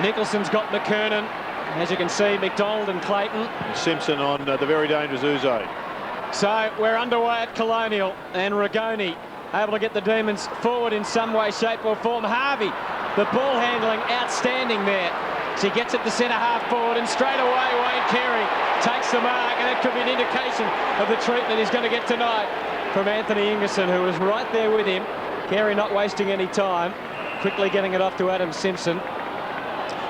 Nicholson's got McKernan. As you can see, McDonald and Clayton. Simpson on the very dangerous Uze. So we're underway at Colonial, and Rigoni able to get the Demons forward in some way, shape or form. Harvey, the ball handling outstanding there. She gets it to centre half forward, and straight away Wayne Carey takes the mark, and it could be an indication of the treatment he's going to get tonight from Anthony Ingerson, who was right there with him. Carey not wasting any time, quickly getting it off to Adam Simpson.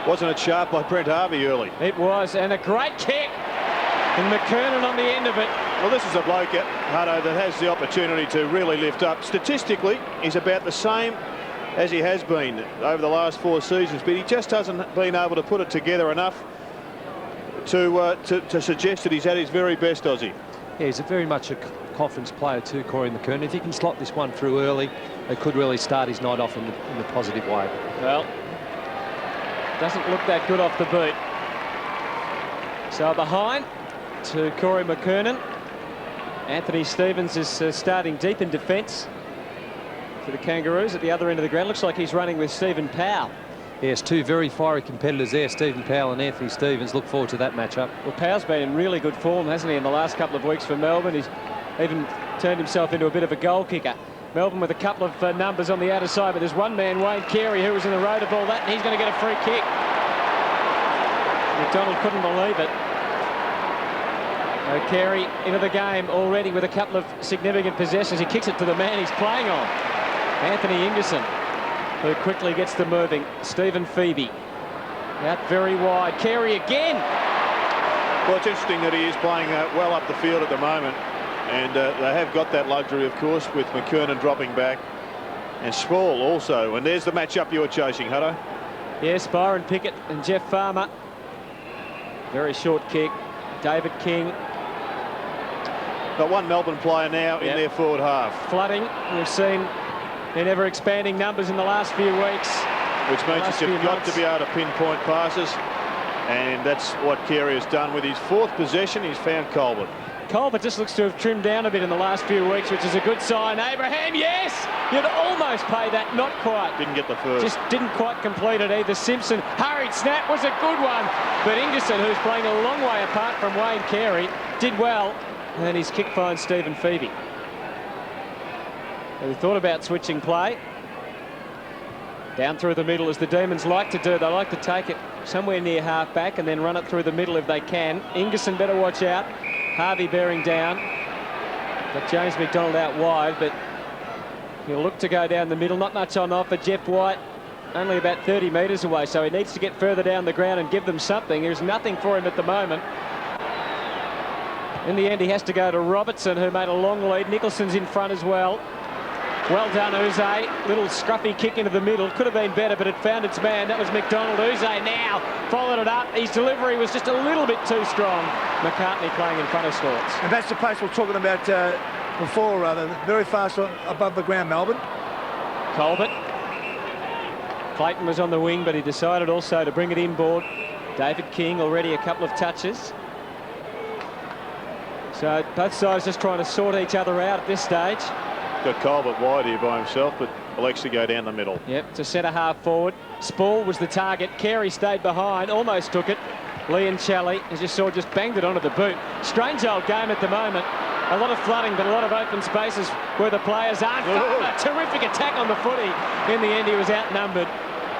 Wasn't it sharp by Brent Harvey early? It was, and a great kick, and McKernan on the end of it. Well, this is a bloke, Hutto, that has the opportunity to really lift up. Statistically, he's about the same as he has been over the last 4 seasons, but he just hasn't been able to put it together enough to suggest that he's at his very best, Aussie. Yeah, he's very much a confidence player too, Corey McKernan. If he can slot this one through early, it could really start his night off in the positive way. Well, doesn't look that good off the boot. So behind to Corey McKernan. Anthony Stevens is starting deep in defence for the Kangaroos at the other end of the ground. Looks like he's running with Stephen Powell. Yes, two very fiery competitors there, Stephen Powell and Anthony Stevens. Look forward to that matchup. Well, Powell's been in really good form, hasn't he, in the last couple of weeks for Melbourne. He's even turned himself into a bit of a goal kicker. Melbourne with a couple of numbers on the outer side, but there's one man, Wayne Carey, who was in the row to ball that, and he's going to get a free kick. McDonald couldn't believe it. Carey into the game already with a couple of significant possessions. He kicks it to the man he's playing on, Anthony Ingerson, who quickly gets them moving. Stephen Phoebe out very wide. Carey again. Well, it's interesting that he is playing well up the field at the moment, and they have got that luxury, of course, with McKernan dropping back and Small also. And there's the matchup you were chasing, Hutto. Yes, Byron Pickett and Jeff Farmer. Very short kick. David King. Got one Melbourne player now in their forward half. Flooding. We've seen in ever-expanding numbers in the last few weeks. Which means that you've got to be able to pinpoint passes. And that's what Carey has done with his 4th possession. He's found Colbert. Colbert just looks to have trimmed down a bit in the last few weeks, which is a good sign. Abraham, yes! You'd almost pay that, not quite. Didn't get the first. Just didn't quite complete it either. Simpson, hurried snap, was a good one. But Ingerson, who's playing a long way apart from Wayne Carey, did well. And his kick finds Stephen Phoebe. And we thought about switching play. Down through the middle, as the Demons like to do. They like to take it somewhere near half-back and then run it through the middle if they can. Ingerson better watch out. Harvey bearing down. Got James McDonald out wide, but he'll look to go down the middle. Not much on offer. Jeff White only about 30 metres away, so he needs to get further down the ground and give them something. There's nothing for him at the moment. In the end, he has to go to Robertson, who made a long lead. Nicholson's in front as well. Well done, Uze. Little scruffy kick into the middle. Could have been better, but it found its man. That was McDonald. Uze now followed it up. His delivery was just a little bit too strong. McCartney playing in front of Swartz. And that's the pace we were talking about before, rather. Very fast above the ground, Melbourne. Colbert. Clayton was on the wing, but he decided also to bring it inboard. David King already a couple of touches. So both sides just trying to sort each other out at this stage. Got Colbert wide here by himself, but elects to go down the middle. Yep, to centre half forward. Spall was the target. Carey stayed behind, almost took it. Lee and Chally, as you saw, just banged it onto the boot. Strange old game at the moment. A lot of flooding, but a lot of open spaces where the players aren't. Farmer, terrific attack on the footy. In the end, he was outnumbered.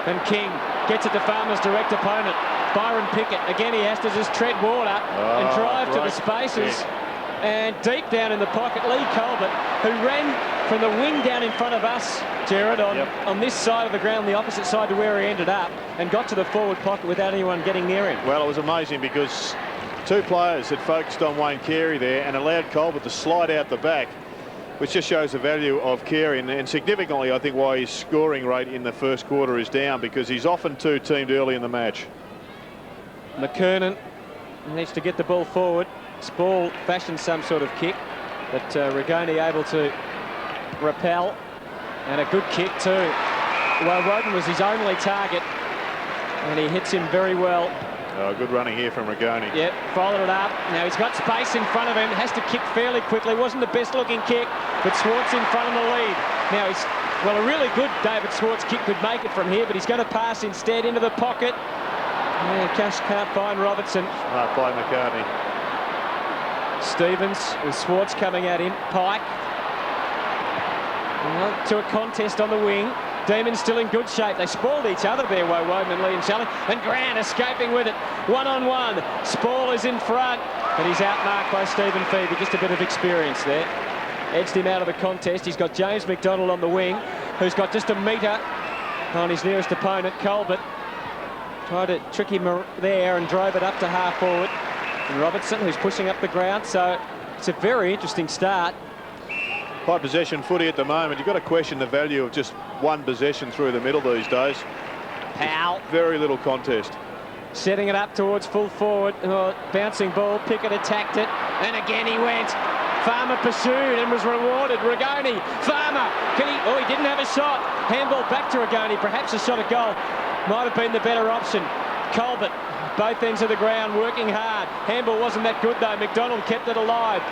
And King gets it to Farmer's direct opponent. Byron Pickett, again, he has to just tread water and drive to the spaces. Yeah. And deep down in the pocket, Lee Colbert, who ran from the wing down in front of us, Jared, on this side of the ground, the opposite side to where he ended up, and got to the forward pocket without anyone getting near him. Well, it was amazing because 2 players had focused on Wayne Carey there and allowed Colbert to slide out the back, which just shows the value of Carey. And significantly, I think why his scoring rate in the first quarter is down, because he's often 2-teamed early in the match. McKernan needs to get the ball forward. Spall fashioned some sort of kick, but Rigoni able to repel, and a good kick too. Well, Roden was his only target, and he hits him very well. Good running here from Rigoni. Yep, followed it up. Now he's got space in front of him, has to kick fairly quickly. Wasn't the best looking kick, but Swartz in front of the lead. Now he's Well, a really good David Swartz kick could make it from here, but he's going to pass instead into the pocket. Yeah, Cash can't find Robertson. Smart play, McCartney. Stevens with Swartz coming at him. Pike. Well, to a contest on the wing. Demons still in good shape. They spoiled each other there, Woden, Lee and Shelley. And Grant escaping with it. One-on-one. Spall is in front. And he's outmarked by Stephen Phoebe. Just a bit of experience there. Edged him out of the contest. He's got James McDonald on the wing, who's got just a metre on his nearest opponent, Colbert. Tried to trick him there and drove it up to half forward. And Robertson, who's pushing up the ground. So it's a very interesting start. High possession footy at the moment. You've got to question the value of just one possession through the middle these days. Powell. Very little contest. Setting it up towards full forward. Oh, bouncing ball. Pickett attacked it. And again he went. Farmer pursued and was rewarded. Rigoni. Farmer. Can he? Oh, he didn't have a shot. Handball back to Rigoni. Perhaps a shot at goal might have been the better option. Colbert. Both ends of the ground working hard. Handball wasn't that good though. McDonald kept it alive.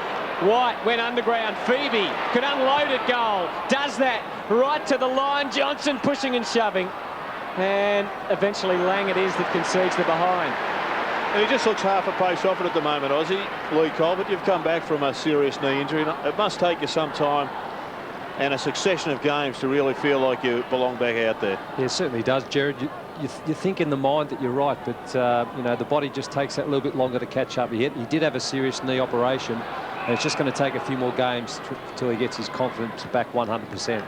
White went underground. Phoebe could unload it. Goal. Does that. Right to the line. Johnson pushing and shoving. And eventually Lang it is that concedes the behind. And he just looks half a pace off it at the moment, Aussie. Lee Colbert, you've come back from a serious knee injury. It must take you some time and a succession of games to really feel like you belong back out there. Yeah, it certainly does, Jared. You think in the mind that you're right, but you know, the body just takes that little bit longer to catch up. He did have a serious knee operation, and it's just going to take a few more games till he gets his confidence back 100%.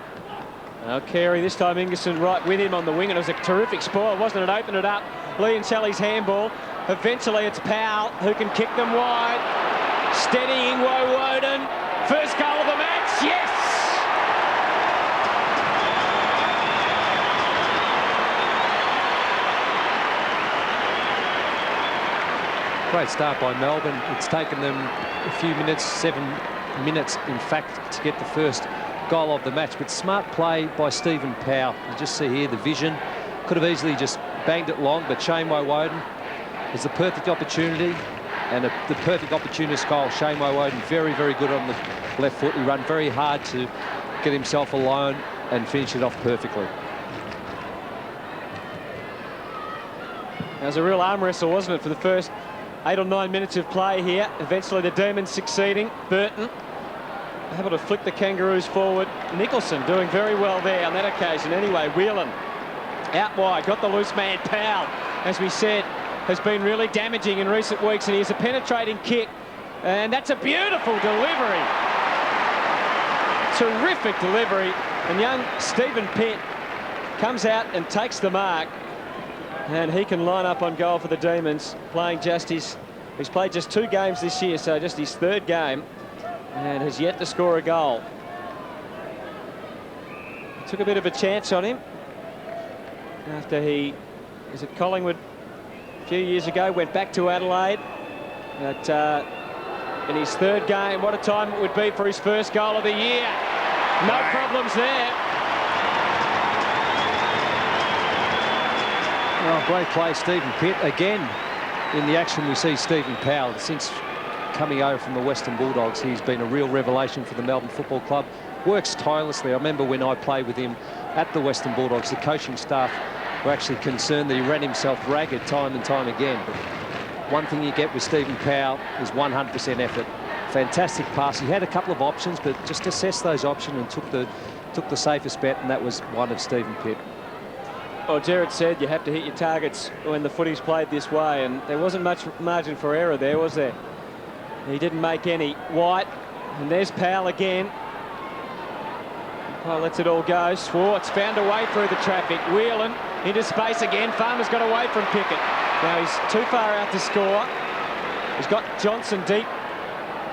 Now Carey, this time Ingerson right with him on the wing, and it was a terrific spoil, wasn't it? Open it up. Lee and Shelley's handball. Eventually it's Powell who can kick them wide. Steadying Woden. First goal of the match. Yes! Great start by Melbourne. It's taken them a few minutes, 7 minutes in fact, to get the first goal of the match. But smart play by Stephen Powell. You just see here the vision. Could have easily just banged it long, but Shane Woden is the perfect opportunity and the perfect opportunist goal. Shane Woden very, very good on the left foot. He ran very hard to get himself alone and finish it off perfectly. It was a real arm wrestle, wasn't it, for the first 8 or 9 minutes of play here. Eventually the Demons succeeding. Burton able to flick the Kangaroos forward. Nicholson doing very well there on that occasion anyway. Whelan out wide, got the loose man. Powell, as we said, has been really damaging in recent weeks, and he has a penetrating kick, and that's a beautiful delivery. Terrific delivery, and young Stephen Pitt comes out and takes the mark, and he can line up on goal for the Demons, playing just he's played just 2 games this year, so just his 3rd game, and has yet to score a goal. Took a bit of a chance on him after he was at Collingwood a few years ago, went back to Adelaide. But in his 3rd game, what a time it would be for his first goal of the year. No problems there. Oh, great play, Stephen Pitt. Again, in the action we see Stephen Powell. Since coming over from the Western Bulldogs, he's been a real revelation for the Melbourne Football Club. Works tirelessly. I remember when I played with him at the Western Bulldogs, the coaching staff were actually concerned that he ran himself ragged time and time again. But one thing you get with Stephen Powell is 100% effort. Fantastic pass. He had a couple of options, but just assessed those options and took the safest bet, and that was one of Stephen Pitt. Well, Jared said you have to hit your targets when the footy's played this way, and there wasn't much margin for error there, was there? He didn't make any. White, and there's Powell again. Well, lets it all go. Swartz found a way through the traffic. Whelan into space again. Farmer's got away from Pickett. Now he's too far out to score. He's got Johnson deep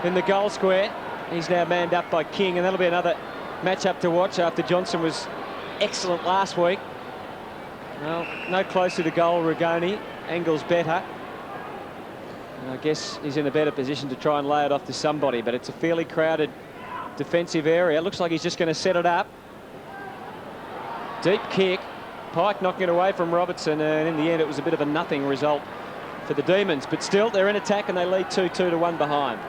in the goal square. He's now manned up by King, and that'll be another match-up to watch after Johnson was excellent last week. Well, no closer to goal, Rigoni. Angle's better. And I guess he's in a better position to try and lay it off to somebody, but it's a fairly crowded defensive area. Looks like he's just going to set it up. Deep kick. Pike knocking it away from Robertson, and in the end it was a bit of a nothing result for the Demons, but still they're in attack and they lead 2-2 to 1 behind.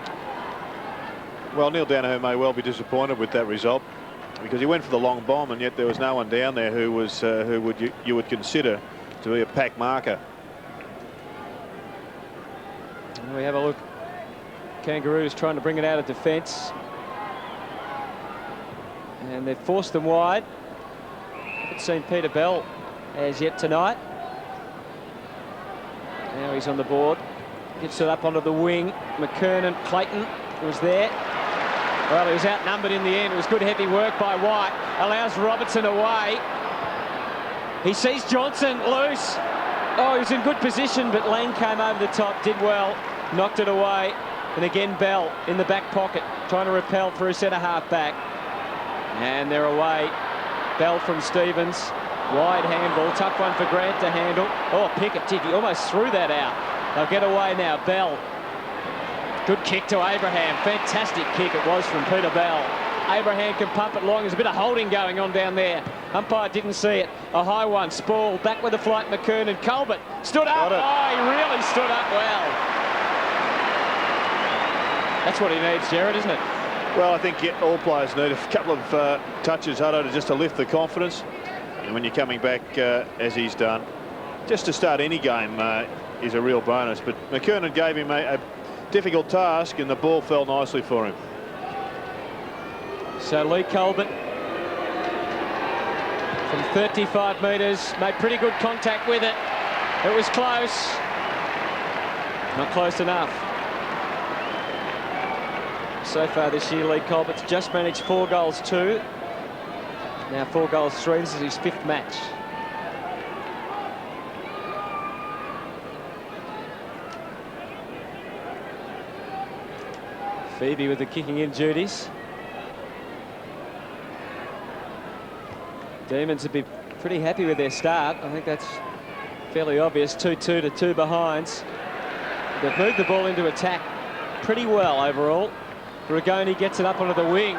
Well, Neil Danaher may well be disappointed with that result. because he went for the long bomb, and yet there was no one down there who was you would consider to be a pack marker. And we have a look. Kangaroos trying to bring it out of defence, and they've forced them wide. Haven't seen Peter Bell as yet tonight. Now he's on the board. Gets it up onto the wing. McKernan, Clayton was there. Well, he was outnumbered in the end. It was good heavy work by White. Allows Robertson away. He sees Johnson loose. Oh, he was in good position, but Lang came over the top, did well, knocked it away. And again, Bell in the back pocket, trying to repel through centre-half back. And they're away. Bell from Stevens. Wide handball, tough one for Grant to handle. Oh, Pickett did, he almost threw that out. They'll get away now. Bell. Good kick to Abraham. Fantastic kick it was from Peter Bell. Abraham can pump it long. There's a bit of holding going on down there. Umpire didn't see it. A high one. Spall back with the flight. McKernan. Colbert stood up. Oh, he really stood up well. That's what he needs, Jared, isn't it? Well, I think all players need a couple of touches, Hutto, just to lift the confidence. And when you're coming back as he's done, just to start any game is a real bonus. But McKernan gave him a difficult task, and the ball fell nicely for him. So Lee Colbert from 35 metres made pretty good contact with it. It was close, not close enough. So far this year, Lee Colbert's just managed 4 goals 2. Now 4 goals 3. This is his 5th match. Phoebe with the kicking in duties. Demons would be pretty happy with their start. I think that's fairly obvious. 2-2 to 2 behinds. They've moved the ball into attack pretty well overall. Rigoni gets it up onto the wing.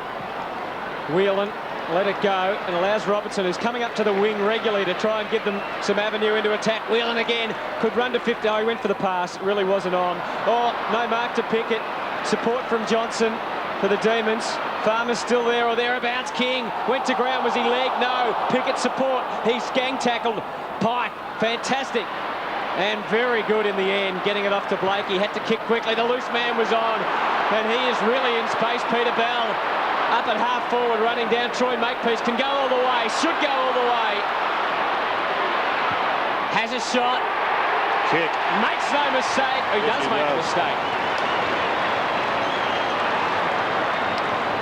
Whelan let it go and allows Robertson, who's coming up to the wing regularly, to try and give them some avenue into attack. Whelan again could run to 50. Oh, he went for the pass. It really wasn't on. Oh, no mark to Pickett. Support from Johnson for the Demons. Farmer's still there or thereabouts. King went to ground. Was he legged? No. Pickett support. He's gang tackled. Pike, fantastic. And very good in the end, getting it off to Blake. He had to kick quickly. The loose man was on. And he is really in space. Peter Bell up at half forward, running down. Troy Makepeace can go all the way. Should go all the way. Has a shot. Kick. Makes no mistake. He does make a mistake.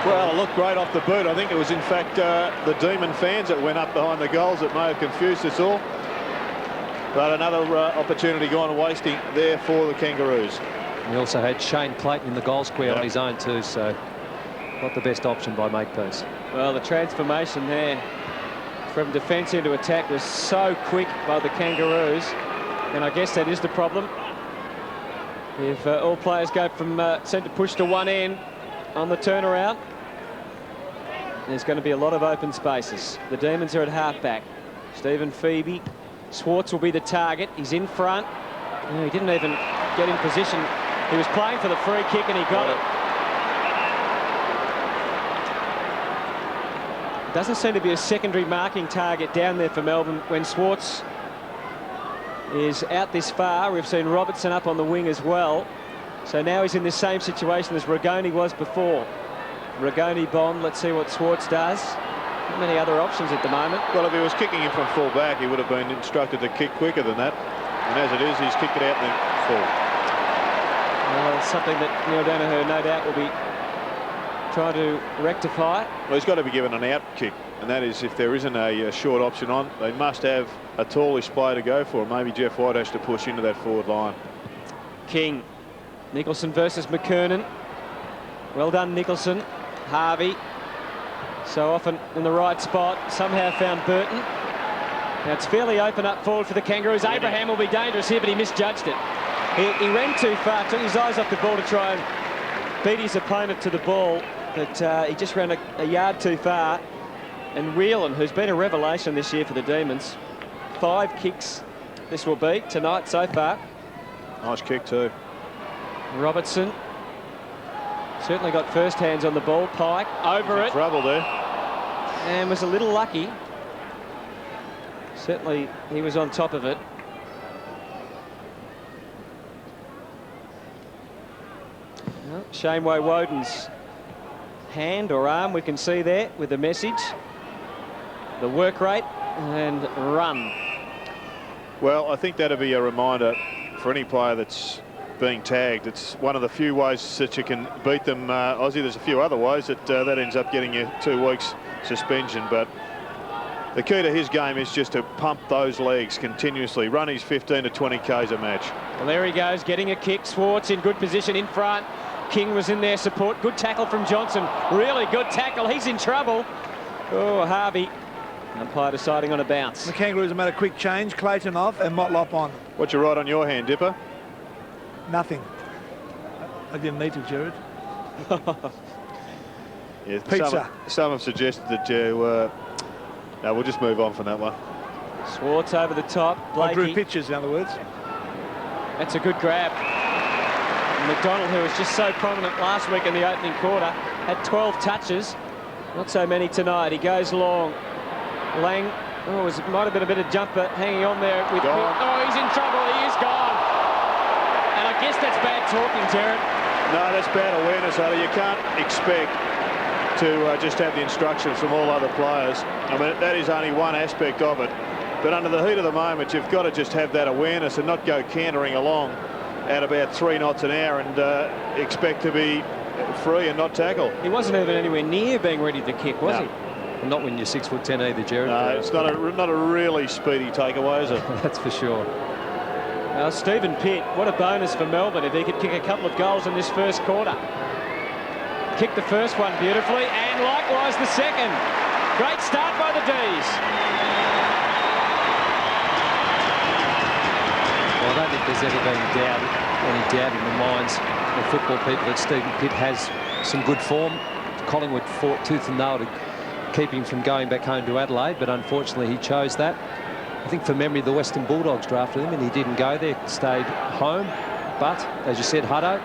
Well, it looked great off the boot. I think it was, in fact, the Demon fans that went up behind the goals that may have confused us all. But another opportunity gone wasting there for the Kangaroos. We also had Shane Clayton in the goal square on his own too, so not the best option by Makepeace. Well, the transformation there from defence into attack was so quick by the Kangaroos, and I guess that is the problem. If all players go from centre push to one end on the turnaround, there's going to be a lot of open spaces. The Demons are at half-back. Stephen Phoebe. Swartz will be the target. He's in front. Oh, he didn't even get in position. He was playing for the free kick and he got it. Doesn't seem to be a secondary marking target down there for Melbourne when Swartz is out this far. We've seen Robertson up on the wing as well. So now he's in the same situation as Rigoni was before. Rigoni bomb. Let's see what Swartz does. Not many other options at the moment. Well, if he was kicking him from full back, he would have been instructed to kick quicker than that. And as it is, he's kicked it out in full. Well, it's something that Neil Danaher no doubt will be trying to rectify. Well, he's got to be given an out kick, and that is if there isn't a short option on, they must have a tallish player to go for. Maybe Jeff White has to push into that forward line. King. Nicholson versus McKernan. Well done, Nicholson. Harvey. So often in the right spot. Somehow found Burton. Now it's fairly open up forward for the Kangaroos. Abraham will be dangerous here, but he misjudged it. He ran too far, took his eyes off the ball to try and beat his opponent to the ball, but he just ran a yard too far. And Whelan, who's been a revelation this year for the Demons, 5 kicks this will be tonight so far. Nice kick too. Robertson certainly got first hands on the ball. Pike over it. Trouble there. and was a little lucky. Certainly, he was on top of it. Well, Shameway Woden's hand or arm we can see there with the message, the work rate and run. Well, I think that'll be a reminder for any player that's being tagged. It's one of the few ways that you can beat them, Aussie. There's a few other ways that that ends up getting you 2 weeks suspension, but the key to his game is just to pump those legs continuously, run his 15 to 20 Ks a match. Well, there he goes, getting a kick. Swartz in good position in front. King was in there support. Good tackle from Johnson. Really good tackle. He's in trouble. Oh, Harvey. Umpire deciding on a bounce. The Kangaroos have made a quick change. Clayton off and Motlop on. What's your right on your hand, Dipper? Nothing. I didn't need to, Jared. Yeah, Pizza. Some have suggested that you... no, we'll just move on from that one. Swartz over the top. I drew Blakey. pictures, in other words. That's a good grab. McDonald, who was just so prominent last week in the opening quarter, had 12 touches. Not so many tonight. He goes long. Lang, oh, it might have been a bit of jumper hanging on there. With oh, he's in trouble. He is gone. And I guess that's bad talking, Jared. No, that's bad awareness, Oda. You can't expect to just have the instructions from all other players. I mean, that is only one aspect of it. But under the heat of the moment, you've got to just have that awareness and not go cantering along at about 3 knots an hour and expect to be free and not tackle. He wasn't even anywhere near being ready to kick, was he? And not when you're 6'10" either, Jared. No, it's not a really speedy takeaway, is it? That's for sure. Now, Stephen Pitt, what a bonus for Melbourne if he could kick a couple of goals in this first quarter. Kicked the first one beautifully, and likewise the second. Great start by the D's. Well, I don't think there's ever been any doubt in the minds of football people that Stephen Pitt has some good form. Collingwood fought tooth and nail to keep him from going back home to Adelaide, but unfortunately he chose that. I think from memory the Western Bulldogs drafted him and he didn't go there, stayed home. But, as you said, Hutto,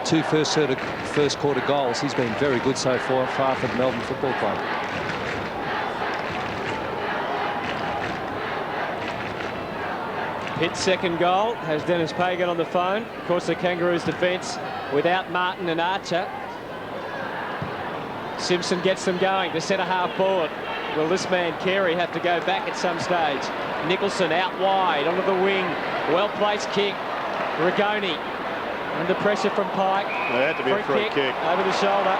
2 first quarter goals. He's been very good so far for the Melbourne Football Club. Pitt's second goal has Dennis Pagan on the phone. Of course, the Kangaroos defence without Martin and Archer. Simpson gets them going to centre half forward. Will this man Carey have to go back at some stage? Nicholson out wide onto the wing. Well-placed kick. Rigoni under pressure from Pike. That had to be a free kick. Over the shoulder.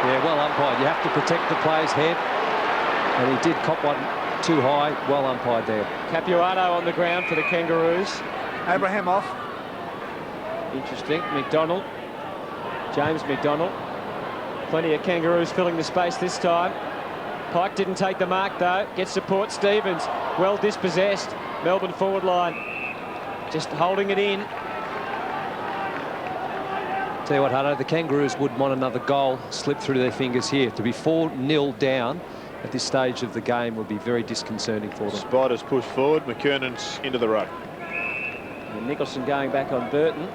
Yeah, well umpired. You have to protect the player's head. And he did cop one too high. Well umpired there. Capuano on the ground for the Kangaroos. Abraham off. Interesting. McDonald. James McDonald. Plenty of Kangaroos filling the space this time. Pike didn't take the mark, though. Gets support. Stevens, well dispossessed. Melbourne forward line just holding it in. Tell you what, Hutto, the Kangaroos would want another goal slip through their fingers here. To be 4-0 down at this stage of the game would be very disconcerting for them. Spiders push forward. McKernan's into the ruck. And Nicholson going back on Burton.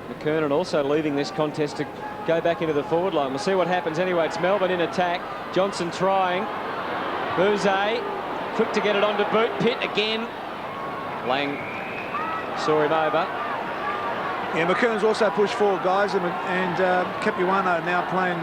McKernan also leaving this contest to go back into the forward line. We'll see what happens anyway. It's Melbourne in attack. Johnson trying. Bouzet quick to get it onto boot. Pitt again. Lang saw him over. Yeah, McKernan's also pushed forward, guys, and Capuano now playing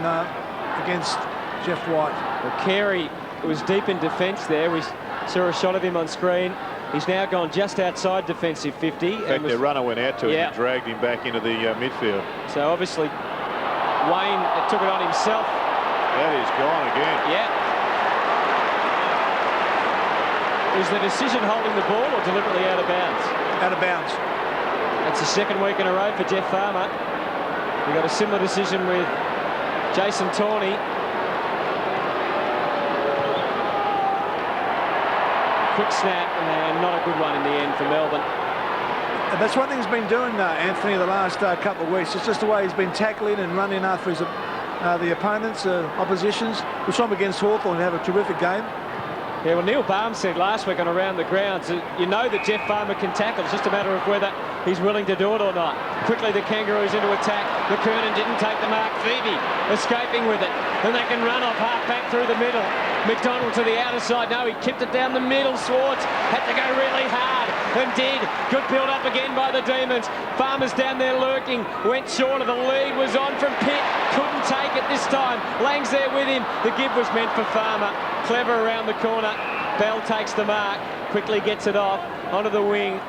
against Jeff White. Well, Carey was deep in defence there. We saw a shot of him on screen. He's now gone just outside defensive 50. In fact, the runner went out to him and dragged him back into the midfield. So obviously Wayne took it on himself. That is gone again. Yeah. Was the decision holding the ball or deliberately out of bounds? Out of bounds. That's the second week in a row for Jeff Farmer. We got a similar decision with Jason Tawney. Quick snap and not a good one in the end for Melbourne. And that's one thing he's been doing, Anthony, the last couple of weeks. It's just the way he's been tackling and running after his, the opponents, oppositions. We saw him against Hawthorn have a terrific game. Yeah, well, Neil Baum said last week on Around the Grounds, you know that Jeff Farmer can tackle. It's just a matter of whether he's willing to do it or not. Quickly, the Kangaroos into attack. McKernan didn't take the mark. Phoebe escaping with it. And they can run off half back through the middle. McDonald to the outer side. No, he kicked it down the middle. Swartz had to go really hard and did. Good build up again by the Demons. Farmer's down there lurking. Went short of the lead. Was on from Pitt. Couldn't take it this time. Lang's there with him. The give was meant for Farmer. Clever around the corner. Bell takes the mark. Quickly gets it off. Onto the wing.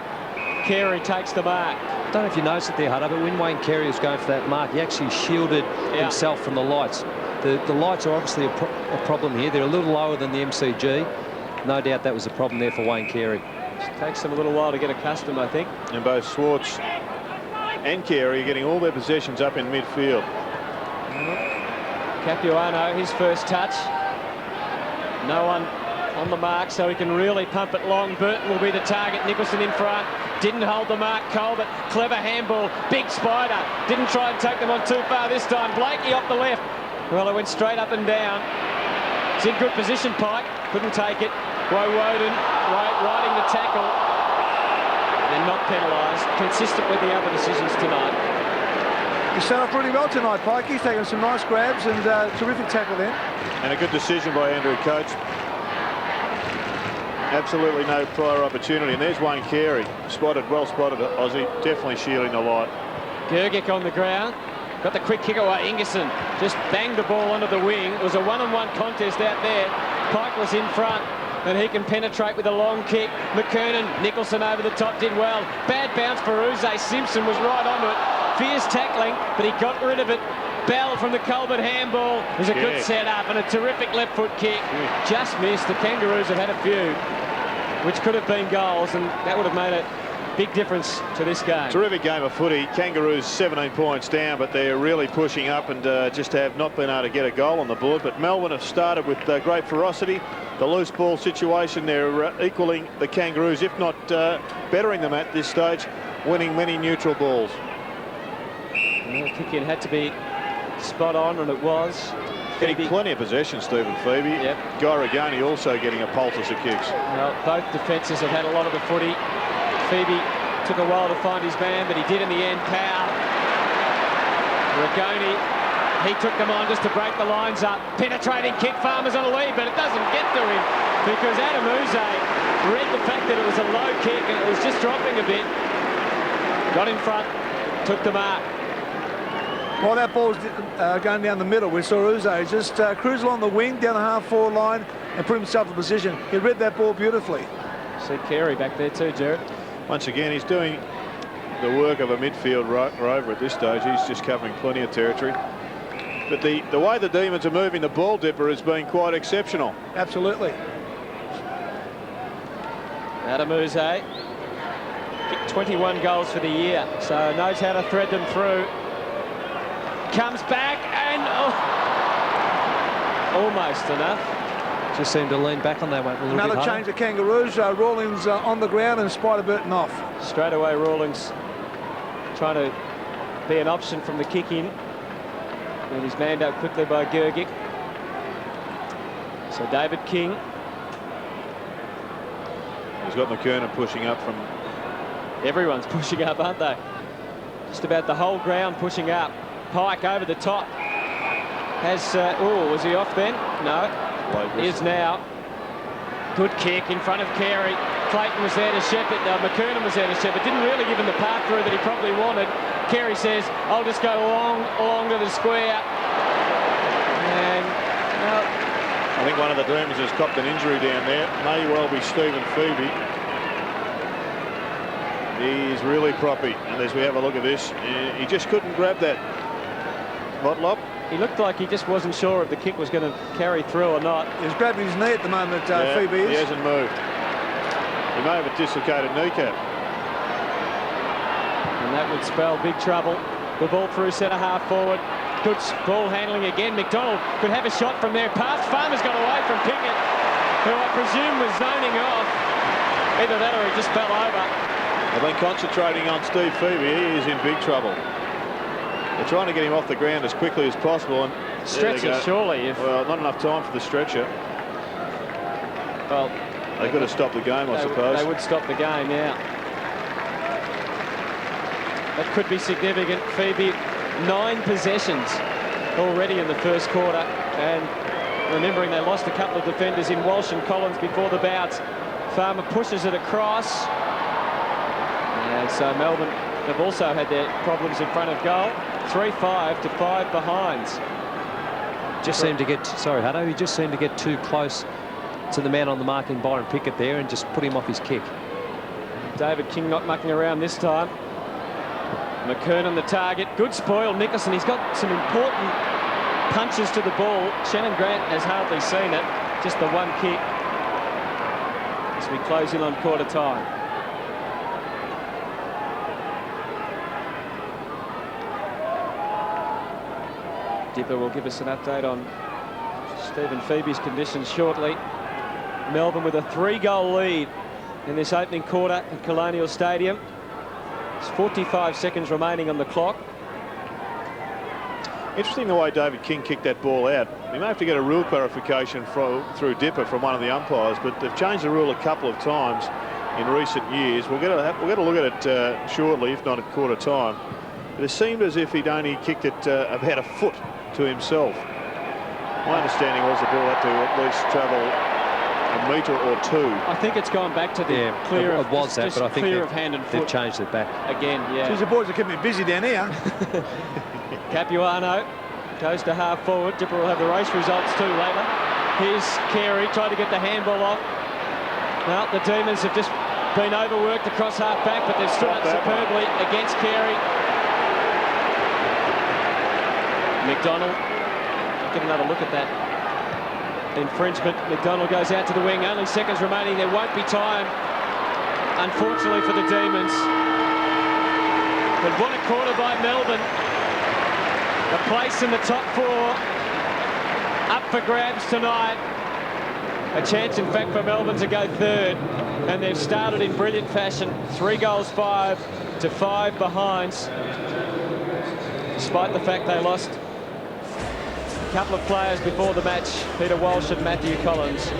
Carey takes the mark. I don't know if you noticed it there, Hutto, but when Wayne Carey was going for that mark, he actually shielded himself from the lights. The lights are obviously a problem here. They're a little lower than the MCG. No doubt that was a problem there for Wayne Carey. It takes them a little while to get accustomed, I think. And both Swartz and Carey are getting all their possessions up in midfield. Capuano, his first touch. No one on the mark, so he can really pump it long. Burton will be the target. Nicholson in front. Didn't hold the mark. Colbert, clever handball. Big spider. Didn't try and take them on too far this time. Blakey off the left. Well, it went straight up and down. It's in good position, Pike. Couldn't take it. Woden riding the tackle. And not penalised. Consistent with the other decisions tonight. He set up really well tonight, Pike. He's taken some nice grabs and terrific tackle then. And a good decision by Andrew Coates. Absolutely no prior opportunity. And there's Wayne Carey. Spotted, well spotted, Aussie. Definitely shielding the light. Gergic on the ground. Got the quick kick away. Ingerson just banged the ball onto the wing. It was a one-on-one contest out there. Pike was in front, and he can penetrate with a long kick. McKernan, Nicholson over the top, did well. Bad bounce for Uze. Simpson was right onto it. Fierce tackling, but he got rid of it. Bell from the Colbert handball. It was a good set-up and a terrific left-foot kick. Just missed. The Kangaroos have had a few, which could have been goals, and that would have made a big difference to this game. Terrific game of footy. Kangaroos 17 points down, but they're really pushing up and just have not been able to get a goal on the board. But Melbourne have started with great ferocity. The loose ball situation, they're equaling the Kangaroos, if not bettering them at this stage, winning many neutral balls. Well, the kick-in had to be spot on, and it was. Getting plenty of possession, Stephen Phoebe. Yep. Guy Regani also getting a poultice of kicks. Well, both defences have had a lot of the footy. Phoebe took a while to find his man, but he did in the end. Powell. Regoni, he took them on just to break the lines up. Penetrating kick. Farmer's on a lead, but it doesn't get to him because Adam Uze read the fact that it was a low kick and it was just dropping a bit. Got in front, took the mark. While that ball's going down the middle, we saw Uze just cruise along the wing, down the half-forward line, and put himself in position. He read that ball beautifully. See Carey back there too, Jared. Once again, he's doing the work of a midfield rover at this stage. He's just covering plenty of territory. But the way the Demons are moving the ball dipper has been quite exceptional. Absolutely. Adam Uze, 21 goals for the year, so knows how to thread them through. Comes back and almost enough. Just seemed to lean back on that one a little bit. Another change of Kangaroos. Rawlings on the ground and Spider Burton off. Straight away, Rawlings trying to be an option from the kick in. And he's manned up quickly by Gergic. So David King. He's got McKernan pushing up from... Everyone's pushing up, aren't they? Just about the whole ground pushing up. Pike over the top. Has, was he off then? No. He is now. Good kick in front of Carey. Clayton was there to shepherd. McKernan was there to shepherd. Didn't really give him the path through that he probably wanted. Carey says, I'll just go along to the square. And, well... I think one of the Demons has copped an injury down there. May well be Stephen Phoebe. He's really proppy. And as we have a look at this, he just couldn't grab that. Motlop. He looked like he just wasn't sure if the kick was going to carry through or not. He's grabbing his knee at the moment, Phoebe is. He hasn't moved. He may have a dislocated kneecap. And that would spell big trouble. The ball through centre half forward. Good ball handling again. McDonald could have a shot from there. Pass. Farmer's got away from Pickett, who I presume was zoning off. Either that or he just fell over. They've been concentrating on Steve Phoebe. He is in big trouble. They're trying to get him off the ground as quickly as possible. And stretcher, surely. Well, not enough time for the stretcher. Well, they could have stopped the game, I suppose. They would stop the game, yeah. That could be significant. Phoebe, 9 possessions already in the first quarter. And remembering they lost a couple of defenders in Walsh and Collins before the bounce. Farmer pushes it across. And so Melbourne have also had their problems in front of goal. 3-5 to 5 behinds. Just seemed to get, sorry Hutto, he just seemed to get too close to the man on the mark in Byron Pickett there and just put him off his kick. David King not mucking around this time. McKernan the target. Good spoil, Nicholson. He's got some important punches to the ball. Shannon Grant has hardly seen it. Just the one kick as we close in on quarter time. Dipper will give us an update on Stephen Phoebe's conditions shortly. Melbourne with a 3-goal lead in this opening quarter at Colonial Stadium. There's 45 seconds remaining on the clock. Interesting the way David King kicked that ball out. We may have to get a rule clarification through Dipper from one of the umpires, but they've changed the rule a couple of times in recent years. We'll get a look at it shortly, if not at quarter time. But it seemed as if he'd only kicked it about a foot to himself. My understanding was the ball had to at least travel a metre or 2. I think it's gone back to the clear of, but I think clear of hand and foot. They've changed it back again. Yeah. Geez, the boys are keeping me busy down here. Capuano goes to half forward. Dipper will have the race results too later. Here's Carey trying to get the handball off. Now the Demons have just been overworked across half back, but they've stood up superbly against Carey. McDonald, get another look at that infringement. McDonald goes out to the wing. Only seconds remaining. There won't be time, unfortunately, for the Demons. But what a quarter by Melbourne. A place in the top 4 up for grabs tonight. A chance, in fact, for Melbourne to go 3rd. And they've started in brilliant fashion. 3 goals, 5 to 5 behinds. Despite the fact they lost a couple of players before the match, Peter Walsh and Matthew Collins.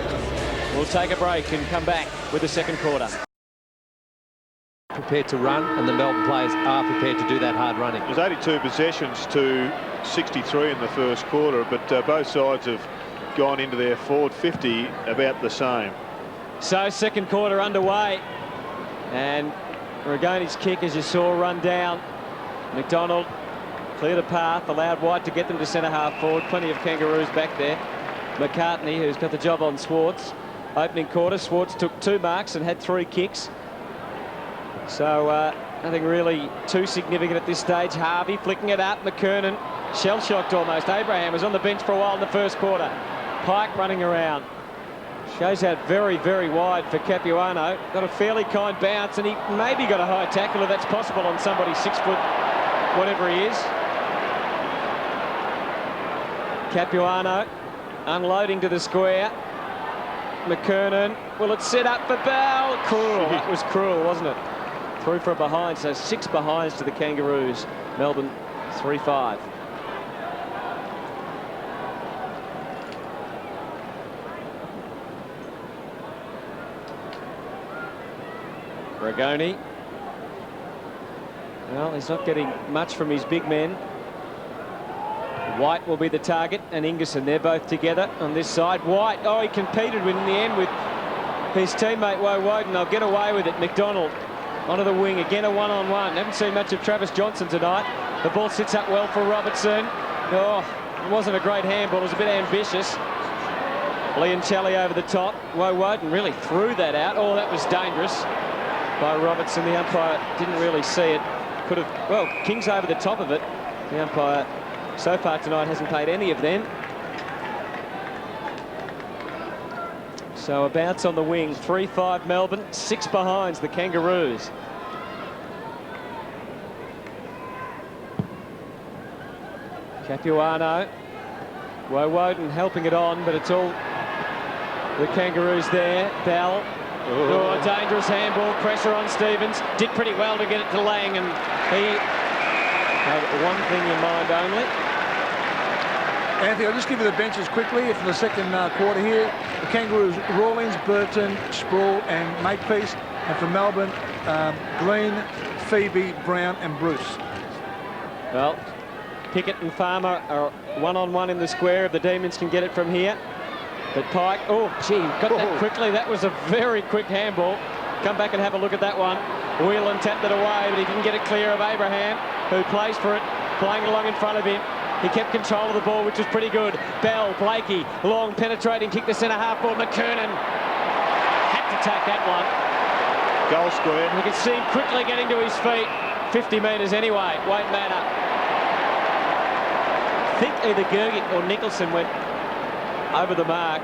We'll take a break and come back with the second quarter. Prepared to run, and the Melbourne players are prepared to do that hard running. There's 82 possessions to 63 in the first quarter, but both sides have gone into their forward 50 about the same. So second quarter underway, and Rigoni's kick, as you saw, run down. McDonald cleared a path, allowed White to get them to centre half forward. Plenty of Kangaroos back there. McCartney, who's got the job on Swartz. Opening quarter, Swartz took 2 marks and had 3 kicks. So nothing really too significant at this stage. Harvey flicking it up. McKernan shell-shocked almost. Abraham was on the bench for a while in the first quarter. Pike running around. Goes out very, very wide for Capuano. Got a fairly kind bounce, and he maybe got a high tackle if that's possible on somebody 6 foot, whatever he is. Capuano unloading to the square. McKernan, will it set up for Bell? Cruel, that was cruel, wasn't it? Through for a behind, so 6 behinds to the Kangaroos. Melbourne 3-5. Rigoni. Well, he's not getting much from his big men. White will be the target, and Ingerson. They're both together on this side. White, oh, he competed in the end with his teammate Woden. They'll get away with it. McDonald onto the wing, again a one-on-one. Haven't seen much of Travis Johnson tonight. The ball sits up well for Robertson. Oh, it wasn't a great handball. It was a bit ambitious. Liancelli over the top. Woden really threw that out. Oh, that was dangerous by Robertson. The umpire didn't really see it. Could have, well, King's over the top of it. The umpire so far tonight hasn't paid any of them. So a bounce on the wing. 3-5 Melbourne, 6 behinds the Kangaroos. Capuano. Woden helping it on, but it's all the Kangaroos there. Bell. Oh, dangerous handball. Pressure on Stevens. Did pretty well to get it to Lang, and he had one thing in mind only. Anthony, I'll just give you the benches quickly for the second quarter here. The Kangaroos, Rawlings, Burton, Sproul and Makepeace. And for Melbourne, Green, Phoebe, Brown and Bruce. Well, Pickett and Farmer are one-on-one in the square if the Demons can get it from here. But Pike, oh, gee, got that quickly. That was a very quick handball. Come back and have a look at that one. Whelan tapped it away, but he didn't get it clear of Abraham, who plays for it, playing along in front of him. He kept control of the ball, which was pretty good. Bell, Blakey, long penetrating kick to centre half ball. McKernan had to take that one. Goal square. You can see him quickly getting to his feet. 50 metres anyway, won't matter. I think either Gergic or Nicholson went over the mark.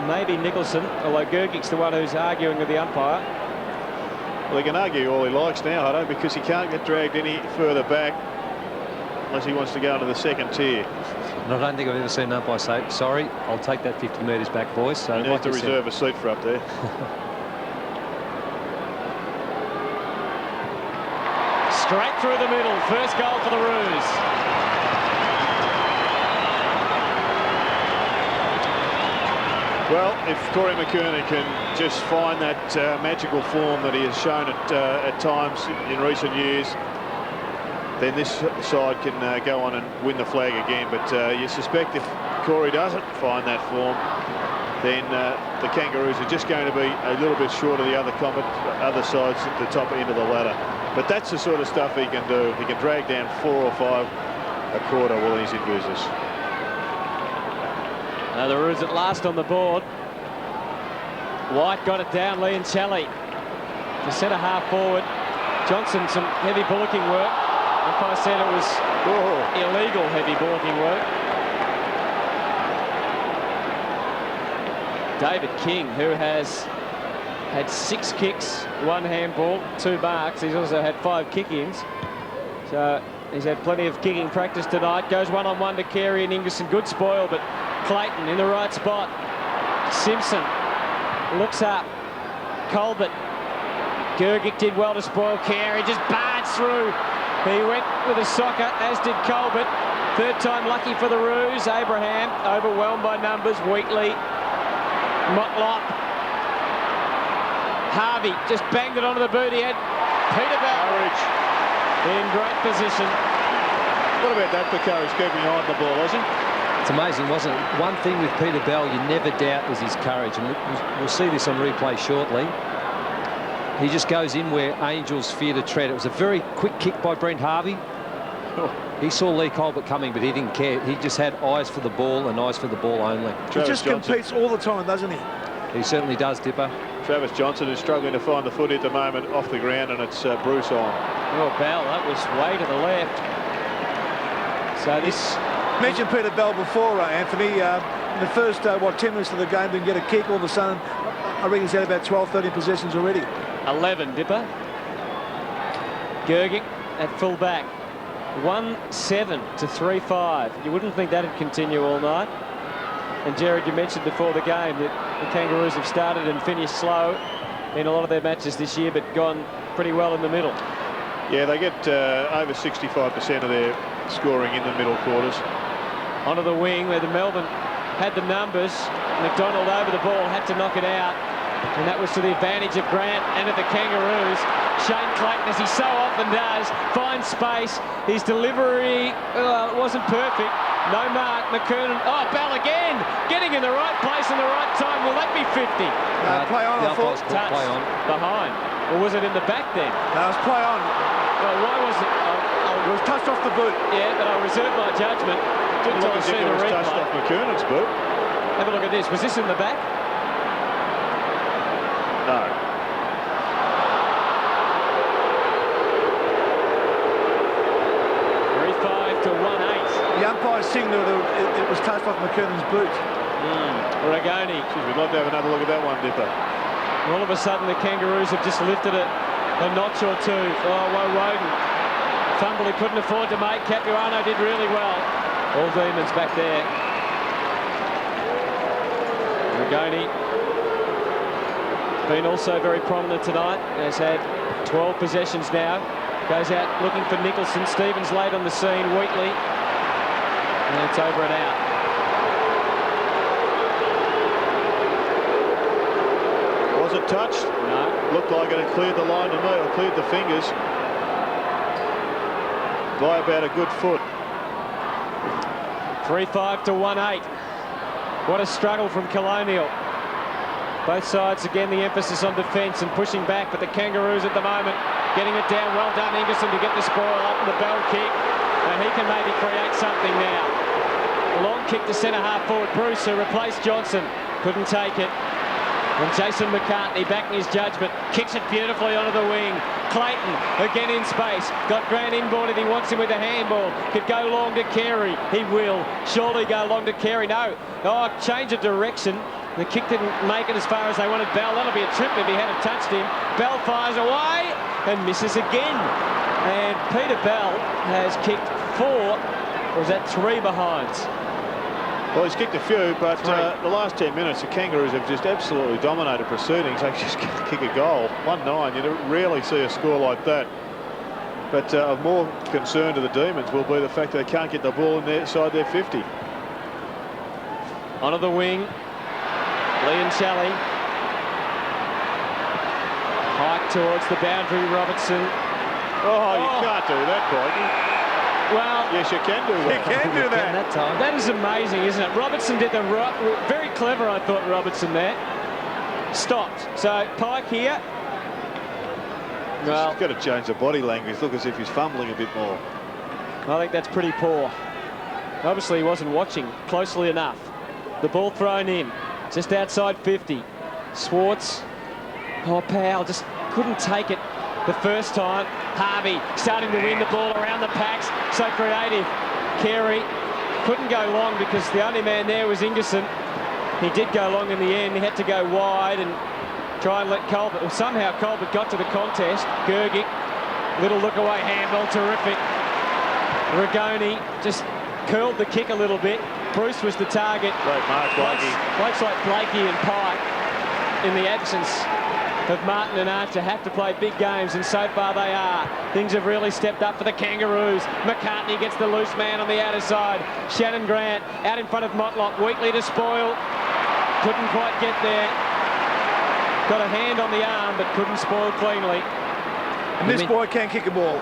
Maybe Nicholson, although Gergic's the one who's arguing with the umpire. Well, he can argue all he likes now, Hutto, because he can't get dragged any further back unless he wants to go into the second tier. And I don't think I've ever seen an umpire say, sorry, I'll take that 50 metres back, boys. So you need to reserve a seat for up there. Straight through the middle. First goal for the Roos. Well, if Corey McKernan can just find that magical form that he has shown at times in recent years, then this side can go on and win the flag again. But you suspect if Corey doesn't find that form, then the Kangaroos are just going to be a little bit short of the other sides at the top end of the ladder. But that's the sort of stuff he can do. He can drag down 4 or 5 a quarter while he's in business. The Roos at last on the board. White got it down. Liancelli to centre half forward. Johnson, some heavy bullocking work. Umpire said it was illegal heavy bullocking work. David King, who has had 6 kicks, 1 handball, 2 marks. He's also had 5 kick-ins. So he's had plenty of kicking practice tonight. Goes one-on-one to Carey and Ingerson. Good spoil, but Clayton in the right spot. Simpson looks up. Colbert. Gergic did well to spoil Carey. Just barged through. He went with a socker, as did Colbert. Third time lucky for the Roos. Abraham overwhelmed by numbers. Wheatley. Motlop. Harvey just banged it onto the boot. He had Peter Bell in great position. What about that for Courage keeping on the ball, isn't it? It's amazing, wasn't it? One thing with Peter Bell you never doubt is his courage, and we'll see this on replay shortly. He just goes in where Angels fear to tread. It was a very quick kick by Brent Harvey. He saw Lee Colbert coming, but he didn't care. He just had eyes for the ball and eyes for the ball only. He just competes all the time, doesn't he? He certainly does, Dipper. Travis Johnson is struggling to find the footy at the moment off the ground, and it's Bruce on. Oh, Bell, that was way to the left. So this... Mentioned Peter Bell before, Anthony. In the first, 10 minutes of the game, didn't get a kick. All of a sudden, I reckon he's had about 12, 13 possessions already. 11, Dipper. Gergic at full back. 1-7 to 3-5. You wouldn't think that'd continue all night. And Jared, you mentioned before the game that the Kangaroos have started and finished slow in a lot of their matches this year, but gone pretty well in the middle. Yeah, they get over 65% of their scoring in the middle quarters. Onto the wing where the Melbourne had the numbers. McDonald over the ball, had to knock it out. And that was to the advantage of Grant and of the Kangaroos. Shane Clayton, as he so often does, finds space. His delivery, it wasn't perfect. No mark. McKernan. Oh, Bell again. Getting in the right place in the right time. Will that be 50? Play on, I thought. Touch play on. Behind. Or was it in the back then? No, it's play on. Well, why was it? It was touched off the boot. Yeah, but I'll reserve my judgment. Good Look time to as see if the it was replay. touched off McKernan's boot. Have a look at this. Was this in the back? No. 3-5 to 1-8. The umpire signalled it was touched off McKernan's boot. Rigoni. We'd love to have another look at that one, Dipper. All of a sudden, the Kangaroos have just lifted it a notch or two. Oh, Woden. Fumble he couldn't afford to make. Capuano did really well. All Demons back there. Rigoni been also very prominent tonight. Has had 12 possessions now. Goes out looking for Nicholson. Stevens late on the scene. Wheatley. And it's over and out. it touched? No. Looked like it had cleared the line to me, or cleared the fingers by about a good foot. 3-5 to 1-8. What a struggle from Colonial. Both sides, again, the emphasis on defence and pushing back, but the Kangaroos at the moment getting it down. Well done, Ingerson, to get the spoil up in the bell kick. And he can maybe create something now. A long kick to centre half forward. Bruce, who replaced Johnson, couldn't take it. And Jason McCartney, backing his judgment, kicks it beautifully onto the wing. Clayton, again in space. Got Grant inboard if he wants him with a handball. Could go long to Carey. He will. Surely go long to Carey. No. Oh, change of direction. The kick didn't make it as far as they wanted Bell. That'll be a trip if he hadn't touched him. Bell fires away and misses again. And Peter Bell has kicked 4, or is that 3 behinds? Well, he's kicked a few, but the last 10 minutes, the Kangaroos have just absolutely dominated proceedings. They just kick a goal. 1-9, you rarely see a score like that. But of more concern to the Demons will be the fact that they can't get the ball inside their 50. Onto the wing, Liam Shelley. Hike towards the boundary, Robertson. Oh, you can't do that, Crikey. Well, yes, you can do that. You can do that. That time. that is amazing, isn't it? Robertson did the very clever, I thought, Robertson there. Stopped. So Pike here. Well, He's got to change the body language. Look as if he's fumbling a bit more. I think that's pretty poor. Obviously, he wasn't watching closely enough. The ball thrown in, just outside 50. Swartz. Oh, Powell just couldn't take it the first time. Harvey starting to win the ball around the packs. So creative. Carey couldn't go long because the only man there was Ingerson. He did go long in the end. He had to go wide and try and let Colbert. Well, somehow Colbert got to the contest. Gergic, little look away handball, terrific. Rigoni just curled the kick a little bit. Bruce was the target. Great mark, Blakey. Blokes like Blakey and Pike, in the absence of Martin and Archer, have to play big games, and so far they are. Things have really stepped up for the Kangaroos. McCartney gets the loose man on the outer side. Shannon Grant out in front of Motlop. Wheatley to spoil. Couldn't quite get there. Got a hand on the arm, but couldn't spoil cleanly. And this boy can kick a ball.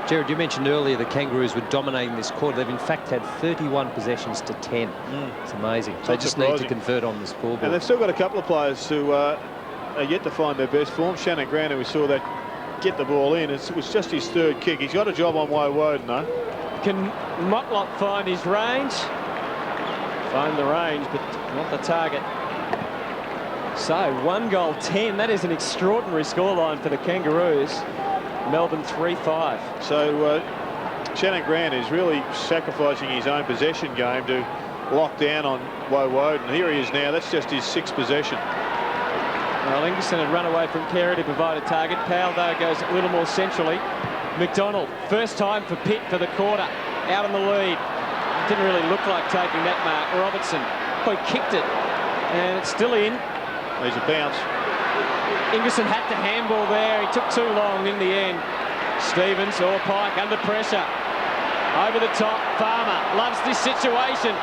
Jared, you mentioned earlier the Kangaroos were dominating this quarter. They've in fact had 31 possessions to 10. It's amazing. They just need to convert on the scoreboard. And they've still got a couple of players who are yet to find their best form. Shannon Grant, who we saw that get the ball in. It was just his third kick. He's got a job on Woden, though. Can Motlop find his range? Find the range, but not the target. So 1 goal, 10. That is an extraordinary scoreline for the Kangaroos. Melbourne 3-5. So Shannon Grant is really sacrificing his own possession game to lock down on Woden. Here he is now. That's just his 6th possession. Well, Ingerson had run away from Carey to provide a target. Powell, though, goes a little more centrally. McDonald, first time for Pitt for the quarter, out on the lead. Didn't really look like taking that mark. Robertson, he kicked it, and it's still in. There's a bounce. Ingerson had to handball there. He took too long in the end. Stevens or Pike under pressure. Over the top. Farmer loves this situation.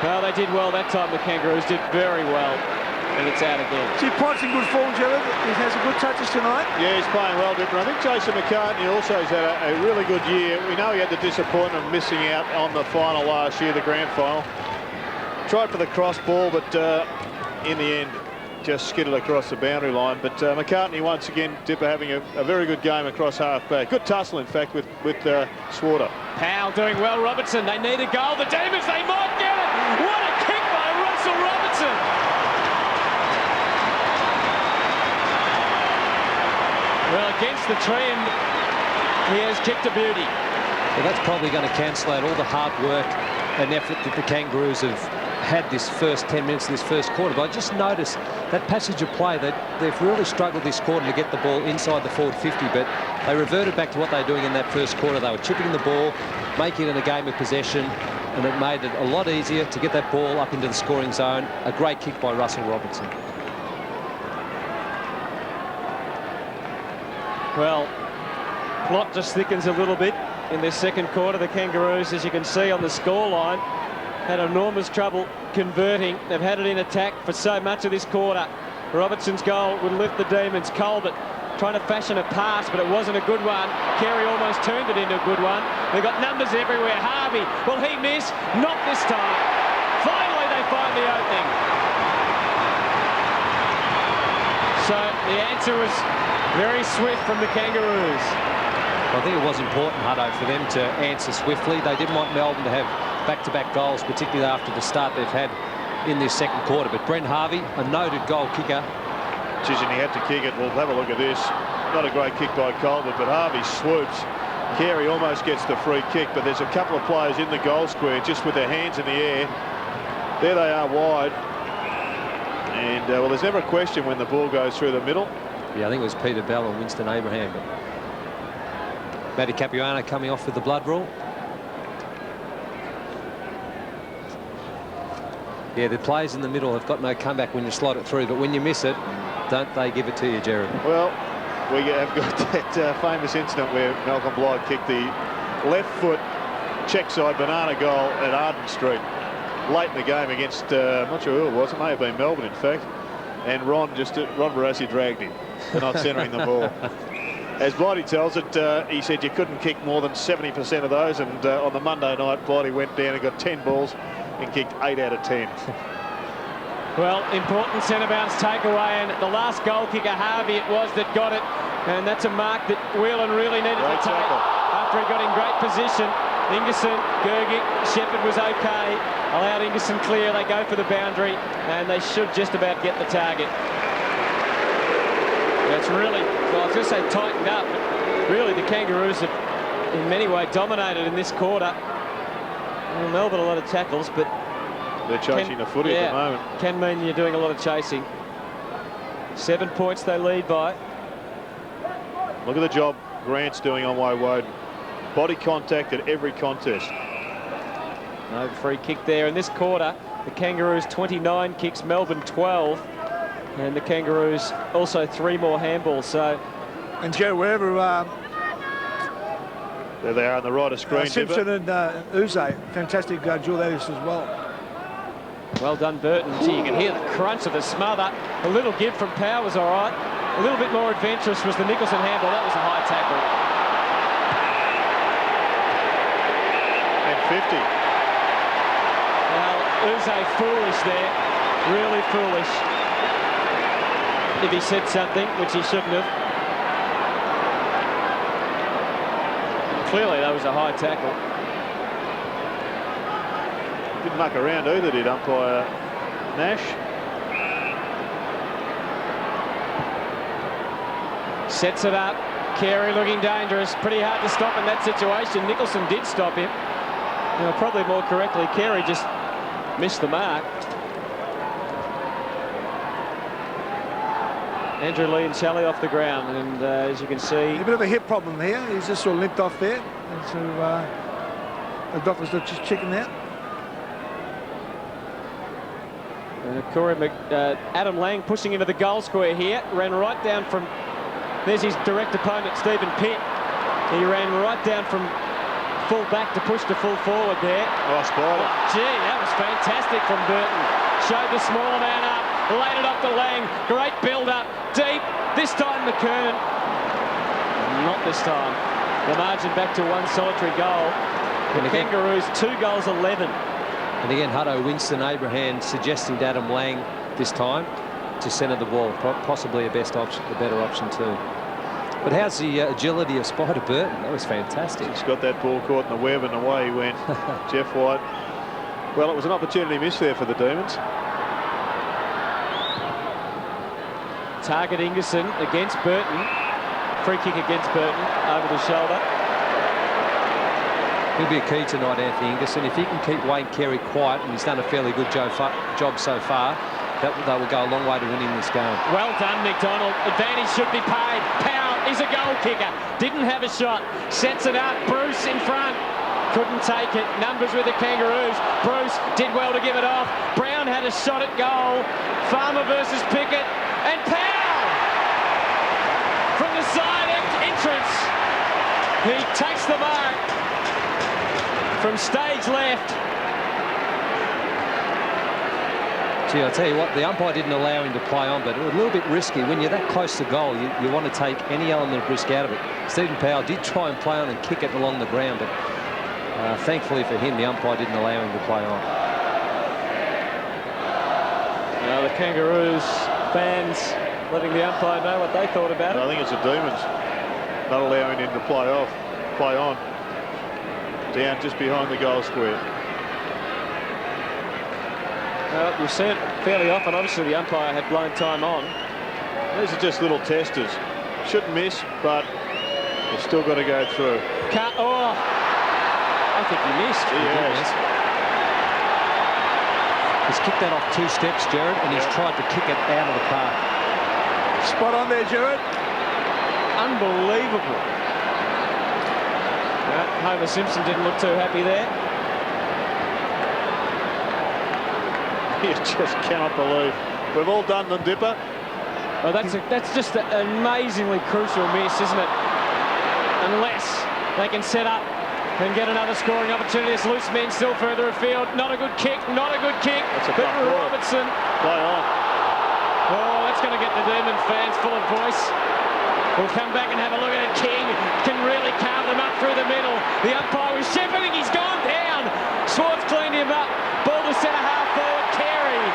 Well, they did well that time. The Kangaroos did very well. And it's out again. See, Pike's in good form, Gerard. He has some good touches tonight. Yeah, he's playing well, Dipper. I think Jason McCartney also has had a really good year. We know he had the disappointment of missing out on the final last year, the grand final. Tried for the cross ball, but in the end, just skidded across the boundary line. But McCartney, once again, Dipper having a very good game across half-back. Good tussle, in fact, with Swarter. Powell doing well. Robertson, they need a goal. The Demons, they might get it. What a kick by Russell Robertson. Well, against the trend, he has kicked a beauty. Well, that's probably going to cancel out all the hard work and effort that the Kangaroos have had this first 10 minutes of this first quarter. But I just noticed that passage of play, that they've really struggled this quarter to get the ball inside the forward 50, but they reverted back to what they were doing in that first quarter. They were chipping the ball, making it a game of possession, and it made it a lot easier to get that ball up into the scoring zone. A great kick by Russell Robertson. Well, plot just thickens a little bit in this second quarter. The Kangaroos, as you can see on the scoreline, had enormous trouble converting. They've had it in attack for so much of this quarter. Robertson's goal would lift the Demons. Colbert trying to fashion a pass, but it wasn't a good one. Carey almost turned it into a good one. They've got numbers everywhere. Harvey, will he miss? Not this time. Finally, they find the opening. So the answer was very swift from the Kangaroos. I think it was important, Hutto, for them to answer swiftly. They didn't want Melbourne to have back-to-back goals, particularly after the start they've had in this second quarter. But Brent Harvey, a noted goal kicker. Geez, and he had to kick it. Well, have a look at this. Not a great kick by Colbert, but Harvey swoops. Carey almost gets the free kick, but there's a couple of players in the goal square just with their hands in the air. There they are wide. And, well, there's never a question when the ball goes through the middle. Yeah, I think it was Peter Bell and Winston Abraham. But Matty Capuano coming off with the blood rule. Yeah, the players in the middle have got no comeback when you slot it through, but when you miss it, don't they give it to you, Jared? Well, we have got that famous incident where Malcolm Blythe kicked the left foot check side banana goal at Arden Street late in the game against, I'm not sure who it was, it may have been Melbourne in fact, and Ron Barassi dragged him for not centering the ball. As Blighty tells it, he said you couldn't kick more than 70% of those, and on the Monday night, Blighty went down and got 10 balls and kicked 8 out of 10. Well, important centre bounce takeaway, and the last goal kicker, Harvey, it was that got it, and that's a mark that Whelan really needed to take after he got in great position. Ingerson, Gergic, Shepherd was okay, allowed Ingerson clear, they go for the boundary, and they should just about get the target. It's really, well, I was going to say tightened up, but really the Kangaroos have in many ways dominated in this quarter. Well, Melbourne a lot of tackles, but they're chasing the footy at the moment. Can mean you're doing a lot of chasing. 7 points they lead by. Look at the job Grant's doing on Woden. Body contact at every contest. No free kick there in this quarter. The Kangaroos 29 kicks, Melbourne 12. And the Kangaroos also 3 more handballs. So, and Joe, wherever there they are on the right of screen. Simpson and Uze, fantastic duel that is as well. Well done, Burton. Gee, you can hear the crunch of the smother. A little give from Power was all right. A little bit more adventurous was the Nicholson handball. That was a high tackle. And 50. Well, Uze foolish there. Really foolish. If he said something, which he shouldn't have. Clearly, that was a high tackle. Didn't muck around either, did umpire Nash. Sets it up. Carey looking dangerous. Pretty hard to stop in that situation. Nicholson did stop him. Well, probably more correctly, Carey just missed the mark. Andrew Lee and Shelley off the ground, and as you can see, a bit of a hip problem here. He's just sort of limped off there, and so the doctor's just checking that. Adam Lang pushing into the goal square here, ran right down from. There's his direct opponent, Stephen Pitt. He ran right down from full back to push to full forward there. Oh, spider. Gee, that was fantastic from Burton. Showed the smaller man up, laid it up to Lang. Great build-up, deep. This time McKernan. Not this time. The margin back to 1 solitary goal. The Kangaroos 2 goals 11. And again, Hutto, Winston Abraham suggesting to Adam Lang this time to centre the ball. Possibly a better option too. But how's the agility of Spider Burton? That was fantastic. He's got that ball caught in the web and away he went. Jeff White. Well, it was an opportunity missed there for the Demons. Target Ingerson against Burton. Free kick against Burton over the shoulder. He'll be a key tonight, Anthony Ingerson. If he can keep Wayne Carey quiet, and he's done a fairly good job so far, that will go a long way to winning this game. Well done, McDonald. Advantage should be paid. Powell is a goal kicker. Didn't have a shot. Sets it up. Bruce in front. Couldn't take it. Numbers with the Kangaroos. Bruce did well to give it off. Brown had a shot at goal. Farmer versus Pickett. And Powell from the side entrance. He takes the mark from stage left. Gee, I tell you what, the umpire didn't allow him to play on, but it was a little bit risky. When you're that close to goal, you want to take any element of risk out of it. Stephen Powell did try and play on and kick it along the ground, but thankfully for him, the umpire didn't allow him to play on. The Kangaroos fans letting the umpire know what they thought about it. I think it's the Demons not allowing him to play on. Down just behind the goal square. Well, you see it fairly often. Obviously, the umpire had blown time on. These are just little testers. Shouldn't miss, but you've still got to go through. Oh, I think he missed. He has. He's kicked that off 2 steps, Jared, and he's tried to kick it out of the park. Spot on there, Jared. Unbelievable. Homer Simpson didn't look too happy there. You just cannot believe. We've all done them, Dipper. Oh, that's just an amazingly crucial miss, isn't it? Unless they can set up and get another scoring opportunity. This loose man still further afield. Not a good kick, not a good kick. That's a but ball. Robertson. Play on. Oh, that's going to get the Demon fans full of voice. We'll come back and have a look at it. King can really carve them up through the middle. The umpire was shepherding. He's gone down. Swartz cleaned him up. Ball to centre half forward. Carey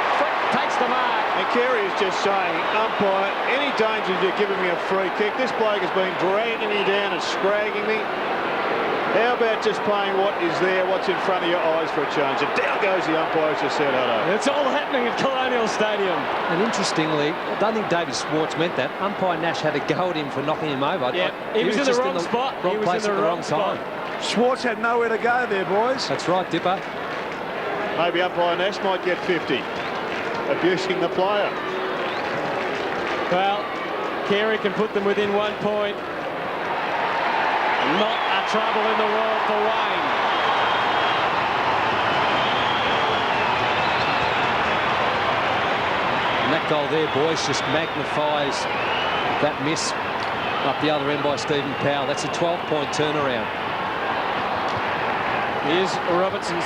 takes the mark. And Carey is just saying, umpire, any danger you're giving me a free kick? This bloke has been dragging me down and scragging me. How about just playing what is there, what's in front of your eyes for a change? And down goes the umpire, just said hello. It's all happening at Colonial Stadium. And interestingly, I don't think David Swartz meant that. Umpire Nash had a go at him for knocking him over. Yeah, he was in the wrong spot. Wrong place at the wrong time. Swartz had nowhere to go there, boys. That's right, Dipper. Maybe umpire Nash might get 50. Abusing the player. Well, Carey can put them within 1 point. Not a trouble in the world for Wayne. And that goal there, boys, just magnifies that miss up the other end by Stephen Powell. That's a 12-point turnaround. Here's Robertson's.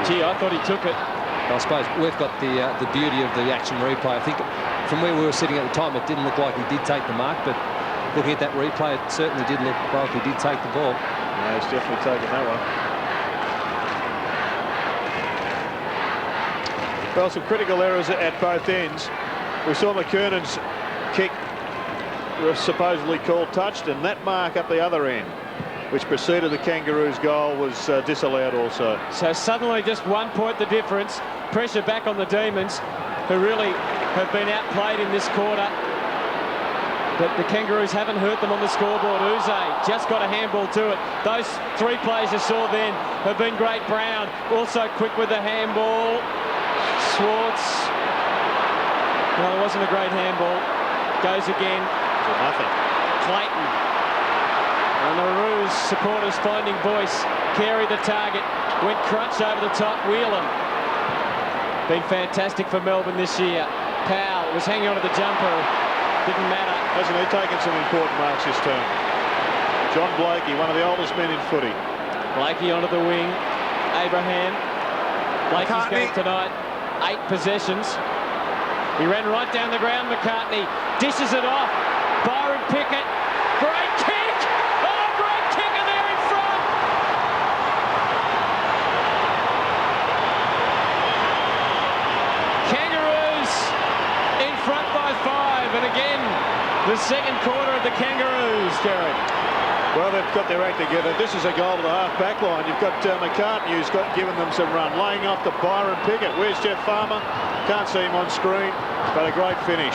Gee, I thought he took it. I suppose we've got the beauty of the action replay. I think from where we were sitting at the time, it didn't look like he did take the mark, but looking at that replay, it certainly did look like he did take the ball. Yeah, he's definitely taken that one. Well, some critical errors at both ends. We saw McKernan's kick was supposedly called touched, and that mark up the other end, which preceded the Kangaroos' goal, was disallowed also. So suddenly just 1 point the difference. Pressure back on the Demons, who really have been outplayed in this quarter. But the Kangaroos haven't hurt them on the scoreboard. Uze just got a handball to it. Those 3 plays you saw then have been great. Brown also quick with the handball. Swartz. No, it wasn't a great handball. Goes again. For nothing. Clayton. And the Roos supporters finding voice. Carey the target. Went crunch over the top. Whelan. Been fantastic for Melbourne this year. Powell was hanging on to the jumper. Didn't matter. Hasn't he taken some important marks this term? John Blakey, one of the oldest men in footy. Blakey onto the wing. Abraham. Blakey's game tonight. 8 possessions. He ran right down the ground. McCartney dishes it off. Byron Pickett. Great kick. Oh, great kick, and they're in front. Kangaroos in front by 5. And again, the second quarter of the Kangaroos, Jared. Well, they've got their act together. This is a goal to the half-back line. You've got McCartney, who's given them some run. Laying off to Byron Pickett. Where's Jeff Farmer? Can't see him on screen, but a great finish.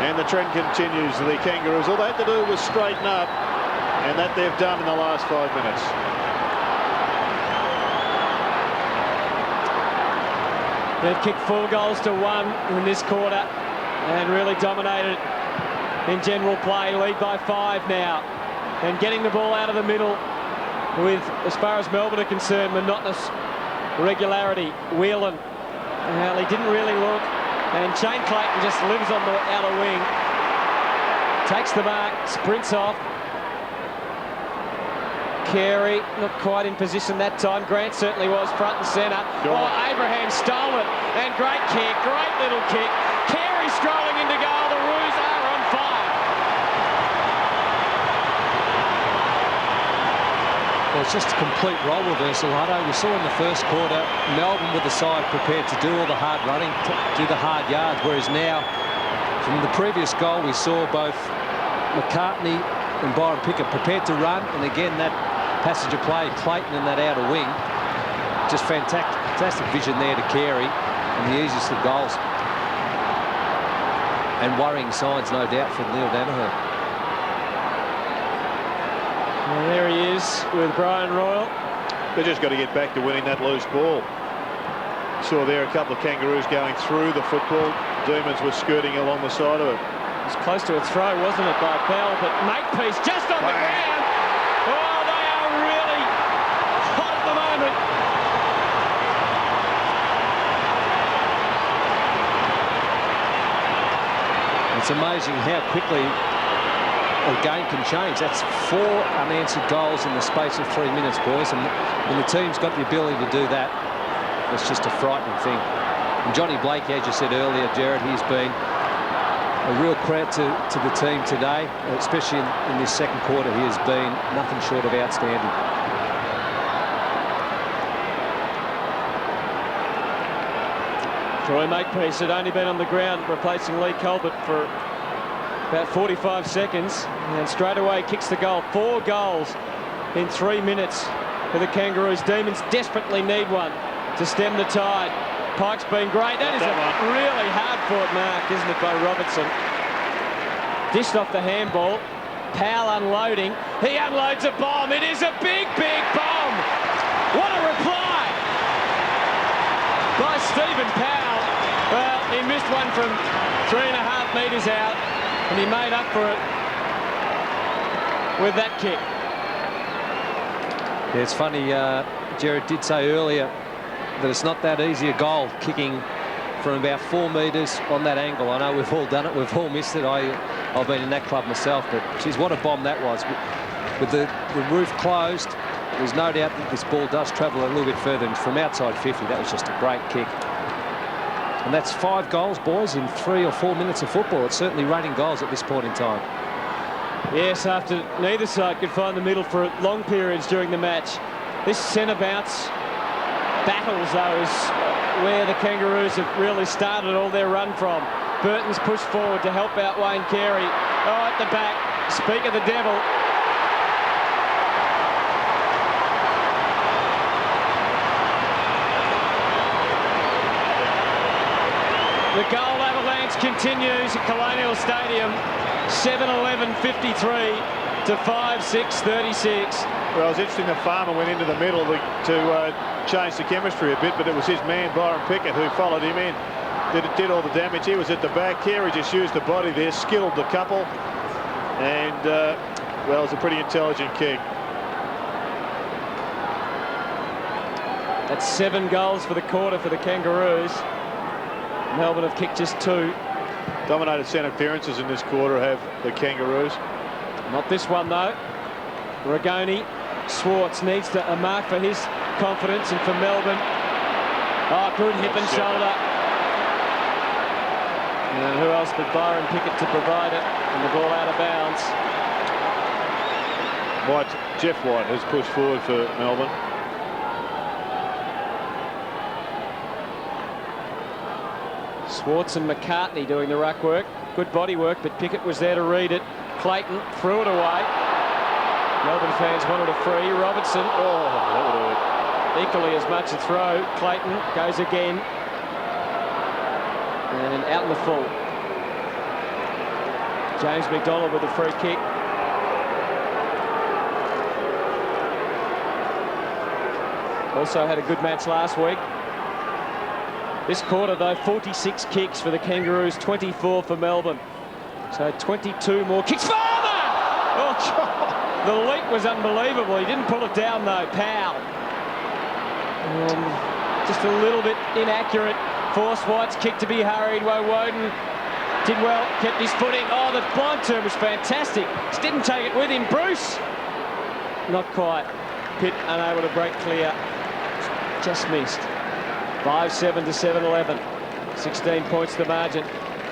And the trend continues. The Kangaroos, all they had to do was straighten up, and that they've done in the last 5 minutes. They've kicked 4 goals to 1 in this quarter and really dominated in general play. Lead by 5 now, and getting the ball out of the middle with, as far as Melbourne are concerned, monotonous regularity. Whelan, well, he didn't really look, and Shane Clayton just lives on the outer wing, takes the mark, sprints off. Carey not quite in position that time. Grant certainly was front and centre. Oh, Abraham stole it. And great kick, great little kick. Carey strolling into goal. The Roos are on fire. Well, it's just a complete role reversal, Hutto. We saw in the first quarter Melbourne with the side prepared to do all the hard running, to do the hard yards, whereas now, from the previous goal, we saw both McCartney and Byron Pickett prepared to run, and again that passage of play, Clayton in that outer wing, just fantastic vision there to Carey, and the easiest of goals. And worrying signs, no doubt, for Neil Danaher. Well, there he is with Brian Royal. They've just got to get back to winning that loose ball. Saw there a couple of Kangaroos going through the football. Demons were skirting along the side of it. It was close to a throw, wasn't it, by Bell? But Makepeace just on the ground. Oh, they are really hot at the moment. It's amazing how quickly a game can change. That's 4 unanswered goals in the space of 3 minutes, boys. And when the team's got the ability to do that, it's just a frightening thing. And Johnny Blake, as you said earlier, Jared, he's been a real credit to the team today, especially in this second quarter. He has been nothing short of outstanding. Troy Makepeace had only been on the ground replacing Lee Colbert for about 45 seconds, and straight away kicks the goal. 4 goals in 3 minutes for the Kangaroos. Demons desperately need one to stem the tide. Pike's been great. That is a really hard-fought mark, isn't it, by Robertson? Dished off the handball. Powell unloading. He unloads a bomb. It is a big, big bomb. What a reply by Stephen Powell. Well, he missed one from 3.5 metres out, and he made up for it with that kick. Yeah, it's funny, Jared did say earlier that it's not that easy a goal, kicking from about 4 metres on that angle. I know we've all done it, we've all missed it. I've been in that club myself, but geez, what a bomb that was. With the roof closed, there's no doubt that this ball does travel a little bit further, and from outside 50, that was just a great kick. And that's 5 goals, boys, in 3 or 4 minutes of football. It's certainly raining goals at this point in time. Yes, after neither side could find the middle for long periods during the match. This centre bounce battles, though, is where the Kangaroos have really started all their run from. Burton's pushed forward to help out Wayne Carey. Oh, at the back, speak of the devil. The goal avalanche continues at Colonial Stadium. 7:11:53 to 5:6:36. Well, it was interesting that Farmer went into the middle to change the chemistry a bit, but it was his man, Byron Pickett, who followed him in. Did all the damage. He was at the back. Carey just used the body there, skilled the couple, and, well, it was a pretty intelligent kick. That's 7 goals for the quarter for the Kangaroos. Melbourne have kicked just 2. Dominated centre clearances in this quarter have the Kangaroos. Not this one, though. Ragoni. Schwartz needs a mark for his confidence, and for Melbourne. Oh, good hip and shoulder. And who else but Byron Pickett to provide it, and the ball out of bounds. Jeff White has pushed forward for Melbourne. Schwartz and McCartney doing the ruck work. Good body work, but Pickett was there to read it. Clayton threw it away. Melbourne fans wanted a free. Robertson, oh, that would have equally as much a throw. Clayton goes again. And out in the full. James McDonald with a free kick. Also had a good match last week. This quarter, though, 46 kicks for the Kangaroos, 24 for Melbourne. So 22 more kicks. Farmer! Oh, the leap was unbelievable. He didn't pull it down, though. Powell. Just a little bit inaccurate. Forced White's kick to be hurried. Woden did well, kept his footing. Oh, the blind turn was fantastic. Just didn't take it with him. Bruce not quite. Pitt unable to break clear. Just missed. 5-7 to 7-11. 16 points the margin.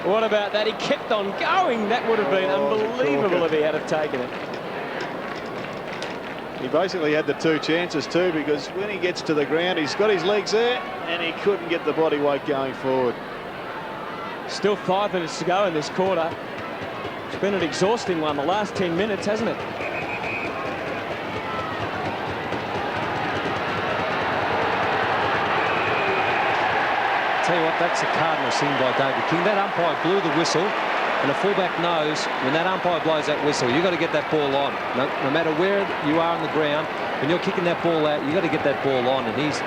What about that? He kept on going. That would have been unbelievable if he had have taken it. He basically had the two chances too, because when he gets to the ground, he's got his legs there and he couldn't get the body weight going forward. Still 5 minutes to go in this quarter. It's been an exhausting one the last 10 minutes, hasn't it? Tell you what, that's a cardinal sin by David King. That umpire blew the whistle, and a fullback knows when that umpire blows that whistle, you've got to get that ball on. No matter where you are on the ground, when you're kicking that ball out, you've got to get that ball on. And it's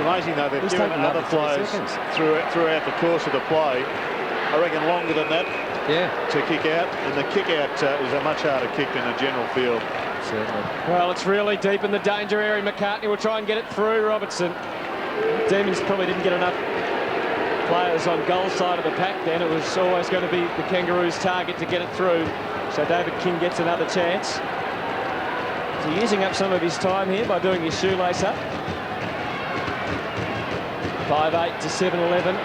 amazing though, they've given other players throughout the course of the play, I reckon longer than that, to kick out, and the kick out is a much harder kick than a general field. Certainly. Well, it's really deep in the danger area. McCartney will try and get it through Robertson. Demons probably didn't get enough players on goal side of the pack then. It was always going to be the Kangaroos' target to get it through. So David King gets another chance. So using up some of his time here by doing his shoelace up. 5-8 to 7-11.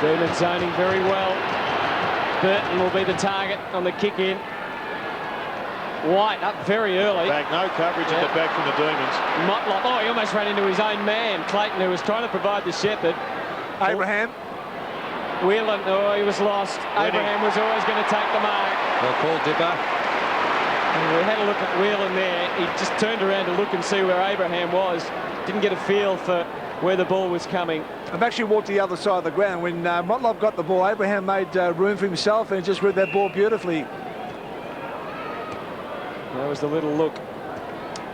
Demons zoning very well. Burton will be the target on the kick in. White up very early. Back, no coverage at the back from the Demons. Motlop, oh, he almost ran into his own man, Clayton, who was trying to provide the shepherd. Abraham. Whelan, oh, he was lost. Abraham was always going to take the mark. Well called, Dipper. And we had a look at Whelan there. He just turned around to look and see where Abraham was. Didn't get a feel for where the ball was coming. I've actually walked the other side of the ground. When Motlop got the ball, Abraham made room for himself and just read that ball beautifully. That was the little look.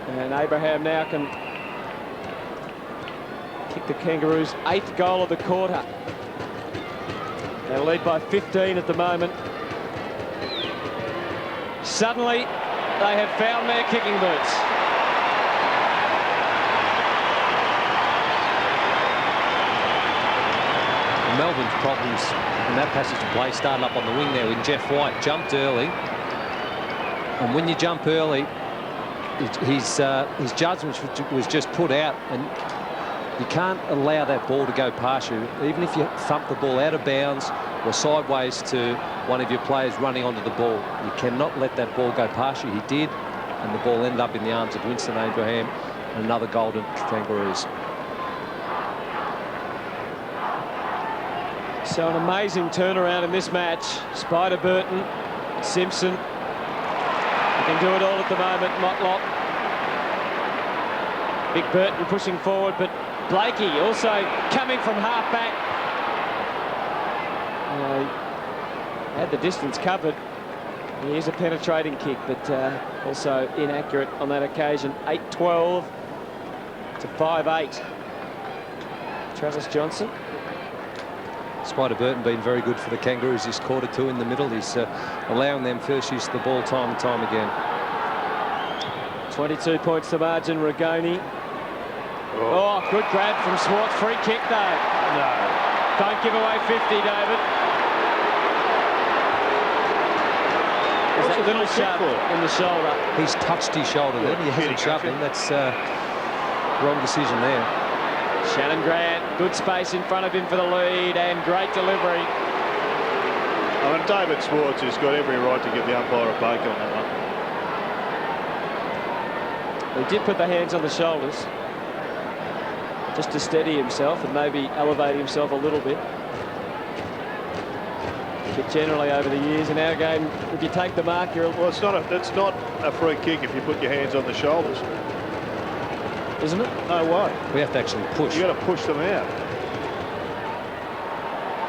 And Abraham now can kick the Kangaroos' 8th goal of the quarter. They lead by 15 at the moment. Suddenly, they have found their kicking boots. Melbourne's problems in that passage of play started up on the wing there when Jeff White jumped early. And when you jump early, his judgment was just put out, and you can't allow that ball to go past you. Even if you thump the ball out of bounds or sideways to one of your players running onto the ball, you cannot let that ball go past you. He did, and the ball ended up in the arms of Winston Abraham, and another golden Kangaroos. So an amazing turnaround in this match. Spider Burton, Simpson. He can do it all at the moment. Motlop. Big Burton pushing forward, but Blakey also coming from half-back. Had the distance covered. He is a penetrating kick, but also inaccurate on that occasion. 8-12 to 5-8. Travis Johnson. Spider Burton been very good for the Kangaroos this quarter too in the middle. He's allowing them first use of the ball time and time again. 22 points to margin. Rigoni. Oh, good grab from Swartz. Free kick though. No. Don't give away 50, David. There's a little shove in the shoulder. He's touched his shoulder then. He hasn't shoved him. That's wrong decision there. Shannon Grant, good space in front of him for the lead, and great delivery. I mean, David Swartz has got every right to give the umpire a bake on that He did put the hands on the shoulders just to steady himself and maybe elevate himself a little bit. But generally over the years in our game, if you take the mark, you're... Well, it's not a free kick if you put your hands on the shoulders. Isn't it? No way. We have to actually push. You got to push them out.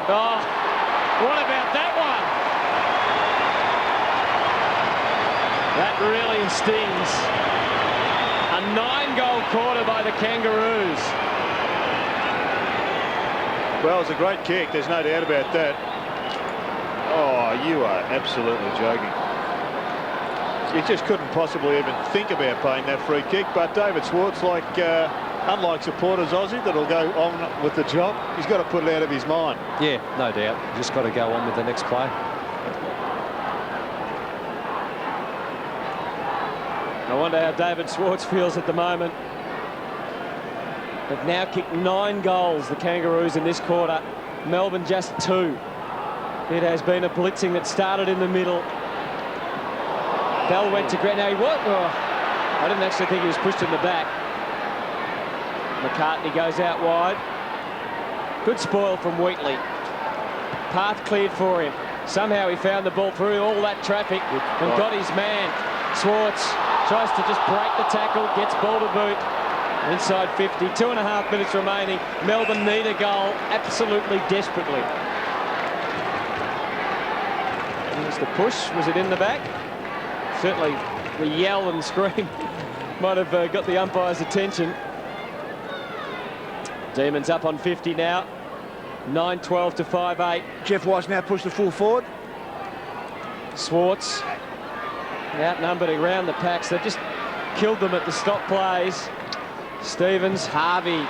Oh, what about that one? That really stings. A 9-goal quarter by the Kangaroos. Well, it's a great kick. There's no doubt about that. Oh, you are absolutely joking. You just couldn't possibly even think about paying that free kick. But David Swartz, unlike supporters Aussie that'll go on with the job, he's got to put it out of his mind. Yeah, no doubt. Just got to go on with the next play. I wonder how David Schwartz feels at the moment. They've now kicked 9 goals, the Kangaroos, in this quarter. Melbourne just 2. It has been a blitzing that started in the middle. Bell went to ground. Now he was. Oh, I didn't actually think he was pushed in the back. McCartney goes out wide. Good spoil from Wheatley. Path cleared for him. Somehow he found the ball through all that traffic and got his man. Schwartz tries to just break the tackle, gets ball to boot. Inside 50, 2.5 minutes remaining. Melbourne need a goal absolutely desperately. Here's the push. Was it in the back? Certainly the yell and scream might have got the umpire's attention. Demons up on 50 now. 9-12 to 5-8. Jeff White's now pushed the full forward. Schwartz outnumbered around the packs. They've just killed them at the stop plays. Stevens, Harvey.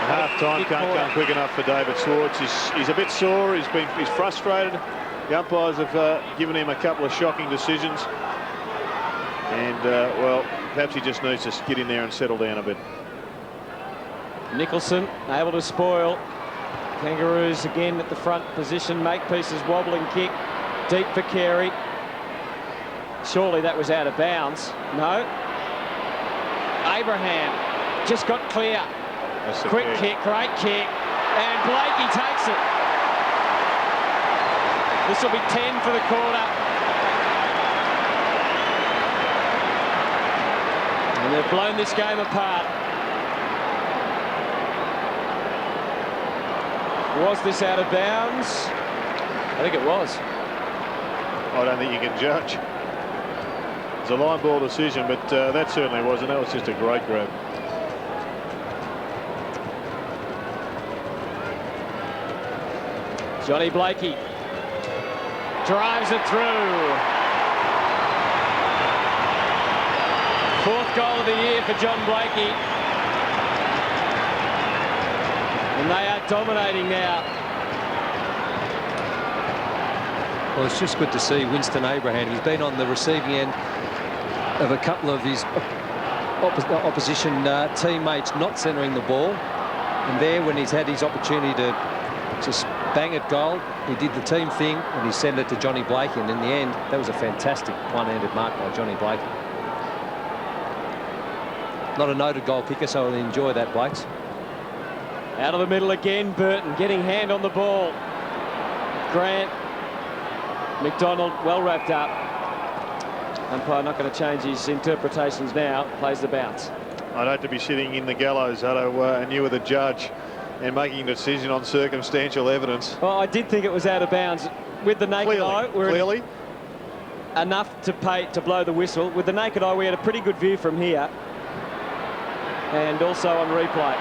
Half-time can't come quick enough for David Schwartz. He's a bit sore. He's frustrated. The umpires have given him a couple of shocking decisions. And, well, perhaps he just needs to get in there and settle down a bit. Nicholson able to spoil. Kangaroos again at the front position. Makepeace's wobbling kick. Deep for Carey. Surely that was out of bounds. No. Abraham just got clear. Quick kick, great kick. And Blakey takes it. This will be 10 for the quarter. And they've blown this game apart. Was this out of bounds? I think it was. I don't think you can judge. It's a line ball decision, but that certainly wasn't. That was just a great grab. Johnny Blakey drives it through. 4th goal of the year for John Blakey. And they are dominating now. Well, it's just good to see Winston Abraham. He's been on the receiving end of a couple of his opposition teammates not centering the ball. And there, when he's had his opportunity to just bang it goal, he did the team thing and he sent it to Johnny Blakey. And in the end, that was a fantastic one-handed mark by Johnny Blakey. Not a noted goal kicker, so I'll enjoy that, Blakes. Out of the middle again, Burton getting hand on the ball. Grant, McDonald well wrapped up. Umpire not going to change his interpretations now. Plays the bounce. I'd hate to be sitting in the gallows, Hutto, and you were the judge and making a decision on circumstantial evidence. Well, I did think it was out of bounds. With the naked eye, clearly enough to blow the whistle. With the naked eye, we had a pretty good view from here. And also on replay.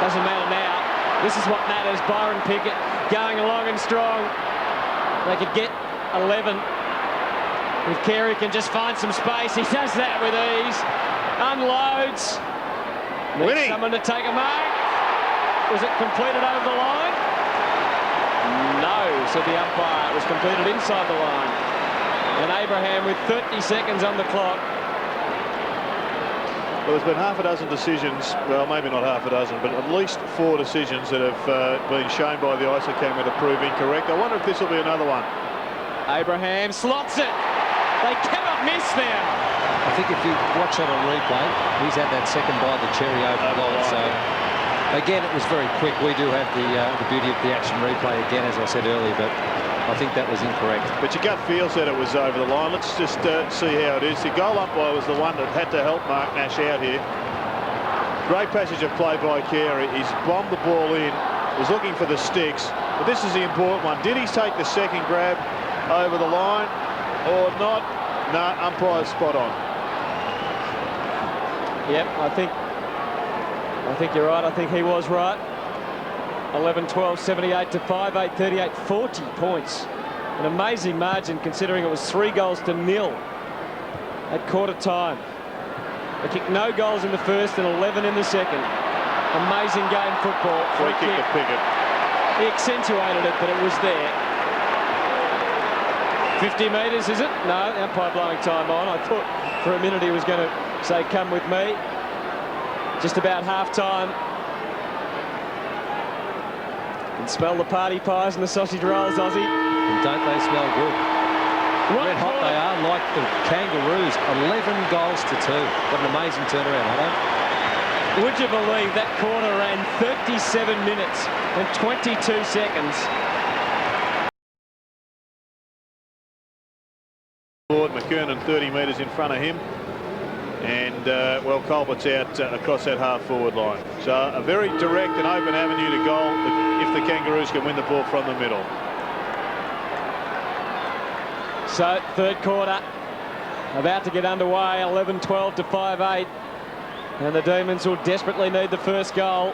Doesn't matter now. This is what matters. Byron Pickett going along and strong. They could get 11. If Carey can just find some space, he does that with ease. Unloads. Needs someone to take a mark. Was it completed over the line? No, said the umpire. It was completed inside the line. And Abraham with 30 seconds on the clock. Well, there's been half a dozen decisions, well, maybe not half a dozen, but at least 4 decisions that have been shown by the ISO camera to prove incorrect. I wonder if this will be another one. Abraham slots it. They cannot miss now. I think if you watch that on replay, he's had that second by the cherry over the line. So, again, it was very quick. We do have the beauty of the action replay again, as I said earlier, but I think that was incorrect. But your gut feel said it was over the line. Let's just see how it is. The goal umpire was the one that had to help Mark Nash out here. Great passage of play by Carey. He's bombed the ball in. Was looking for the sticks. But this is the important one. Did he take the second grab over the line or not? No, umpire's spot on. Yep, I think you're right. I think he was right. 11-12, 78 to 5, 8-38, 40 points. An amazing margin considering it was 3 goals to 0 at quarter time. They kicked no goals in the first and 11 in the second. Amazing game football. Free kick to Pickett. He accentuated it, but it was there. 50 metres, is it? No, umpire blowing time on. I thought for a minute he was going to say, come with me. Just about half-time. Can smell the party pies and the sausage rolls, Aussie. And don't they smell good? Red hot they are, like the Kangaroos. 11 goals to 2. What an amazing turnaround, Hutto. Would you believe that quarter ran 37 minutes and 22 seconds? McKernan 30 metres in front of him. And, well, Colbert's out across that half-forward line. So a very direct and open avenue to goal if the Kangaroos can win the ball from the middle. So, third quarter, about to get underway, 11-12 to 5-8. And the Demons will desperately need the first goal.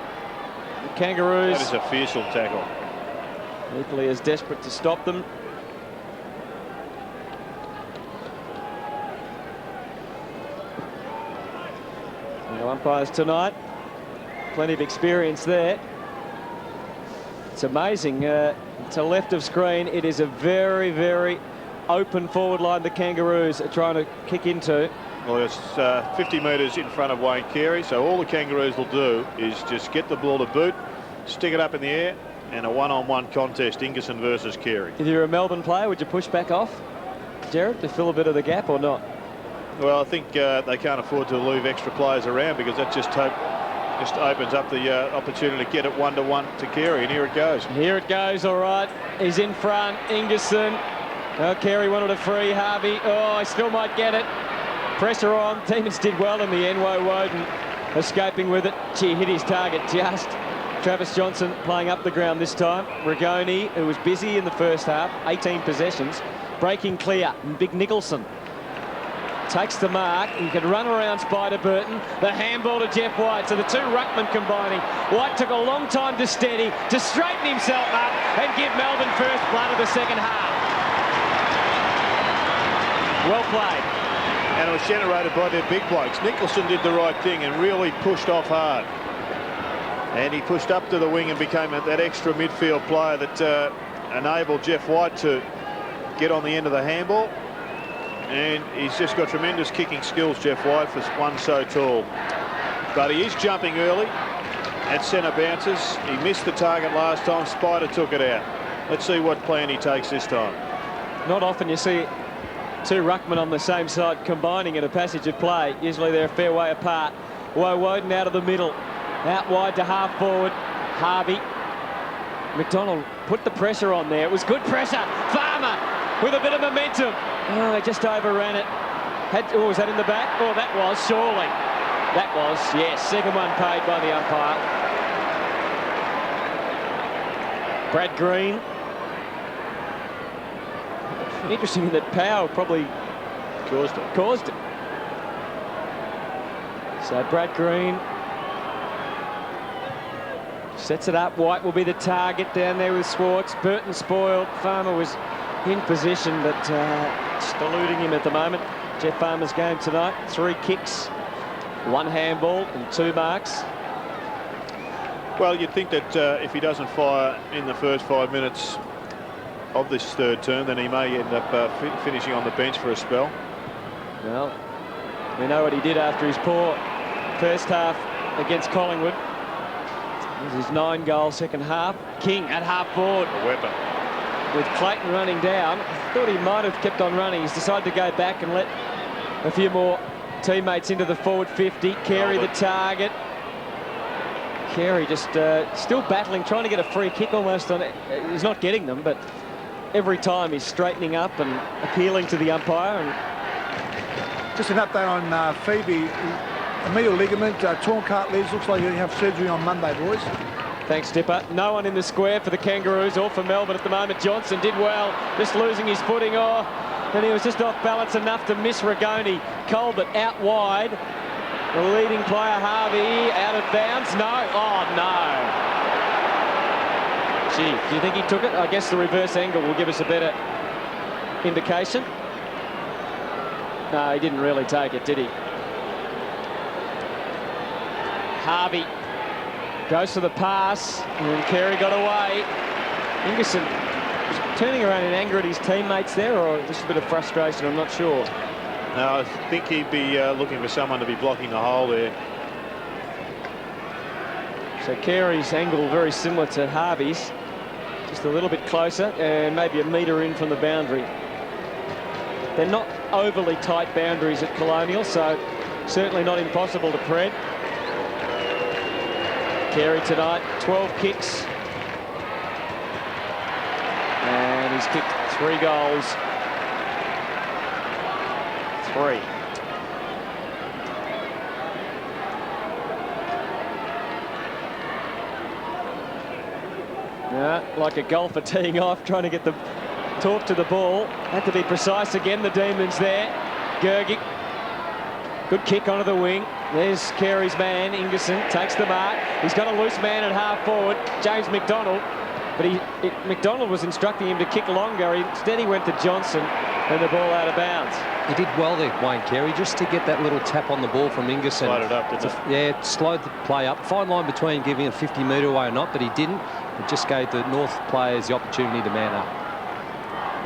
The Kangaroos... That is a fearsome tackle. Equally as desperate to stop them. No umpires tonight. Plenty of experience there. It's amazing. To left of screen, it is a very, very open forward line the Kangaroos are trying to kick into. Well, it's 50 metres in front of Wayne Carey, so all the Kangaroos will do is just get the ball to boot, stick it up in the air, and a one-on-one contest, Ingerson versus Carey. If you're a Melbourne player, would you push back off, Jared, to fill a bit of the gap or not? Well, I think they can't afford to leave extra players around because that just opens up the opportunity to get it one-to-one to Carey, and here it goes. Here it goes, all right. He's in front, Ingerson. Oh, Carey wanted a free, Harvey. Oh, he still might get it. Pressure on. Demons did well in the end. Woden escaping with it. Gee, hit his target just. Travis Johnson playing up the ground this time. Rigoni, who was busy in the first half, 18 possessions, breaking clear. And Big Nicholson takes the mark. He can run around Spider Burton. The handball to Jeff White. So the two ruckmen combining. White took a long time to steady, to straighten himself up and give Melbourne first blood of the second half. Well played. And it was generated by their big blokes. Nicholson did the right thing and really pushed off hard. And he pushed up to the wing and became that extra midfield player that enabled Jeff White to get on the end of the handball. And he's just got tremendous kicking skills, Jeff White, for one so tall. But he is jumping early at centre bounces. He missed the target last time. Spider took it out. Let's see what plan he takes this time. Not often you see two ruckmen on the same side combining in a passage of play. Usually they're a fair way apart. Woden out of the middle. Out wide to half forward. Harvey. McDonald put the pressure on there. It was good pressure. Farmer with a bit of momentum. Oh, he just overran it. Oh, was that in the back? Oh, that was, surely. That was, yes. Second one paid by the umpire. Brad Green. Interesting that Powell probably caused it. So Brad Green sets it up. White will be the target down there with Swartz. Burton spoiled. Farmer was in position, but just eluding him at the moment. Jeff Farmer's game tonight. 3 kicks, 1 handball and 2 marks. Well, you'd think that if he doesn't fire in the first 5 minutes of this third term, then he may end up finishing on the bench for a spell. Well, we know what he did after his poor first half against Collingwood. This is his 9-goal second half. King at half forward. A weapon. With Clayton running down. Thought he might have kept on running. He's decided to go back and let a few more teammates into the forward 50. Carey the target. Carey just still battling, trying to get a free kick almost on it. He's not getting them, but every time he's straightening up and appealing to the umpire. And just an update on Phoebe. A medial ligament, torn cartilage. Looks like he'll have surgery on Monday, boys. Thanks, Dipper. No one in the square for the Kangaroos or for Melbourne at the moment. Johnson did well, just losing his footing. Oh, and he was just off balance enough to miss Rigoni. Colbert out wide. The leading player, Harvey, out of bounds. No. Oh, no. Gee, do you think he took it? I guess the reverse angle will give us a better indication. No, he didn't really take it, did he? Harvey goes for the pass, and Carey got away. Ingerson was turning around in anger at his teammates there, or just a bit of frustration, I'm not sure. No, I think he'd be looking for someone to be blocking the hole there. So Carey's angle very similar to Harvey's, just a little bit closer and maybe a metre in from the boundary. They're not overly tight boundaries at Colonial, so certainly not impossible to pred. Carey tonight, 12 kicks. And he's kicked 3 goals. 3. Yeah, like a golfer teeing off, trying to get the talk to the ball. Had to be precise again, the Demons there. Gergic, good kick onto the wing. There's Carey's man, Ingerson, takes the mark. He's got a loose man at half forward, James McDonald. But McDonald was instructing him to kick longer. Instead, he went to Johnson, and the ball out of bounds. He did well there, Wayne Carey, just to get that little tap on the ball from Ingerson. Slowed it up, didn't it? Yeah, it slowed the play up. Fine line between giving a 50-metre away or not, but he didn't. It just gave the North players the opportunity to man up.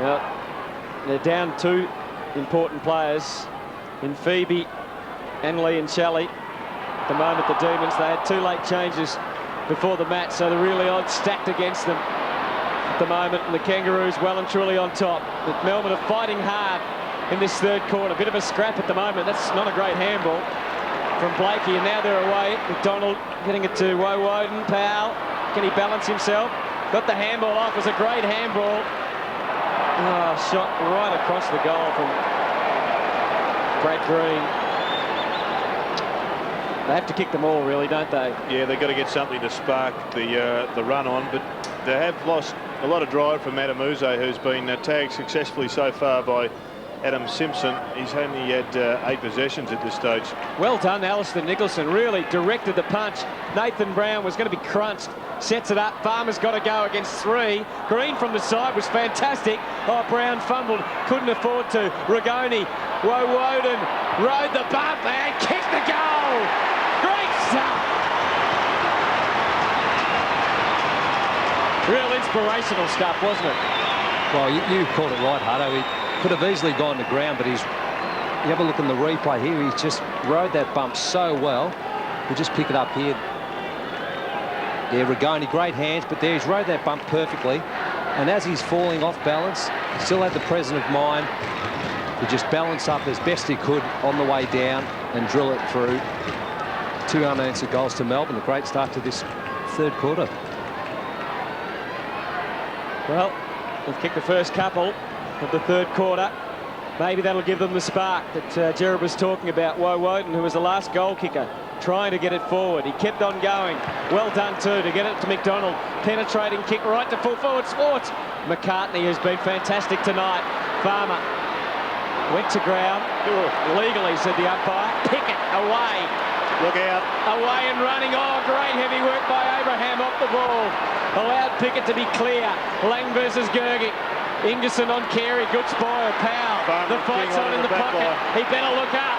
Well, they're down 2 important players in Phoebe and Liam Shelley. At the moment, the Demons, they had 2 late changes before the match, so they're really odds stacked against them at the moment, and the Kangaroos well and truly on top. But Melbourne are fighting hard in this 3rd quarter. Bit of a scrap at the moment. That's not a great handball from Blakey, and now they're away. McDonald getting it to Woden. Powell, can he balance himself? Got the handball off. It was a great handball. Oh, shot right across the goal from Brad Green. They have to kick them all, really, don't they? Yeah, they've got to get something to spark the run on, but they have lost a lot of drive from Adamuze, who's been tagged successfully so far by Adam Simpson. He's only had 8 possessions at this stage. Well done, Alistair Nicholson. Really directed the punch. Nathan Brown was going to be crunched. Sets it up. Farmer's got to go against 3. Green from the side was fantastic. Oh, Brown fumbled. Couldn't afford to. Rigoni. Woden rode the bump and kicked the goal. Great stuff. Real inspirational stuff, wasn't it? Well, you called it right, Hutto. He could have easily gone to ground, but you have a look in the replay here. He's just rode that bump so well. We'll just pick it up here. Yeah, Rigoni, great hands, but there he's rode that bump perfectly. And as he's falling off balance, still had the presence of mind to just balance up as best he could on the way down and drill it through. 2 unanswered goals to Melbourne. A great start to this 3rd quarter. Well, they've kicked the first couple of the 3rd quarter. Maybe that'll give them the spark that Gerard was talking about. Woden, who was the last goal kicker, trying to get it forward. He kept on going. Well done too to get it to McDonald. Penetrating kick right to full forward. Sports. McCartney has been fantastic tonight. Farmer went to ground. Legally, said the umpire. Pickett away. Look out. Away and running. Oh, great heavy work by Abraham off the ball. Allowed Pickett to be clear. Lang versus Gergic. Ingerson on Carey. Good spoil. Powell. The fight's on in the pocket. He better look up.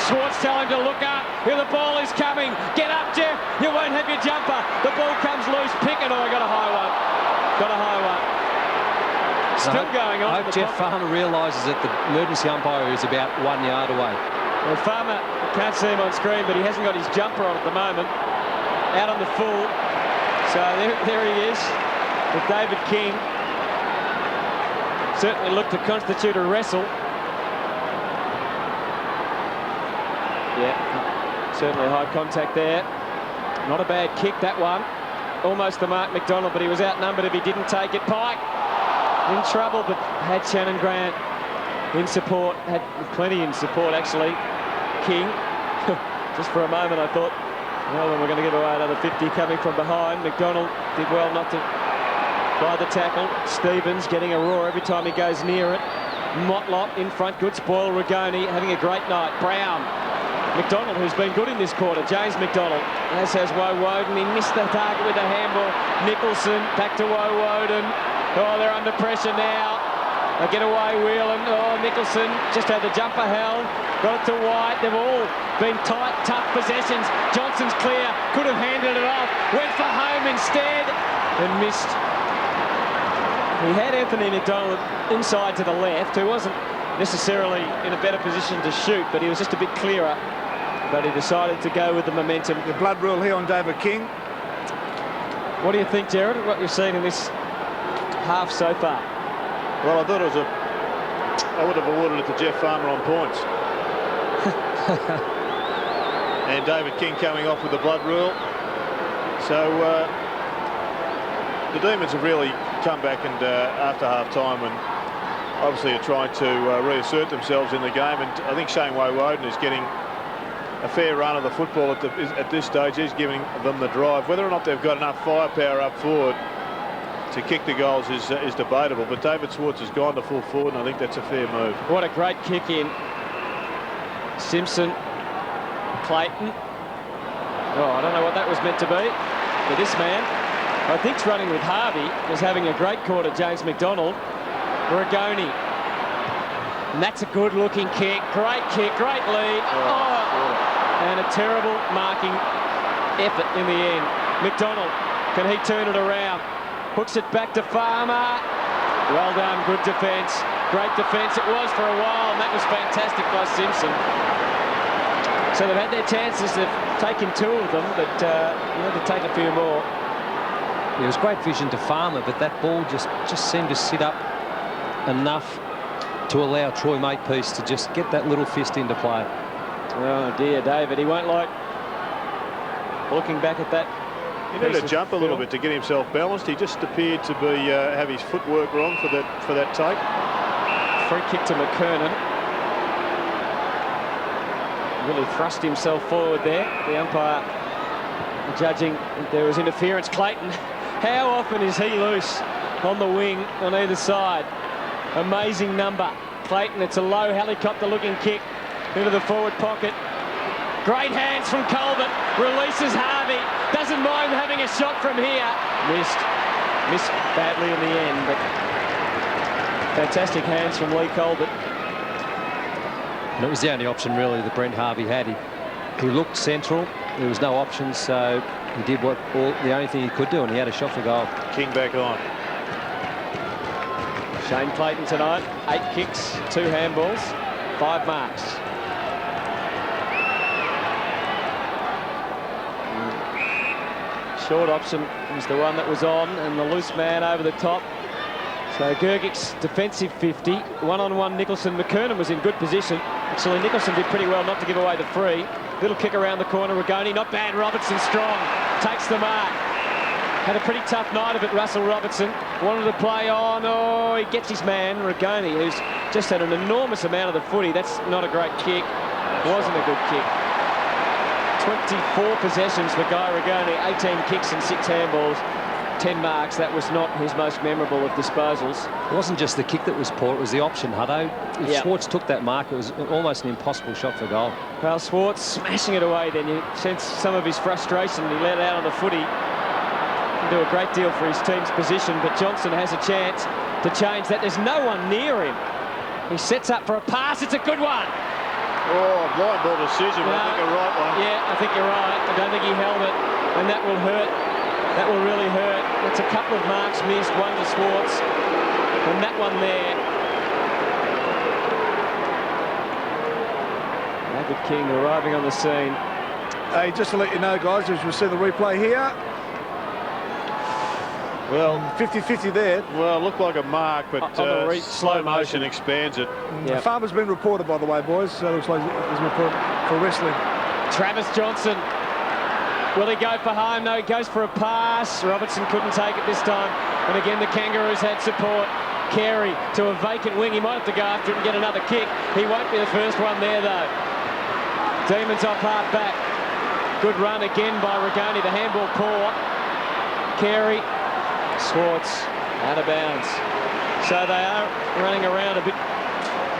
Schwartz tell him to look up. Here the ball is coming. Get up, Jeff. You won't have your jumper. The ball comes loose. Pickett. Oh, I got a high one. Got a high one. Still going on. I hope Jeff Farmer realises that the emergency umpire is about 1 yard away. Well, Farmer, can't see him on screen, but he hasn't got his jumper on at the moment. Out on the full. So there he is with David King. Certainly looked to constitute a wrestle. Yeah, certainly high contact there. Not a bad kick, that one. Almost the mark McDonald, but he was outnumbered if he didn't take it. Pike in trouble, but had Shannon Grant in support. Had plenty in support, actually. King. Just for a moment, I thought, well, then we're going to give away another 50 coming from behind. McDonald did well not to fly the tackle. Stevens getting a roar every time he goes near it. Motlop in front, good spoil. Rigoni having a great night. Brown. McDonald, who's been good in this quarter. James McDonald, as has Woden. He missed the target with a handball. Nicholson back to Woden. Oh, they're under pressure now. A getaway wheel, and oh, Nicholson just had the jumper held. Got it to White. They've all been tight, tough possessions. Johnson's clear. Could have handed it off. Went for home instead and missed. He had Anthony McDonald inside to the left, who wasn't necessarily in a better position to shoot, but he was just a bit clearer. But he decided to go with the momentum. The blood rule here on David King. What do you think, Jared, of what you've seen in this half so far? Well, I thought it was I would have awarded it to Jeff Farmer on points. And David King coming off with the blood rule. So the Demons have really come back and after half-time and obviously are trying to reassert themselves in the game. And I think Shane Woden is getting a fair run of the football at this stage. He's giving them the drive. Whether or not they've got enough firepower up forward to kick the goals is debatable. But David Schwartz has gone to full forward, and I think that's a fair move. What a great kick in. Simpson, Clayton. Oh, I don't know what that was meant to be. But this man, I think's running with Harvey, was having a great quarter. James McDonald. Rigoni. And that's a good-looking kick. Great kick, great lead. And a terrible marking effort in the end. McDonald, can he turn it around? Hooks it back to Farmer. Well done, good defence. Great defence it was for a while, and that was fantastic by Simpson. So they've had their chances. They've taken 2 of them, but you have to take a few more. It was great vision to Farmer, but that ball just seemed to sit up enough to allow Troy Makepeace to just get that little fist into play. Oh dear, David, he won't like looking back at that. He needed to jump a little bit to get himself balanced. He just appeared to be have his footwork wrong for that take. Free kick to McKernan. Really thrust himself forward there. The umpire judging that there was interference. Clayton, how often is he loose on the wing on either side? Amazing number. Clayton, it's a low helicopter-looking kick into the forward pocket. Great hands from Colbert. Releases Harvey. Doesn't mind having a shot from here. Missed badly in the end, but fantastic hands from Lee Colbert. And it was the only option really that Brent Harvey had. He looked central. There was no options, so he did the only thing he could do, and he had a shot for goal. King back on. Shane Clayton tonight, 8 kicks, 2 handballs, 5 marks. Short option was the one that was on, and the loose man over the top. So Gergic's defensive 50, one-on-one Nicholson. McKernan was in good position. Actually, Nicholson did pretty well not to give away the free. Little kick around the corner, Rigoni, not bad. Robertson strong, takes the mark. Had a pretty tough night of it, Russell Robertson. Wanted to play on. Oh, he gets his man, Rigoni, who's just had an enormous amount of the footy. That's not a great kick. Wasn't a good kick. 24 possessions for Guy Rigoni, 18 kicks and 6 handballs, 10 marks. That was not his most memorable of disposals. It wasn't just the kick that was poor, it was the option, Hutto. If Schwartz took that mark, it was almost an impossible shot for goal. Well, Schwartz smashing it away then. You sense some of his frustration. He let out on the footy. Can do a great deal for his team's position, but Johnson has a chance to change that. There's no one near him. He sets up for a pass. It's a good one. Oh, blind ball decision, but I think a right one. Yeah, I think you're right. I don't think he held it, and that will hurt. That will really hurt. It's a couple of marks missed, one to Schwartz, and that one there. David King arriving on the scene. Hey, just to let you know, guys, as we see the replay here, well, 50-50 there. Well, it looked like a mark, but slow motion expands it. The Farmer's been reported, by the way, boys. So it looks like he's reported for wrestling. Travis Johnson. Will he go for home? No, he goes for a pass. Robertson couldn't take it this time. And again, the Kangaroos had support. Carey to a vacant wing. He might have to go after it and get another kick. He won't be the first one there, though. Demons off half back. Good run again by Rigoni. The handball poor. Carey. Schwartz out of bounds. So they are running around a bit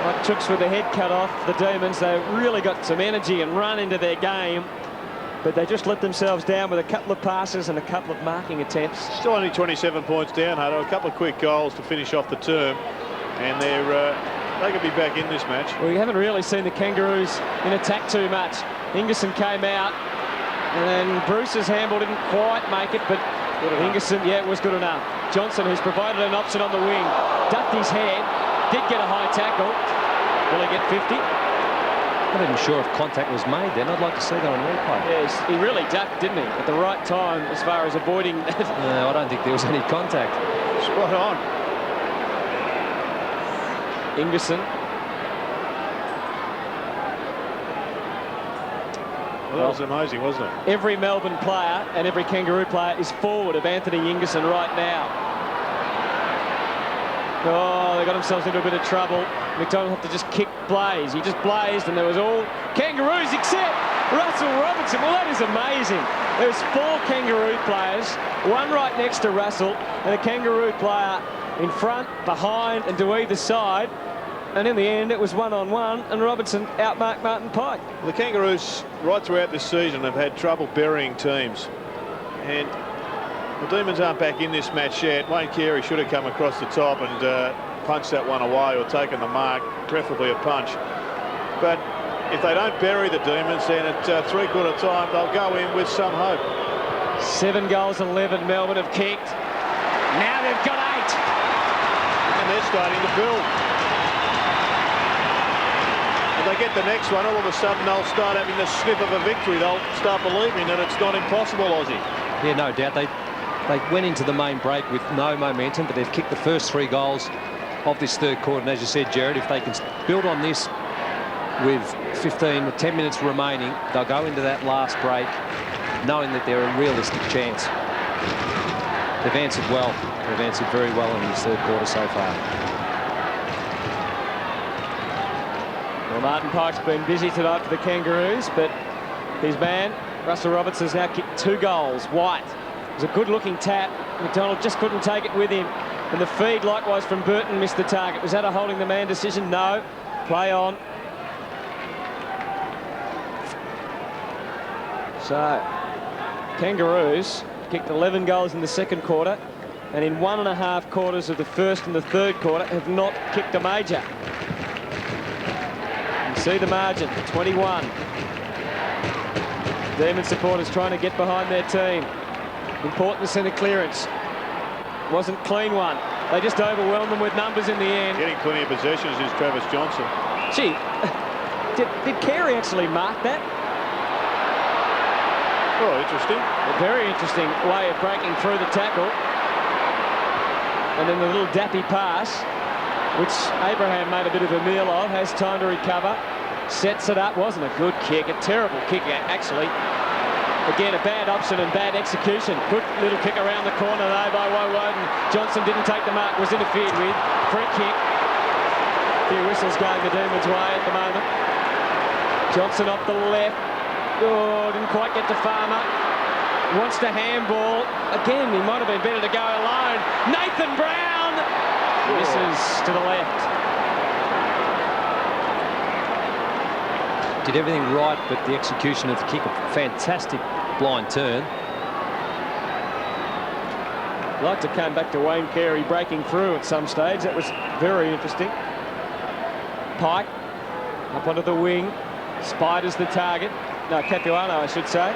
like chooks with the head cut off. The Demons, they've really got some energy and run into their game, but they just let themselves down with a couple of passes and a couple of marking attempts. Still only 27 points down, Hutto. A couple of quick goals to finish off the term, and they could be back in this match. Well, we haven't really seen the Kangaroos in attack too much. Ingerson came out, and then Bruce's handball didn't quite make it, but Ingerson, it was good enough. Johnson, who's provided an option on the wing, ducked his head, did get a high tackle, Will he get 50? I'm not even sure if contact was made then. I'd like to see that on replay. Yes, he really ducked, didn't he? At the right time as far as avoiding... No, I don't think there was any contact. Spot on. Ingerson. Well, that was amazing, wasn't it? Every Melbourne player and every Kangaroo player is forward of Anthony Ingerson right now. Oh, they got themselves into a bit of trouble. McDonald had to just kick Blaze. He just blazed, and there was all Kangaroos except Russell Robertson. Well, that is amazing. There's 4 Kangaroo players, one right next to Russell, and a Kangaroo player in front, behind, and to either side. And in the end, it was one-on-one, and Robertson outmarked Martin Pike. The Kangaroos, right throughout this season, have had trouble burying teams. And the Demons aren't back in this match yet. Wayne Carey should have come across the top and punched that one away, or taken the mark, preferably a punch. But if they don't bury the Demons, then at three-quarter time, they'll go in with some hope. 7 goals, 11 Melbourne have kicked. Now they've got 8. And they're starting to build. If they get the next one, all of a sudden they'll start having the sniff of a victory. They'll start believing that it's not impossible, Aussie. Yeah, no doubt. They went into the main break with no momentum, but they've kicked the first 3 goals of this third quarter. And as you said, Jared, if they can build on this with 15 or 10 minutes remaining, they'll go into that last break knowing that they're a realistic chance. They've answered well. They've answered very well in this third quarter so far. Well, Martin Pike's been busy tonight for the Kangaroos, but his man, Russell Robertson, has now kicked 2 goals. White. It was a good-looking tap. McDonald just couldn't take it with him. And the feed, likewise, from Burton, missed the target. Was that a holding the man decision? No. Play on. So, Kangaroos kicked 11 goals in the second quarter, and in 1.5 quarters of the first and the third quarter have not kicked a major. You see the margin, 21. Demon supporters trying to get behind their team. Important centre clearance. Wasn't clean one. They just overwhelmed them with numbers in the end. Getting plenty of possessions is Travis Johnson. Gee, did Carey actually mark that? Oh, interesting. A very interesting way of breaking through the tackle. And then the little dappy pass, which Abraham made a bit of a meal of, has time to recover. Sets it up. Wasn't a good kick, a terrible kick, actually. Again, a bad option and bad execution. Good little kick around the corner, though, by Woden. Johnson didn't take the mark, was interfered with. Free kick. A few whistles going the Demons' way at the moment. Johnson off the left. Oh, didn't quite get to Farmer. Wants to handball. Again, he might have been better to go alone. Nathan Brown misses to the left. Did everything right, but the execution of the kick, a fantastic blind turn. I'd like to come back to Wayne Carey breaking through at some stage. That was very interesting. Pike up onto the wing. Spiders the target. No, Capuano, I should say.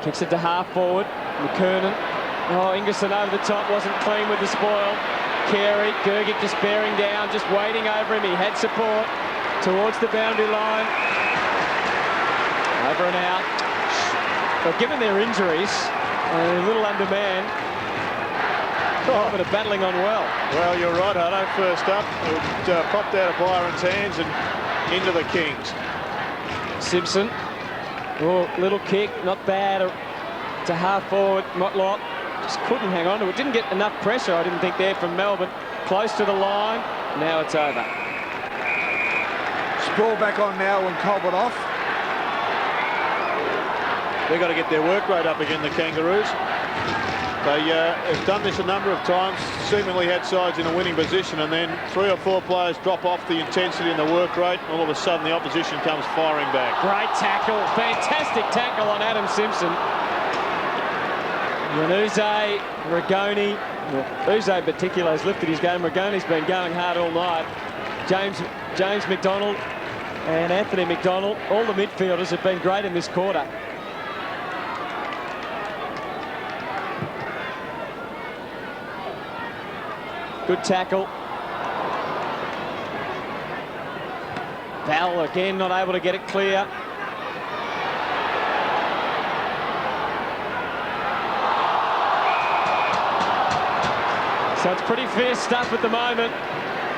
Kicks it to half forward. McKernan. Oh, Ingerson over the top. Wasn't clean with the spoil. Carey. Gergic just bearing down, just waiting over him. He had support. Towards the boundary line. Over and out. But given their injuries, and a little undermanned, a bit of battling on well. Well, you're right, Hutto. First up, it popped out of Byron's hands and into the Kings. Simpson. Oh, little kick, not bad. To half forward, Motlop. Just couldn't hang on to it. Didn't get enough pressure, I didn't think, there from Melbourne. Close to the line. Now it's over. Ball back on now when Colbert off. They've got to get their work rate up again, the Kangaroos. They have done this a number of times, seemingly had sides in a winning position, and then 3 or 4 players drop off the intensity and the work rate. All of a sudden, the opposition comes firing back. Great tackle. Fantastic tackle on Adam Simpson. Uze, Rigoni. Well, Uze in particular has lifted his game. Rigoni's been going hard all night. James McDonald and Anthony McDonald, all the midfielders have been great in this quarter. Good tackle. Bell again not able to get it clear. So it's pretty fierce stuff at the moment.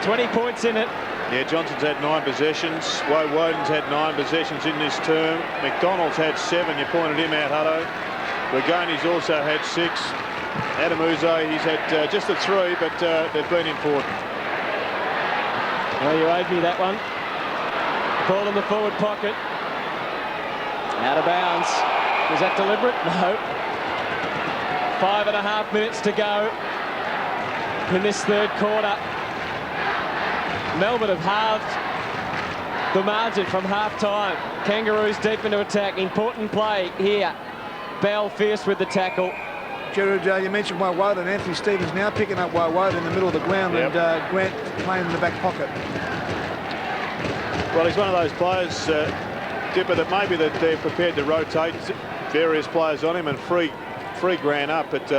20 points in it. Yeah, Johnson's had 9 possessions. Woden's had 9 possessions in this term. McDonald's had 7. You pointed him out, Hutto. Regoni's also had 6. Adam Uze, he's had just the 3, but they've been important. Well, you owed me that one. Ball in the forward pocket. Out of bounds. Was that deliberate? No. 5.5 minutes to go in this third quarter. Melbourne have halved the margin from half-time. Kangaroos deep into attack. Important play here. Bell fierce with the tackle. Gerard, you mentioned Woden. Anthony Stevens now picking up Woden in the middle of the ground, yep. And Grant playing in the back pocket. Well, he's one of those players, Dipper, that maybe that they're prepared to rotate various players on him and free Grant up, but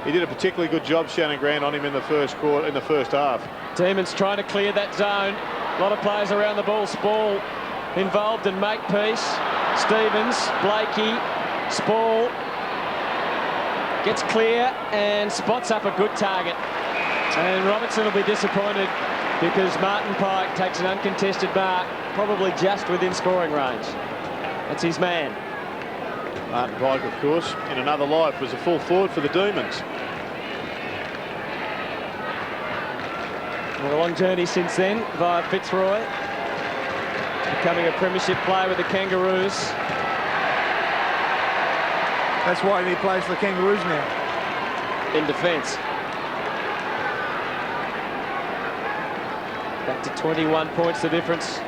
he did a particularly good job, Shannon Grant, on him in the first quarter, in the first half. Demons trying to clear that zone. A lot of players around the ball. Spall involved in Makepeace. Stevens, Blakey, Spall gets clear and spots up a good target. And Robertson will be disappointed because Martin Pike takes an uncontested mark, probably just within scoring range. That's his man. Martin Pike, of course, in another life was a full forward for the Demons. Well, a long journey since then via Fitzroy, becoming a premiership player with the Kangaroos. That's why he plays for the Kangaroos now. In defence. Back to 21 points the difference.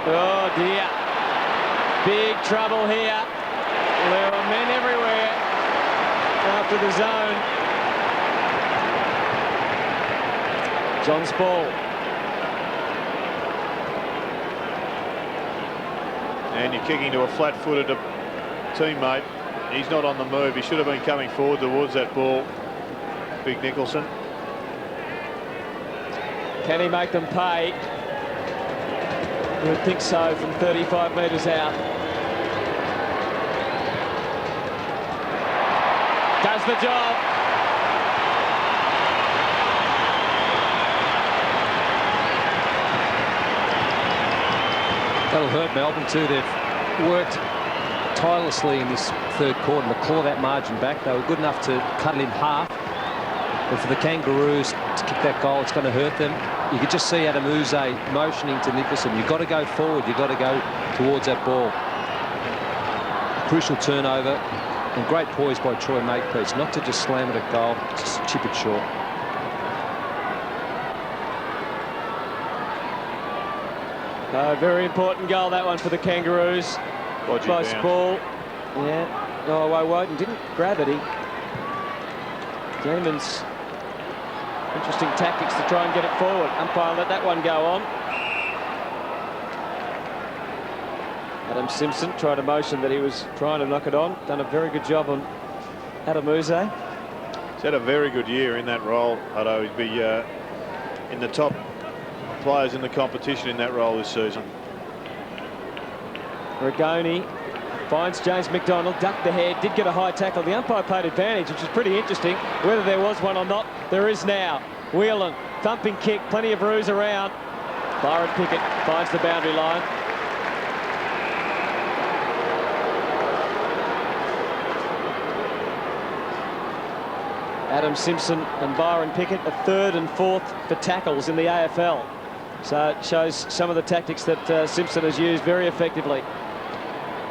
Oh dear. Big trouble here. There are men everywhere after the zone. John Spall. And you're kicking to a flat-footed teammate. He's not on the move. He should have been coming forward towards that ball. Big Nicholson. Can he make them pay? You would think so from 35 metres out. Does the job. That'll hurt Melbourne too. They've worked tirelessly in this third quarter to claw that margin back. They were good enough to cut it in half. But for the Kangaroos to kick that goal, it's going to hurt them. You could just see Adam Uze motioning to Nicholson. You've got to go forward. You've got to go towards that ball. Crucial turnover and great poise by Troy Makepeace, not to just slam it at goal, just chip it short. Very important goal, that one, for the Kangaroos. By Spall. Yeah. No, Woden didn't grab it. Demons. Interesting tactics to try and get it forward. Umpire let that one go on. Adam Simpson tried to motion that he was trying to knock it on. Done a very good job on Adam Uze. He's had a very good year in that role, Hutto. He'd be in the top players in the competition in that role this season. Regoni finds James McDonald, ducked the head, did get a high tackle. The umpire paid advantage, which is pretty interesting. Whether there was one or not, there is now. Whelan, thumping kick, plenty of roos around. Byron Pickett finds the boundary line. Adam Simpson and Byron Pickett are 3rd and 4th for tackles in the AFL. So it shows some of the tactics that Simpson has used very effectively.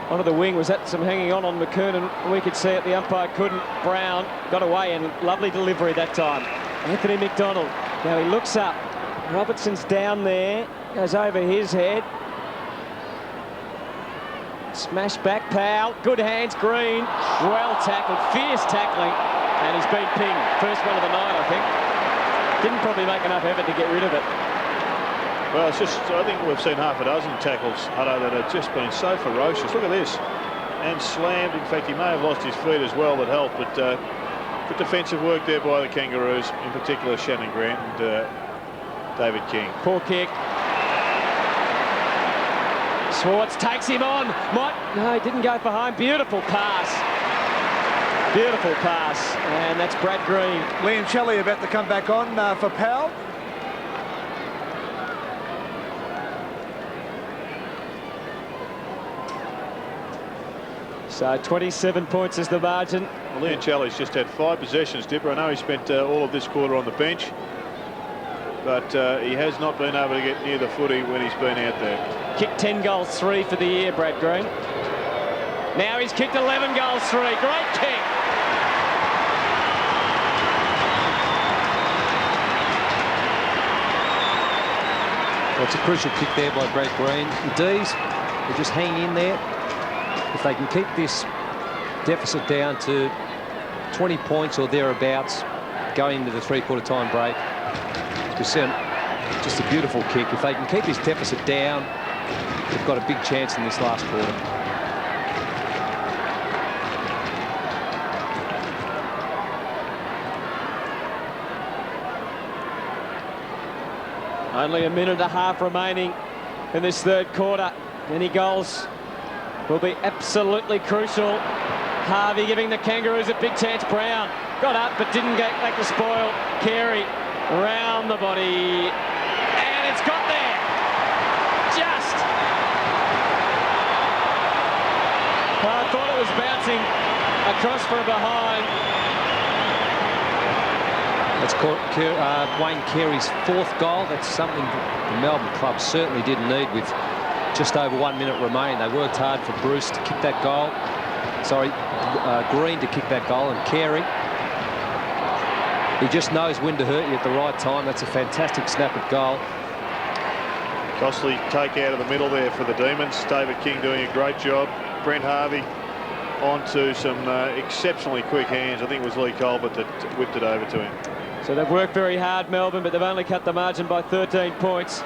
Onto the wing, was that some hanging on McKernan? We could see it, the umpire couldn't. Brown got away, and lovely delivery that time. Anthony McDonald, now he looks up. Robertson's down there, goes over his head. Smash back, Powell, good hands, Green. Well tackled, fierce tackling, and he's been pinged. First one of the night, I think. Didn't probably make enough effort to get rid of it. Well, it's just, I think we've seen half a dozen tackles, Hutto, that have just been so ferocious. Look at this. And slammed. In fact, he may have lost his feet as well, that helped. But Good defensive work there by the Kangaroos, in particular Shannon Grant and David King. Poor kick. Schwartz takes him on. No, he didn't go behind. Beautiful pass. Beautiful pass. And that's Brad Green. Liam Shelley about to come back on for Powell. So 27 points is the margin. Well, Leoncelli's just had 5 possessions, Dipper. I know he spent all of this quarter on the bench, but he has not been able to get near the footy when he's been out there. Kicked 10 goals, 3 for the year, Brad Green. Now he's kicked 11 goals, 3. Great kick. That's a crucial kick there by Brad Green. The D's will just hang in there. If they can keep this deficit down to 20 points or thereabouts going into the three-quarter time break, just a beautiful kick. If they can keep this deficit down, they've got a big chance in this last quarter. Only a minute and a half remaining in this third quarter. Any goals will be absolutely crucial. Harvey giving the Kangaroos a big chance. Brown got up but didn't get back to spoil. Carey around the body. And it's got there. Just. I thought it was bouncing across from behind. That's Wayne Carey's 4th goal. That's something the Melbourne club certainly didn't need with just over 1 minute remaining. They worked hard for Bruce to kick that goal. Sorry, Green to kick that goal, and Carey, he just knows when to hurt you at the right time. That's a fantastic snap at goal. Costly take out of the middle there for the Demons. David King doing a great job. Brent Harvey onto some exceptionally quick hands. I think it was Lee Colbert that whipped it over to him. So they've worked very hard, Melbourne, but they've only cut the margin by 13 points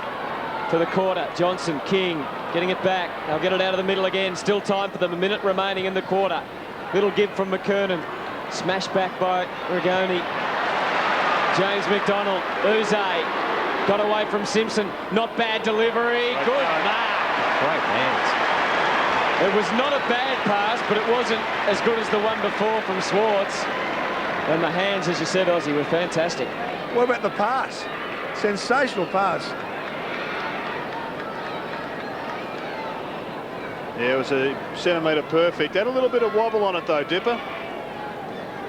for the quarter. Johnson, King, getting it back. They'll get it out of the middle again. Still time for them. A minute remaining in the quarter. Little give from McKernan. Smashed back by Rigoni. James McDonald. Uze got away from Simpson. Not bad delivery. Good mark. Great hands. It was not a bad pass, but it wasn't as good as the one before from Schwartz. And the hands, as you said, Ozzy, were fantastic. What about the pass? Sensational pass. Yeah, it was a centimetre perfect. Had a little bit of wobble on it though, Dipper.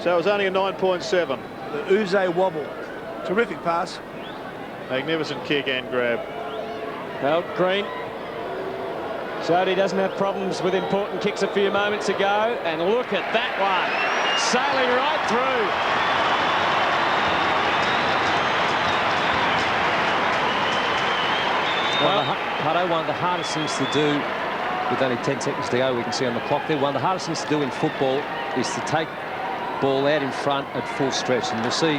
So it was only a 9.7. The Uze wobble. Terrific pass. Magnificent kick and grab. Well, Green showed he doesn't have problems with important kicks a few moments ago. And look at that one. Sailing right through. Well, Hutto, one of the hardest things to do, with only 10 seconds to go, we can see on the clock there, one of the hardest things to do in football is to take ball out in front at full stretch. And you'll see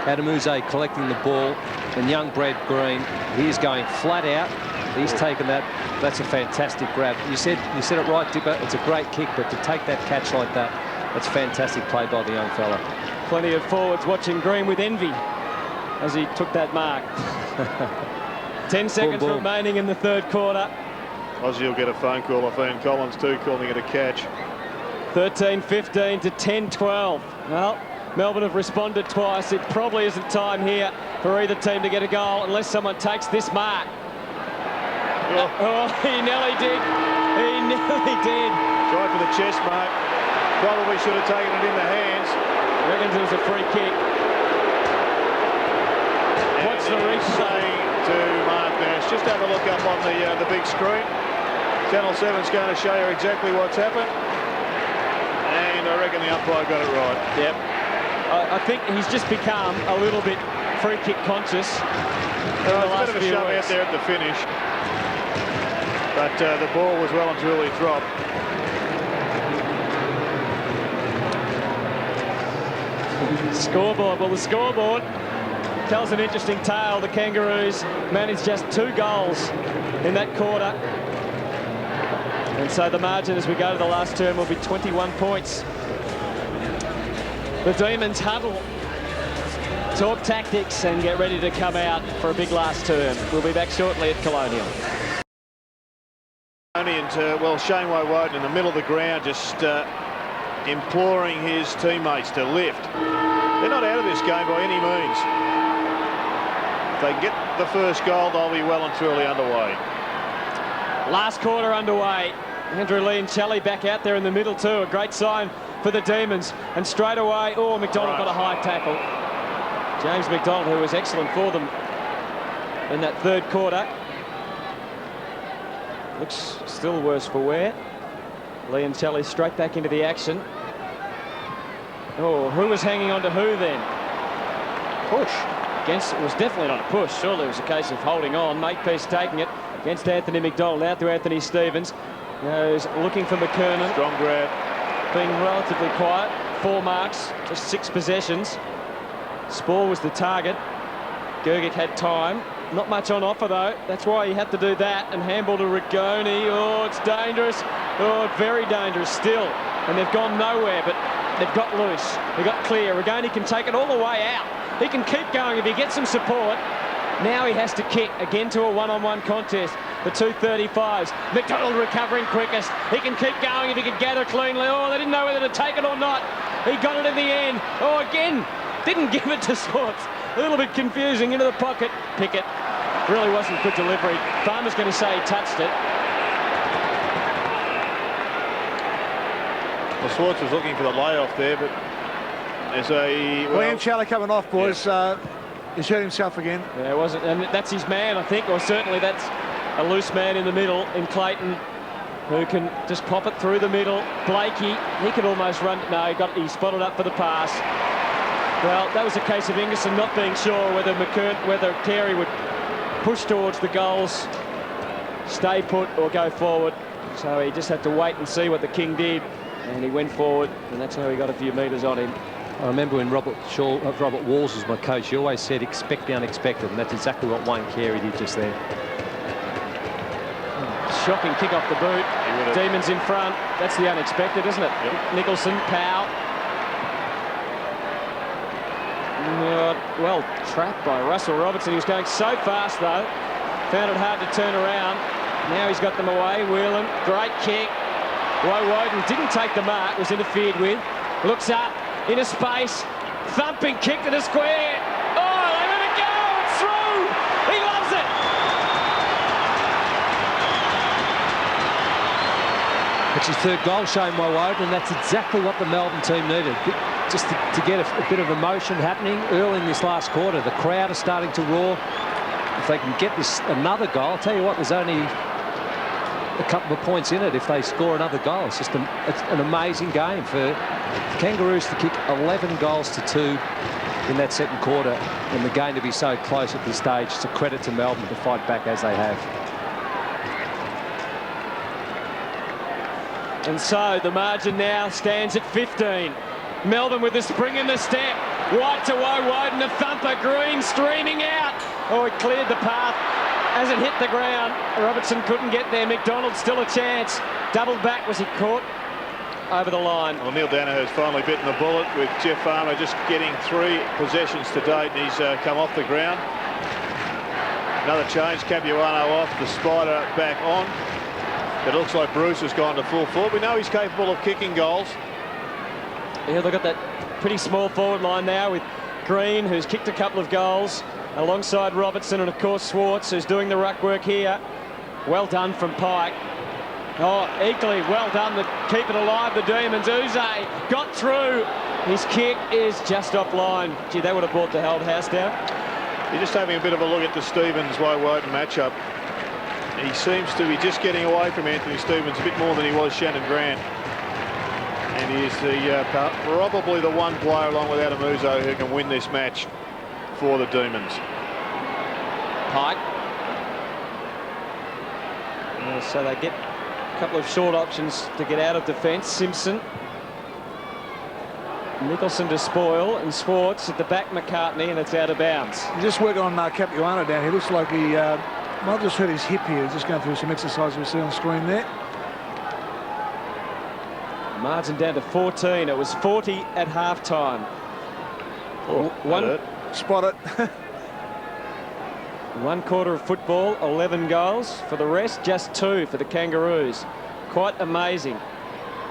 Adam Uze collecting the ball, and young Brad Green, he is going flat out. He's taken that. That's a fantastic grab. You said it right, Dipper. It's a great kick, but to take that catch like that, that's fantastic play by the young fella. Plenty of forwards watching Green with envy as he took that mark. 10 seconds boom. remaining in the third quarter. Ozzy will get a phone call off Ian Collins too, calling it a catch. 13-15 to 10-12. Well, Melbourne have responded twice. It probably isn't time here for either team to get a goal unless someone takes this mark. Oh, he nearly did. He nearly did. Tried for the chest mark. Probably should have taken it in the hands. Reckons it was a free kick. What's the replay? To Mark Nash. Just have a look up on the big screen. Channel 7's going to show you exactly what's happened. And I reckon the umpire got it right. Yep. I think he's just become a little bit free kick conscious. There was a bit of a shove out there at the finish. But the ball was well and truly dropped. Scoreboard. Well, the scoreboard tells an interesting tale. The Kangaroos managed just 2 goals in that quarter. And so the margin as we go to the last term will be 21 points. The Demons huddle, talk tactics and get ready to come out for a big last term. We'll be back shortly at Colonial. Well, Shane Woewodin in the middle of the ground just imploring his teammates to lift. They're not out of this game by any means. If they get the first goal, they'll be well and truly underway. Last quarter underway. Andrew Liancelli back out there in the middle too. A great sign for the Demons. And straight away, oh, McDonald got a high tackle. James McDonald, who was excellent for them in that third quarter. Looks still worse for wear. Liancelli straight back into the action. Oh, who was hanging on to who then? Push. Against, it was definitely not a push. Surely it was a case of holding on. Makepeace taking it against Anthony McDonald. Out to Anthony Stevens. Goes looking for McKernan. Strong grab. Being relatively quiet. 4 marks, just 6 possessions. Spore was the target. Gergic had time. Not much on offer though. That's why he had to do that. And handball to Rigoni. Oh, it's dangerous. Oh, very dangerous still. And they've gone nowhere, but they've got loose. They got clear. Rigoni can take it all the way out. He can keep going if he gets some support. Now he has to kick again to a one-on-one contest. The 235s. McDonald recovering quickest. He can keep going if he can gather cleanly. Oh, they didn't know whether to take it or not. He got it in the end. Oh, again, didn't give it to Swartz. A little bit confusing into the pocket. Pickett. Really wasn't good delivery. Farmer's going to say he touched it. Well, Swartz was looking for the layoff there, but there's a... Liancelli coming off, boys. Yeah. He's hurt himself again. Yeah, it wasn't, and that's his man, I think, or certainly that's a loose man in the middle in Clayton, who can just pop it through the middle. Blakey, he could almost run. No, he spotted up for the pass. Well, that was a case of Ingerson not being sure whether Carey would push towards the goals, stay put or go forward. So he just had to wait and see what the King did, and he went forward, and that's how he got a few metres on him. I remember when Robert Walls was my coach, he always said expect the unexpected, and that's exactly what Wayne Carey did just there. Shocking kick off the boot. Demons in front. That's the unexpected, isn't it? Yep. Nicholson, Powell. Well trapped by Russell Robertson. He was going so fast though. Found it hard to turn around. Now he's got them away. Whelan, great kick. Woewodin didn't take the mark, was interfered with. Looks up, into space. Thumping kick to the square. Oh, they let it go. It's through. He loves it. It's his third goal, Shane Woewodin, and that's exactly what the Melbourne team needed. Just to get a bit of emotion happening early in this last quarter. The crowd is starting to roar. If they can get this another goal, I'll tell you what, there's only a couple of points in it if they score another goal. It's just an amazing game for the Kangaroos to kick 11 goals to 2 in that second quarter, and the game to be so close at this stage. It's a credit to Melbourne to fight back as they have. And so the margin now stands at 15. Melbourne with the spring in the step. White to Woewodin, a thumper. Green streaming out. Oh, it cleared the path as it hit the ground. Robertson couldn't get there. McDonald still a chance. Doubled back. Was he caught? Over the line. Well, Neil Danaher's finally bitten the bullet with Jeff Farmer just getting 3 possessions to date, and he's come off the ground. Another change. Capuano off. The Spider back on. It looks like Bruce has gone to full forward. We know he's capable of kicking goals. Yeah, look at that pretty small forward line now with Green, who's kicked a couple of goals, alongside Robertson, and of course Swartz, who's doing the ruck work here. Well done from Pike. Oh, equally well done to keep it alive, the Demons. Uze got through. His kick is just offline. Gee, that would have brought the whole house down. You're just having a bit of a look at the Stevens-Woewodin matchup. He seems to be just getting away from Anthony Stevens a bit more than he was Shannon Grant. And he is probably the one player, along with Adam Uzo, who can win this match for the Demons. Pike. So they get a couple of short options to get out of defence. Simpson. Nicholson to spoil, and Swartz at the back, McCartney, and it's out of bounds. Just working on Capuano down here. Looks like he might have just hurt his hip here. Just going through some exercise we see on screen there. Margin down to 14. It was 40 at half-time. Spot it. 1 quarter of football, 11 goals. For the rest, just 2 for the Kangaroos. Quite amazing.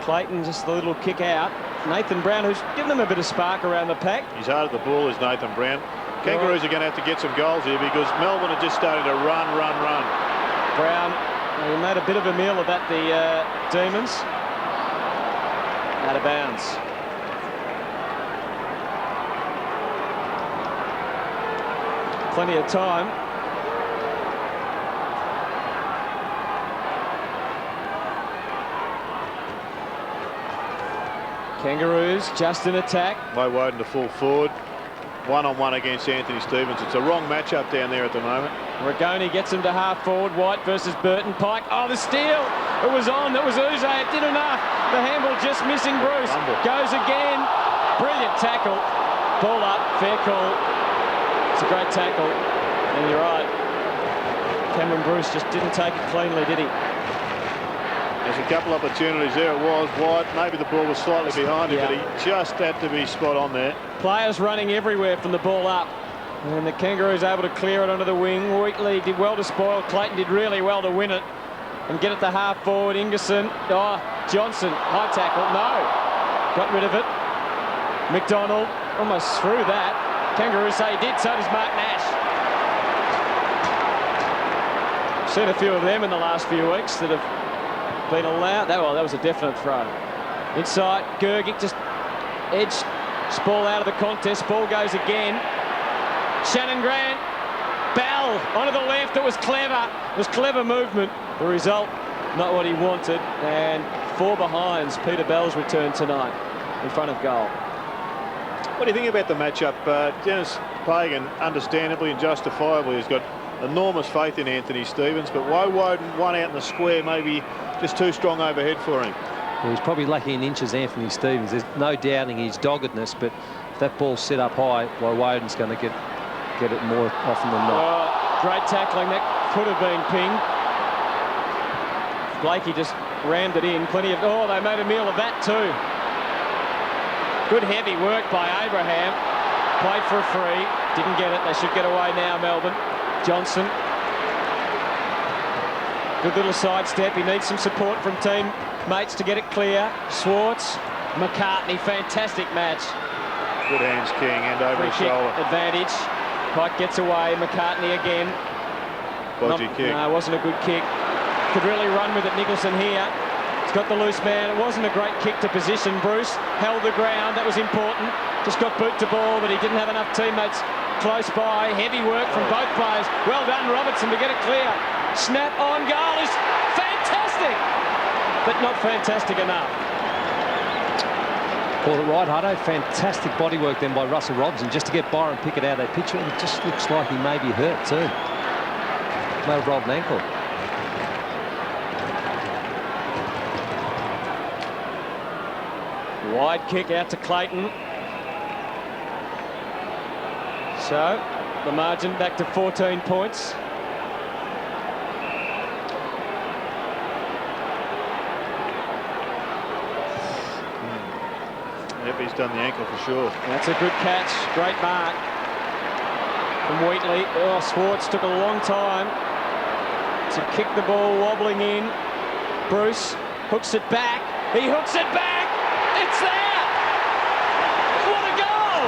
Clayton just a little kick out. Nathan Brown, who's given them a bit of spark around the pack. He's hard at the ball, is Nathan Brown. Kangaroos are going to have to get some goals here because Melbourne are just starting to run. Brown, he made a bit of a meal of that, the Demons. Out of bounds. Plenty of time. Kangaroos just in attack. Mo Woden to full forward. One-on-one against Anthony Stevens. It's a wrong matchup down there at the moment. Rigoni gets him to half forward. White versus Burton. Pike. Oh, the steal. It was on. That was Uze. It did enough. The handball just missing Bruce. Goes again. Brilliant tackle. Ball up. Fair call. It's a great tackle. And you're right. Cameron Bruce just didn't take it cleanly, did he? There's a couple opportunities there. It was White. Maybe the ball was slightly behind him, but he just had to be spot on there. Players running everywhere from the ball up. And the Kangaroos able to clear it onto the wing. Wheatley did well to spoil. Clayton did really well to win it. And get it to half forward. Ingerson. Oh, Johnson. High tackle. No. Got rid of it. McDonald almost threw that. Kangaroos say he did. So does Mark Nash. Seen a few of them in the last few weeks that have been allowed. That was a definite throw. Inside. Gergic just edged Spall out of the contest. Ball goes again. Shannon Grant. Bell onto the left. It was clever. It was clever movement. The result, not what he wanted. And 4 behinds. Peter Bell's return tonight in front of goal. What do you think about the matchup? Dennis Pagan, understandably and justifiably, has got enormous faith in Anthony Stevens, but Woden one out in the square, maybe just too strong overhead for him. Well, he's probably lucky in inches, Anthony Stevens. There's no doubting his doggedness, but if that ball's set up high, Woden's going to get it more often than not. Oh, great tackling. That could have been pinged. Blakey just rammed it in. Plenty of... Oh, they made a meal of that too. Good heavy work by Abraham. Played for a free. Didn't get it. They should get away now, Melbourne. Johnson. Good little sidestep. He needs some support from teammates to get it clear. Schwartz. McCartney. Fantastic match. Good hands, King, and over his shoulder. Advantage. Pike gets away. McCartney again. Dodgy kick. No, it wasn't a good kick. Could really run with it. Nicholson here. He's got the loose man. It wasn't a great kick to position. Bruce held the ground. That was important. Just got boot to ball, but he didn't have enough teammates close by. Heavy work from both players. Well done, Robertson, to get it clear. Snap on goal is fantastic, but not fantastic enough. Called it right, Hutto. Fantastic body work then by Russell Robinson just to get Byron Pickett out of that picture. It just looks like he may be hurt too. May have rolled an ankle. Wide kick out to Clayton. So the margin back to 14 points. Yep, he's done the ankle for sure. That's a good catch. Great mark from Wheatley. Oh, Schwartz took a long time to kick the ball wobbling in. Bruce hooks it back. He hooks it back. It's there. What a goal.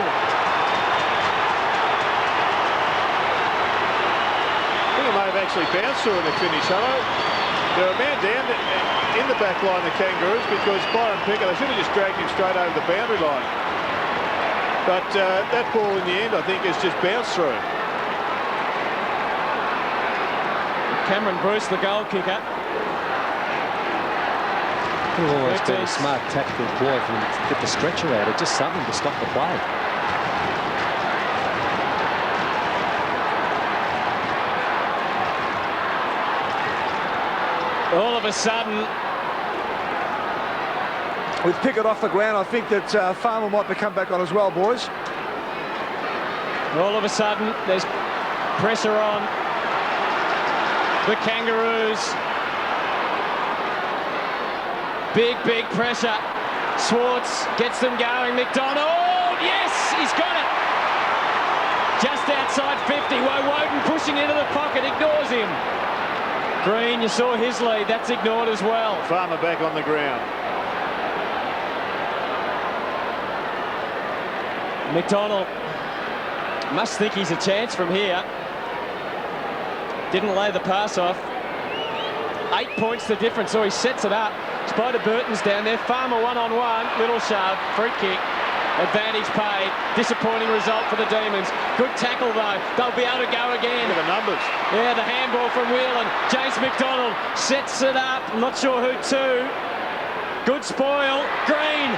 I think it may have actually bounced through in the finish, hello. They're a man down in the back line, the Kangaroos, because Byron Pickett, they should have just dragged him straight over the boundary line. But that ball in the end, I think, has just bounced through. Cameron Bruce, the goal kicker. Could have almost been a smart tactical ploy for him to get the stretcher out. It's just something to stop the play. All of a sudden, with Pickett off the ground, I think that Farmer might be come back on as well, boys. all of a sudden, there's pressure on the Kangaroos. Big pressure. Swartz gets them going. McDonald, yes, he's got it. Just outside 50. Woden pushing into the pocket, ignores him. Green, you saw his lead. That's ignored as well. Farmer back on the ground. McDonald must think he's a chance from here. Didn't lay the pass off. 8 points the difference, so he sets it up. Spider Burton's down there. Farmer one-on-one. Little shove. Free kick. Advantage paid. Disappointing result for the Demons. Good tackle, though. They'll be able to go again. Look at the numbers. Yeah, the handball from Whelan. James McDonald sets it up. I'm not sure who to. Good spoil. Green.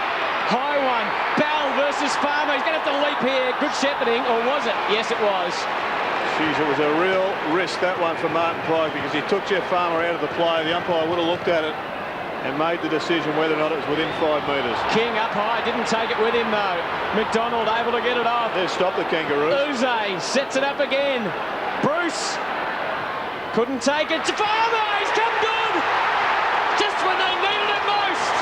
High one. Bell versus Farmer. He's going to have to leap here. Good shepherding. Or was it? Yes, it was. Jeez, it was a real risk, that one, for Martin Pike, because he took Jeff Farmer out of the play. The umpire would have looked at it and made the decision whether or not it was within 5 metres. King up high, didn't take it with him though. McDonald able to get it off. They've stopped the Kangaroos. Uze sets it up again. Bruce couldn't take it. Farmer, he's come good! Just when they needed it most.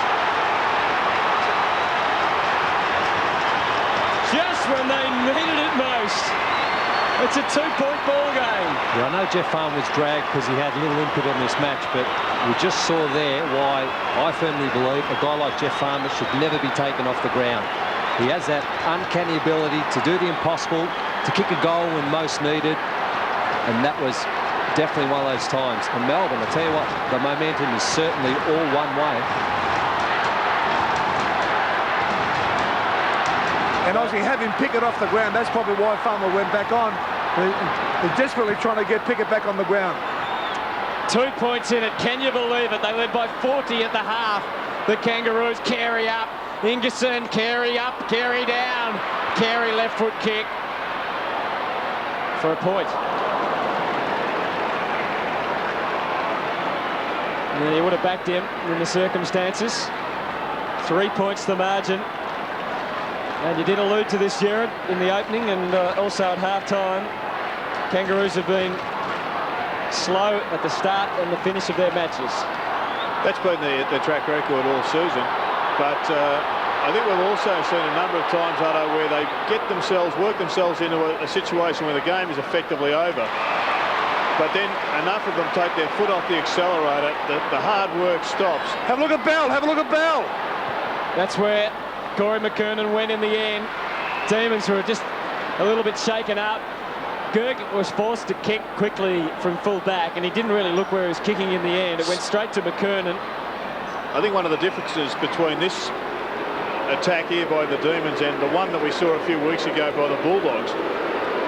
Just when they needed it most. It's a 2-point ball game. Yeah, I know Jeff Farmer was dragged because he had little input on this match, but we just saw there why I firmly believe a guy like Jeff Farmer should never be taken off the ground. He has that uncanny ability to do the impossible, to kick a goal when most needed, and that was definitely one of those times. And Melbourne, I tell you what, the momentum is certainly all one way. And obviously having Pickett off the ground, that's probably why Farmer went back on. They're desperately trying to get Pickett back on the ground. 2 points in it. Can you believe it? They led by 40 at the half. The Kangaroos. Carey up. Ingerson. Carey up. Carey down. Carey left foot kick for a point. Yeah, you would have backed him in the circumstances. 3 points the margin. And you did allude to this, Jared, in the opening and also at half-time. Kangaroos have been slow at the start and the finish of their matches. That's been the track record all season. But I think we've also seen a number of times, Otto, where they work themselves into a situation where the game is effectively over. But then enough of them take their foot off the accelerator, the hard work stops. Have a look at Bell. Have a look at Bell. That's where Corey McKernan went in the end. Demons were just a little bit shaken up. Gerg was forced to kick quickly from full back, and he didn't really look where he was kicking in the end. It went straight to McKernan. I think one of the differences between this attack here by the Demons and the one that we saw a few weeks ago by the Bulldogs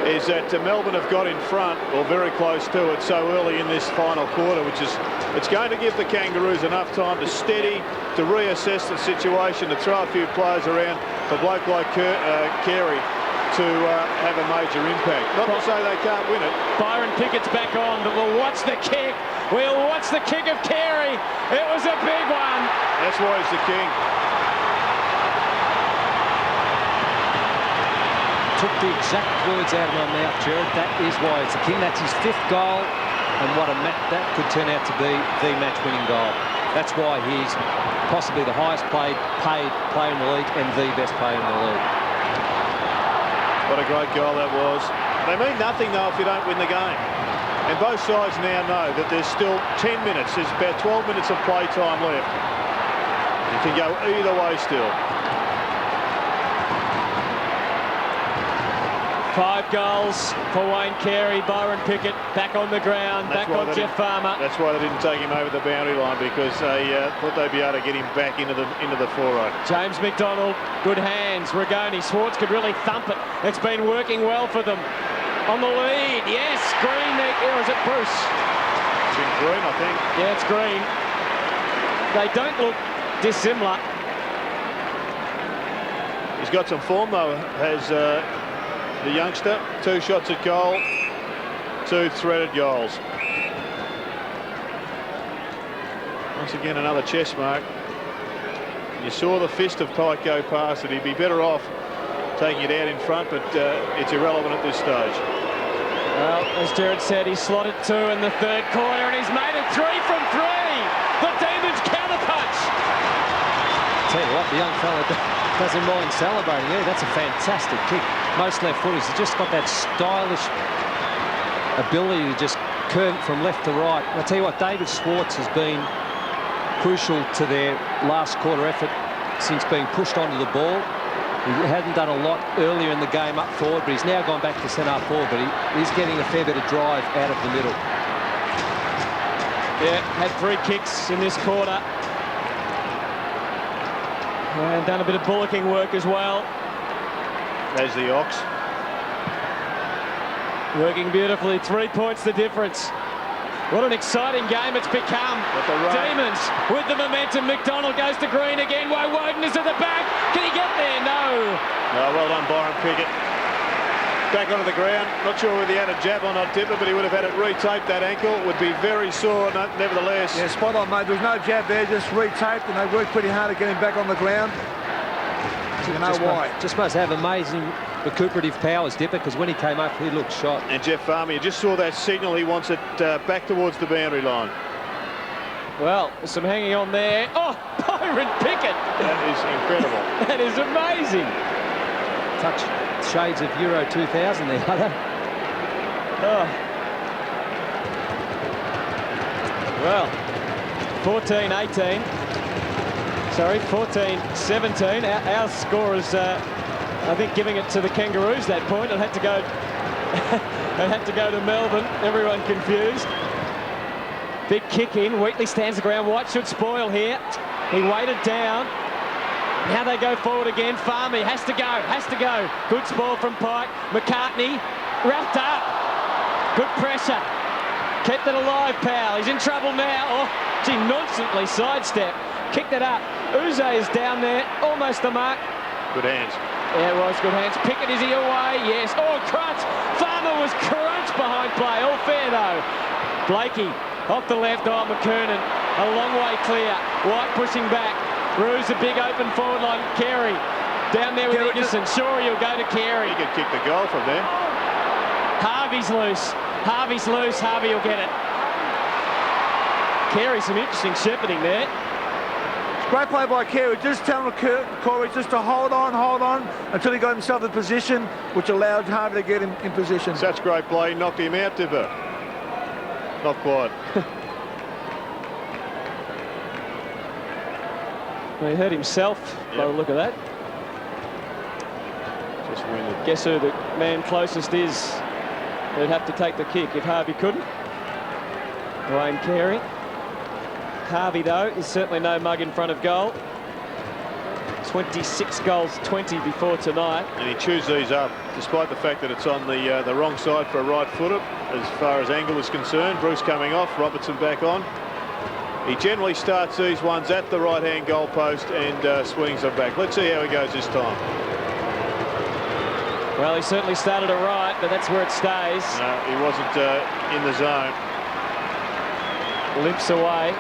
is that Melbourne have got in front, or very close to it, so early in this final quarter, which is, it's going to give the Kangaroos enough time to steady, to reassess the situation, to throw a few players around for a bloke like Carey to have a major impact. Not to say they can't win it. Byron Pickett's back on, but we'll watch the kick. We'll watch the kick of Carey. It was a big one. That's why he's the king. Took the exact words out of my mouth, Jared. That is why it's the king. That's his 5th goal, and what a match that could turn out to be, the match-winning goal. That's why he's possibly the highest paid player in the league and the best player in the league. What a great goal that was. They mean nothing, though, if you don't win the game. And both sides now know that there's still 10 minutes. There's about 12 minutes of play time left. You can go either way still. 5 goals for Wayne Carey. Byron Pickett back on the ground, back on Jeff Farmer. That's why they didn't take him over the boundary line, because they thought they'd be able to get him back into the 4-0. James McDonald, good hands. Regoni, Swartz could really thump it. It's been working well for them. On the lead, yes, Green there, or is it Bruce? It's in Green, I think. Yeah, it's Green. They don't look dissimilar. He's got some form, though, has the youngster. 2 shots at goal, 2 threaded goals. Once again, another chest mark. You saw the fist of Pike go past it. He'd be better off taking it out in front, but it's irrelevant at this stage. Well, as Jared said, he slotted 2 in the 3rd quarter, and he's made it 3 from 3. The Demons counterpunch. Tell you what, the young fella doesn't mind celebrating. Yeah, that's a fantastic kick. Most left footers have just got that stylish ability to just curve it from left to right. And I tell you what, David Schwartz has been crucial to their last quarter effort since being pushed onto the ball. He hadn't done a lot earlier in the game up forward, but he's now gone back to centre forward, but he's getting a fair bit of drive out of the middle. Yeah, had 3 kicks in this quarter. And done a bit of bullocking work as well. There's the Ox. Working beautifully. 3 points the difference. What an exciting game it's become. Demons with the momentum. McDonald goes to Green again. Woden is at the back. Can he get there? No. No, well done, Byron Pickett. Back onto the ground. Not sure whether he had a jab or not, Dipper, but he would have had it retaped. That ankle would be very sore, nevertheless. Yeah, spot on, mate. There was no jab there, just retaped, and they worked pretty hard at getting back on the ground. You know why. Just must have amazing recuperative powers, Dipper, because when he came up, he looked shot. And Jeff Farmer, you just saw that signal. He wants it back towards the boundary line. Well, there's some hanging on there. Oh, Byron Pickett. That is incredible. That is amazing. Touch shades of Euro 2000 there, Hunter. Oh. Well, 14-18. Sorry, 14-17. Our score is, I think, giving it to the Kangaroos that point. It had to go. It had to go to Melbourne. Everyone confused. Big kick in. Wheatley stands the ground. White should spoil here. He weighted down. Now they go forward again. Farmy has to go. Has to go. Good spoil from Pike. McCartney wrapped up. Good pressure. Kept it alive, Powell. He's in trouble now. Oh, gee, nonchalantly sidestep. Kicked it up. Uze is down there, almost the mark. Good hands. Yeah, it was good hands. Pickett, is he away? Yes. Oh, crunch. Farmer was crunched behind play. All fair, though. Blakey off the left. Oh, McKernan a long way clear. White pushing back. Ruse a big open forward line. Carey down there with Iggerson. Sure, he'll go to Carey. He could kick the goal from there. Harvey's loose. Harvey's loose. Harvey will get it. Carey, some interesting shepherding there. Great play by Carey, just telling Corey just to hold on until he got himself in position, which allowed Harvey to get him in position. Such great play, knocked him out, Dipper. Not quite. Well, he hurt himself by the look of that. Just winded. Guess who the man closest is who'd have to take the kick if Harvey couldn't? Wayne Carey. Harvey, though, is certainly no mug in front of goal. 26 goals, 20 before tonight. And he chews these up, despite the fact that it's on the wrong side for a right footer, as far as angle is concerned. Bruce coming off, Robertson back on. He generally starts these ones at the right-hand goal post and swings them back. Let's see how he goes this time. Well, he certainly started it right, but that's where it stays. No, he wasn't in the zone. Limps away.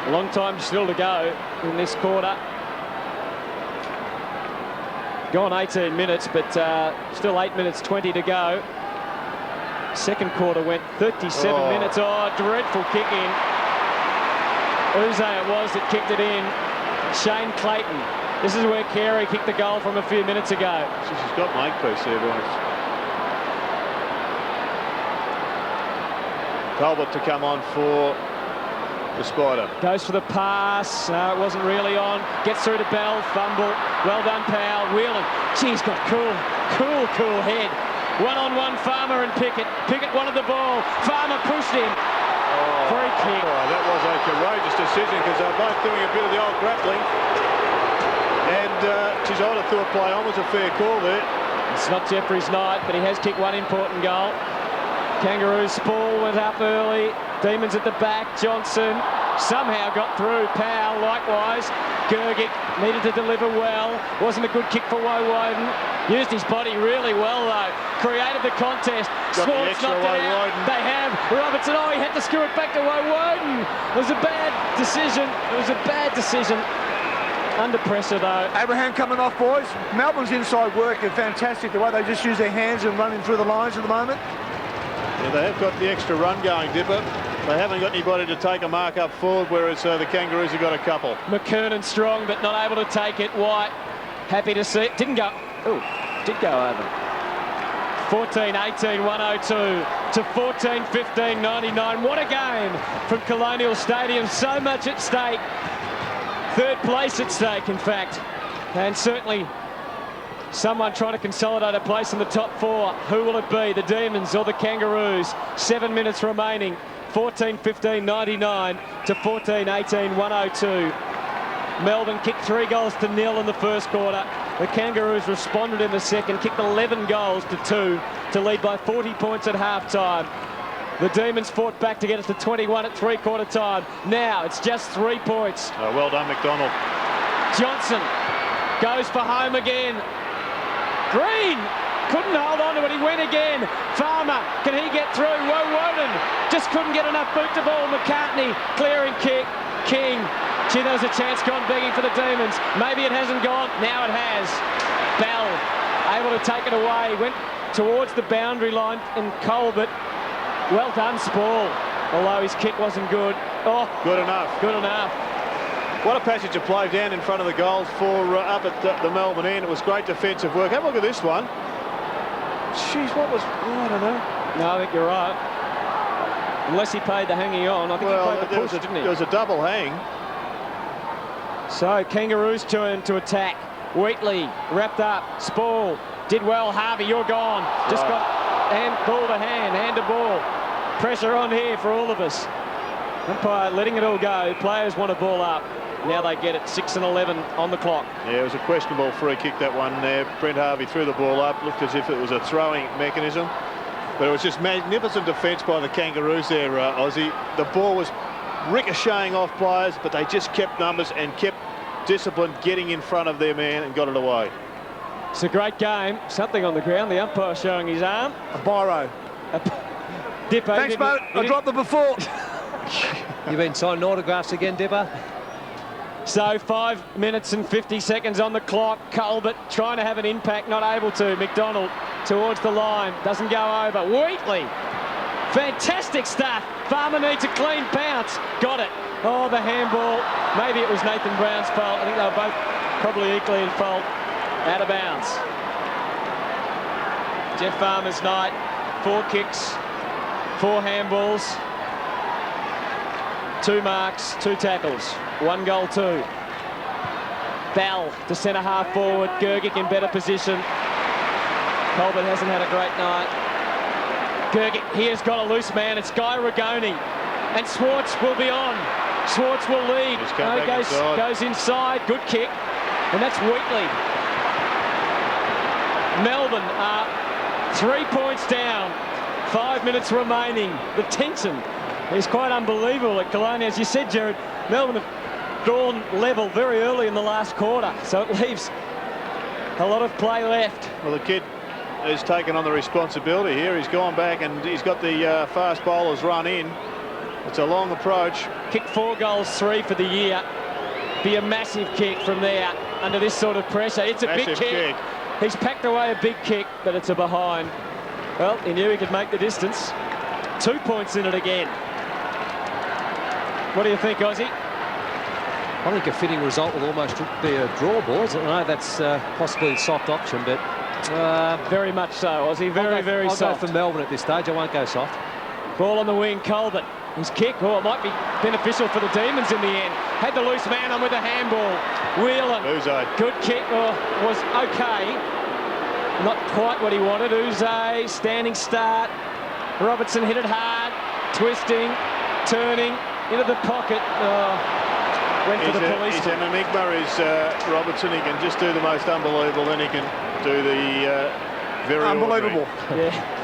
A long time still to go in this quarter. Gone 18 minutes, but still 8 minutes 20 to go. Second quarter went 37 minutes. Oh, dreadful kick in. Uze it was that kicked it in. Shane Clayton. This is where Carey kicked the goal from a few minutes ago. She's got Makepeace there, boys. Talbot to come on for the Spider. Goes for the pass. No, it wasn't really on. Gets through to Bell. Fumble. Well done, Powell. Whelan. She's got cool head. One-on-one, Farmer and Pickett. Pickett wanted the ball. Farmer pushed him. Free kick. Oh, that was a courageous decision because they're both doing a bit of the old grappling. And she's ordered to a play on. Was a fair call there. It's not Jeffrey's night, but he has kicked one important goal. Kangaroos Spall went up early. Demons at the back. Johnson somehow got through. Powell likewise. Gergic needed to deliver well. Wasn't a good kick for Woden. Used his body really well though. Created the contest. Sports knocked it out. They have. Robertson, oh, he had to screw it back to Woden. It was a bad decision. It was a bad decision. Under pressure though. Abraham coming off, boys. Melbourne's inside work is fantastic. The way they just use their hands and running through the lines at the moment. Yeah, they have got the extra run going, Dipper. They haven't got anybody to take a mark up forward, whereas the Kangaroos have got a couple. McKernan strong, but not able to take it. White, happy to see it. Didn't go. Oh, did go over. 14-18, 102 to 14-15, 99. What a game from Colonial Stadium. So much at stake. Third place at stake, in fact. And certainly someone trying to consolidate a place in the top four. Who will it be? The Demons or the Kangaroos? 7 minutes remaining. 14-15, 99 to 14-18, 102. Melbourne kicked 3-0 in the first quarter. The Kangaroos responded in the second, kicked 11 goals to 2 to lead by 40 points at half-time. The Demons fought back to get us to 21 at three-quarter time. Now it's just 3 points. Oh, well done, McDonald. Johnson goes for home again. Green couldn't hold on to it. He went again. Farmer, can he get through? Woden just couldn't get enough boot to ball. McCartney clearing kick. King. Gee, there was a chance gone begging for the Demons. Maybe it hasn't gone. Now it has. Bell able to take it away. Went towards the boundary line and Colbert. Well done, Spall. Although his kick wasn't good. Oh, good enough. Good enough. What a passage of play down in front of the goals for up at the Melbourne end. It was great defensive work. Have a look at this one. Jeez, what was... Oh, I don't know. No, I think you're right. Unless he paid the hanging on. I think he played the push, didn't he? There was a double hang. So, Kangaroos turn to attack. Wheatley wrapped up. Spall did well. Harvey, you're gone. Just got ball to hand to ball. Pressure on here for all of us. Umpire letting it all go. Players want a ball up. Now they get it. 6 and 11 on the clock. Yeah, it was a questionable free kick, that one there. Brent Harvey threw the ball up. Looked as if it was a throwing mechanism. But it was just magnificent defence by the Kangaroos there, Aussie. The ball was ricocheting off players, but they just kept numbers and kept discipline, getting in front of their man and got it away. It's a great game. Something on the ground. The umpire showing his arm. A biro. Dipper. Thanks, mate. I dropped them before. You've been signing autographs again, Dipper? So 5 minutes and 50 seconds on the clock. Colbert trying to have an impact, not able to. McDonald towards the line, doesn't go over. Wheatley, fantastic stuff. Farmer needs a clean bounce. Got it. Oh, the handball. Maybe it was Nathan Brown's fault. I think they were both probably equally in fault. Out of bounds. Jeff Farmer's night. 4 kicks, 4 handballs, 2 marks, 2 tackles, 1 goal, 2. Bell to centre half forward. Gergic in better position. Colbert hasn't had a great night. Gergic, he has got a loose man. It's Guy Rigoni. And Swartz will be on. Swartz will lead. Goes inside. Good kick. And that's Wheatley. Melbourne are 3 points down. 5 minutes remaining. The tension is quite unbelievable at Colonial. As you said, Jared, Melbourne have drawn level very early in the last quarter. So it leaves a lot of play left. Well, the kid has taken on the responsibility here. He's gone back and he's got the fast bowlers run in. It's a long approach. Kicked 4 goals, 3 for the year. Be a massive kick from there under this sort of pressure. It's a big kick. He's packed away a big kick, but it's a behind. Well, he knew he could make the distance. 2 points in it again. What do you think, Aussie? I think a fitting result will almost be a draw, boys. I know that's possibly a soft option, but... very much so, Aussie. Very soft. I'll go for Melbourne at this stage. I won't go soft. Ball on the wing, Colbert. His kick, oh, it might be beneficial for the Demons in the end. Had the loose man on with a handball. Whelan, good kick, was okay. Not quite what he wanted. Uze, standing start. Robertson hit it hard, twisting, turning, into the pocket. Went for the police. He's an enigma, is Robertson. He can just do the most unbelievable, then he can do the very unbelievable. Yeah.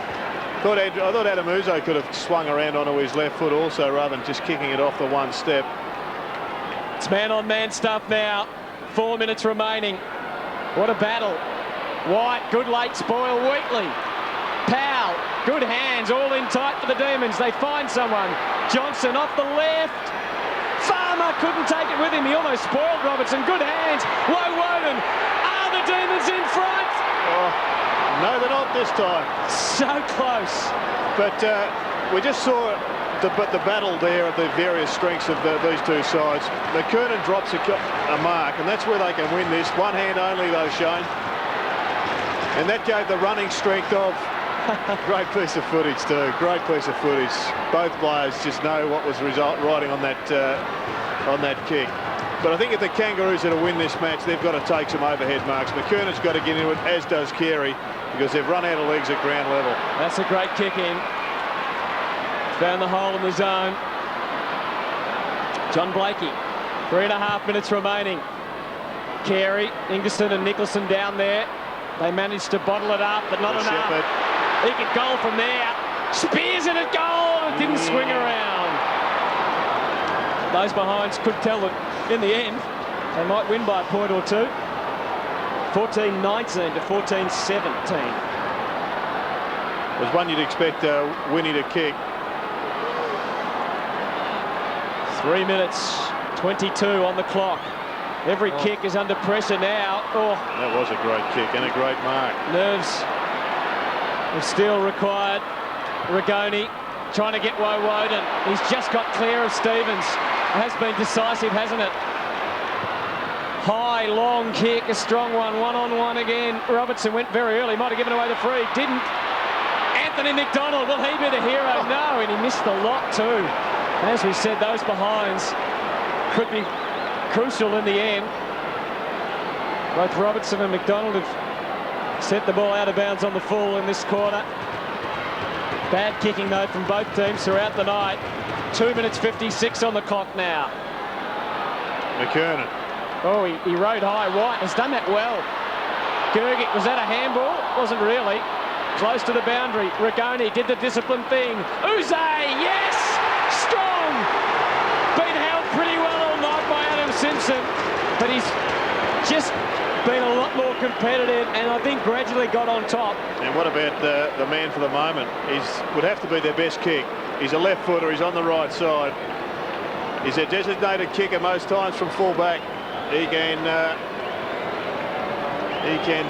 I thought Adam Uzo could have swung around onto his left foot also, rather than just kicking it off the one step. It's man-on-man stuff now. 4 minutes remaining. What a battle. White, good late spoil. Wheatley. Powell, good hands, all in tight for the Demons. They find someone. Johnson off the left. Farmer couldn't take it with him. He almost spoiled Robertson. Good hands. Woden. Are the Demons in front? Oh, no, they're not this time. So close. But we just saw but the battle there of the various strengths of these two sides. McKernan drops a mark, and that's where they can win this. One hand only, though, Shane. And that gave the running strength of... Great piece of footage, too. Great piece of footage. Both players just know what was riding on that kick. But I think if the Kangaroos are to win this match, they've got to take some overhead marks. McKernan's got to get into it, as does Carey, because they've run out of legs at ground level. That's a great kick in. Found the hole in the zone. John Blakey, 3.5 minutes remaining. Carey, Ingerson and Nicholson down there. They managed to bottle it up, but not enough. Shepherd. He could goal from there. Spears it at goal. It didn't swing around. Those behinds could tell that in the end they might win by a point or two. 14-19 to 14-17. Was one you'd expect Winnie to kick. 3 minutes 22 on the clock. Every kick is under pressure now. Oh, that was a great kick and a great mark. Nerves are still required. Rigoni trying to get Woden. He's just got clear of Stevens. It has been decisive, hasn't it? High, long kick, a strong one. One-on-one again. Robertson went very early. Might have given away the free. Didn't. Anthony McDonald, will he be the hero? No, and he missed the lot too. And as we said, those behinds could be crucial in the end. Both Robertson and McDonald have sent the ball out of bounds on the full in this quarter. Bad kicking, though, from both teams throughout the night. 2 minutes 56 on the clock now. McKernan. Oh, he rode high. White has done that well. Gergic, was that a handball? Wasn't really. Close to the boundary. Rigoni did the disciplined thing. Uze, yes! Strong! Been held pretty well all night by Adam Simpson, but he's just been a lot more competitive and I think gradually got on top. And what about the man for the moment? Would have to be their best kick. He's a left footer, he's on the right side. He's a designated kicker most times from full back. He can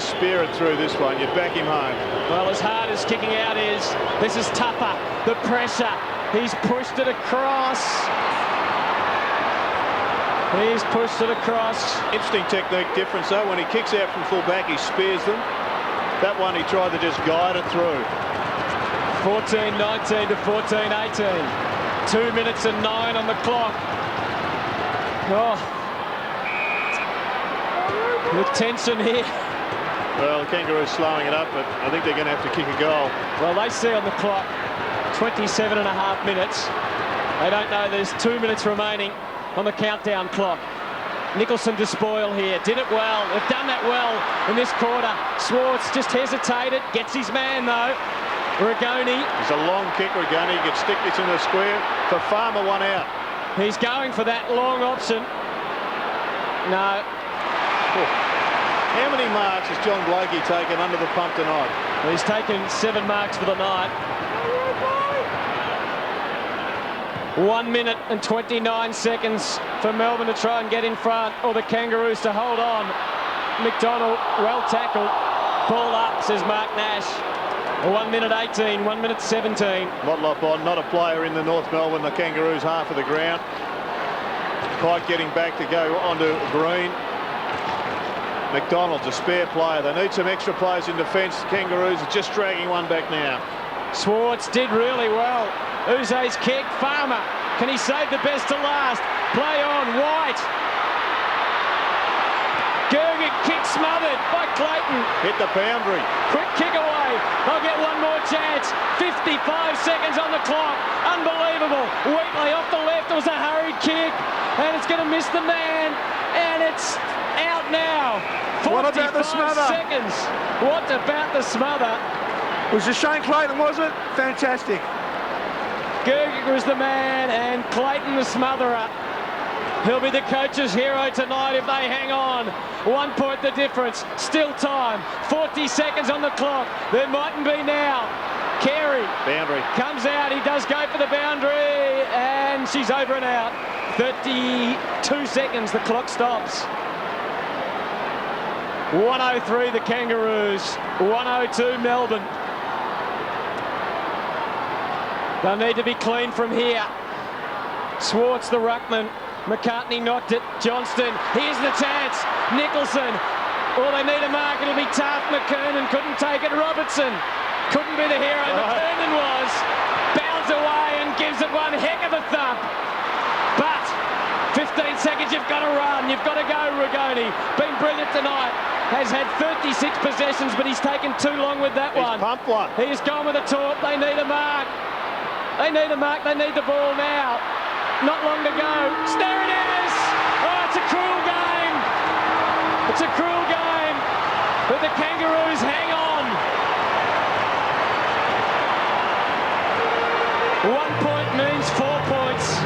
spear it through this one. You back him home. Well, as hard as kicking out is, this is tougher. The pressure. He's pushed it across. He's pushed it across. Interesting technique difference, though. When he kicks out from full back, he spears them. That one, he tried to just guide it through. 14-19 to 14-18. 2 minutes and 9 on the clock. Oh. With tension here. Well, the Kangaroos slowing it up, but I think they're going to have to kick a goal. Well, they see on the clock 27.5 minutes. They don't know there's 2 minutes remaining on the countdown clock. Nicholson to spoil here. Did it well. They've done that well in this quarter. Swartz just hesitated. Gets his man, though. Rigoni. It's a long kick, Rigoni. He can stick this in the square. For Farmer, one out. He's going for that long option. No. How many marks has John Blakey taken under the pump tonight? Well, he's taken 7 marks for the night. 1 minute and 29 seconds for Melbourne to try and get in front, or the Kangaroos to hold on. McDonald, well tackled. Ball up, says Mark Nash. 1 minute 18, 1 minute 17. Motlop on, not a player in the North Melbourne, the Kangaroos half of the ground. Pike getting back to go onto Green. McDonald's a spare player. They need some extra players in defence. The Kangaroos are just dragging one back now. Swartz did really well. Uze's kick. Farmer. Can he save the best to last? Play on. White. Gergic kick smothered by Clayton. Hit the boundary. Quick kick away. They'll get one more chance. 55 seconds on the clock. Unbelievable. Wheatley off the left. It was a hurried kick. And it's going to miss the man. And it's out now. 45 what about the smother? Seconds. What about the smother? It was just Shane Clayton, was it? Fantastic. Gergic was the man and Clayton the smotherer. He'll be the coach's hero tonight if they hang on. 1 point the difference. Still time. 40 seconds on the clock. There mightn't be now. Carey. Boundary. Comes out. He does go for the boundary. And she's over and out. 32 seconds. The clock stops. 103 the Kangaroos. 102 Melbourne. They'll need to be clean from here. Swartz, the ruckman. McCartney knocked it. Johnston, here's the chance. Nicholson. Oh, they need a mark. It'll be tough. McKernan couldn't take it. Robertson couldn't be the hero. McKernan was. Bounds away and gives it one heck of a thump. But 15 seconds, you've got to run. You've got to go, Rigoni. Been brilliant tonight. Has had 36 possessions, but he's taken too long with that one. He's pumped one. He's gone with a taunt. They need a mark. They need a mark. They need the ball now. Not long to go. There it is. Oh, it's a cruel game. It's a cruel game. But the Kangaroos hang on. 1 point means 4 points.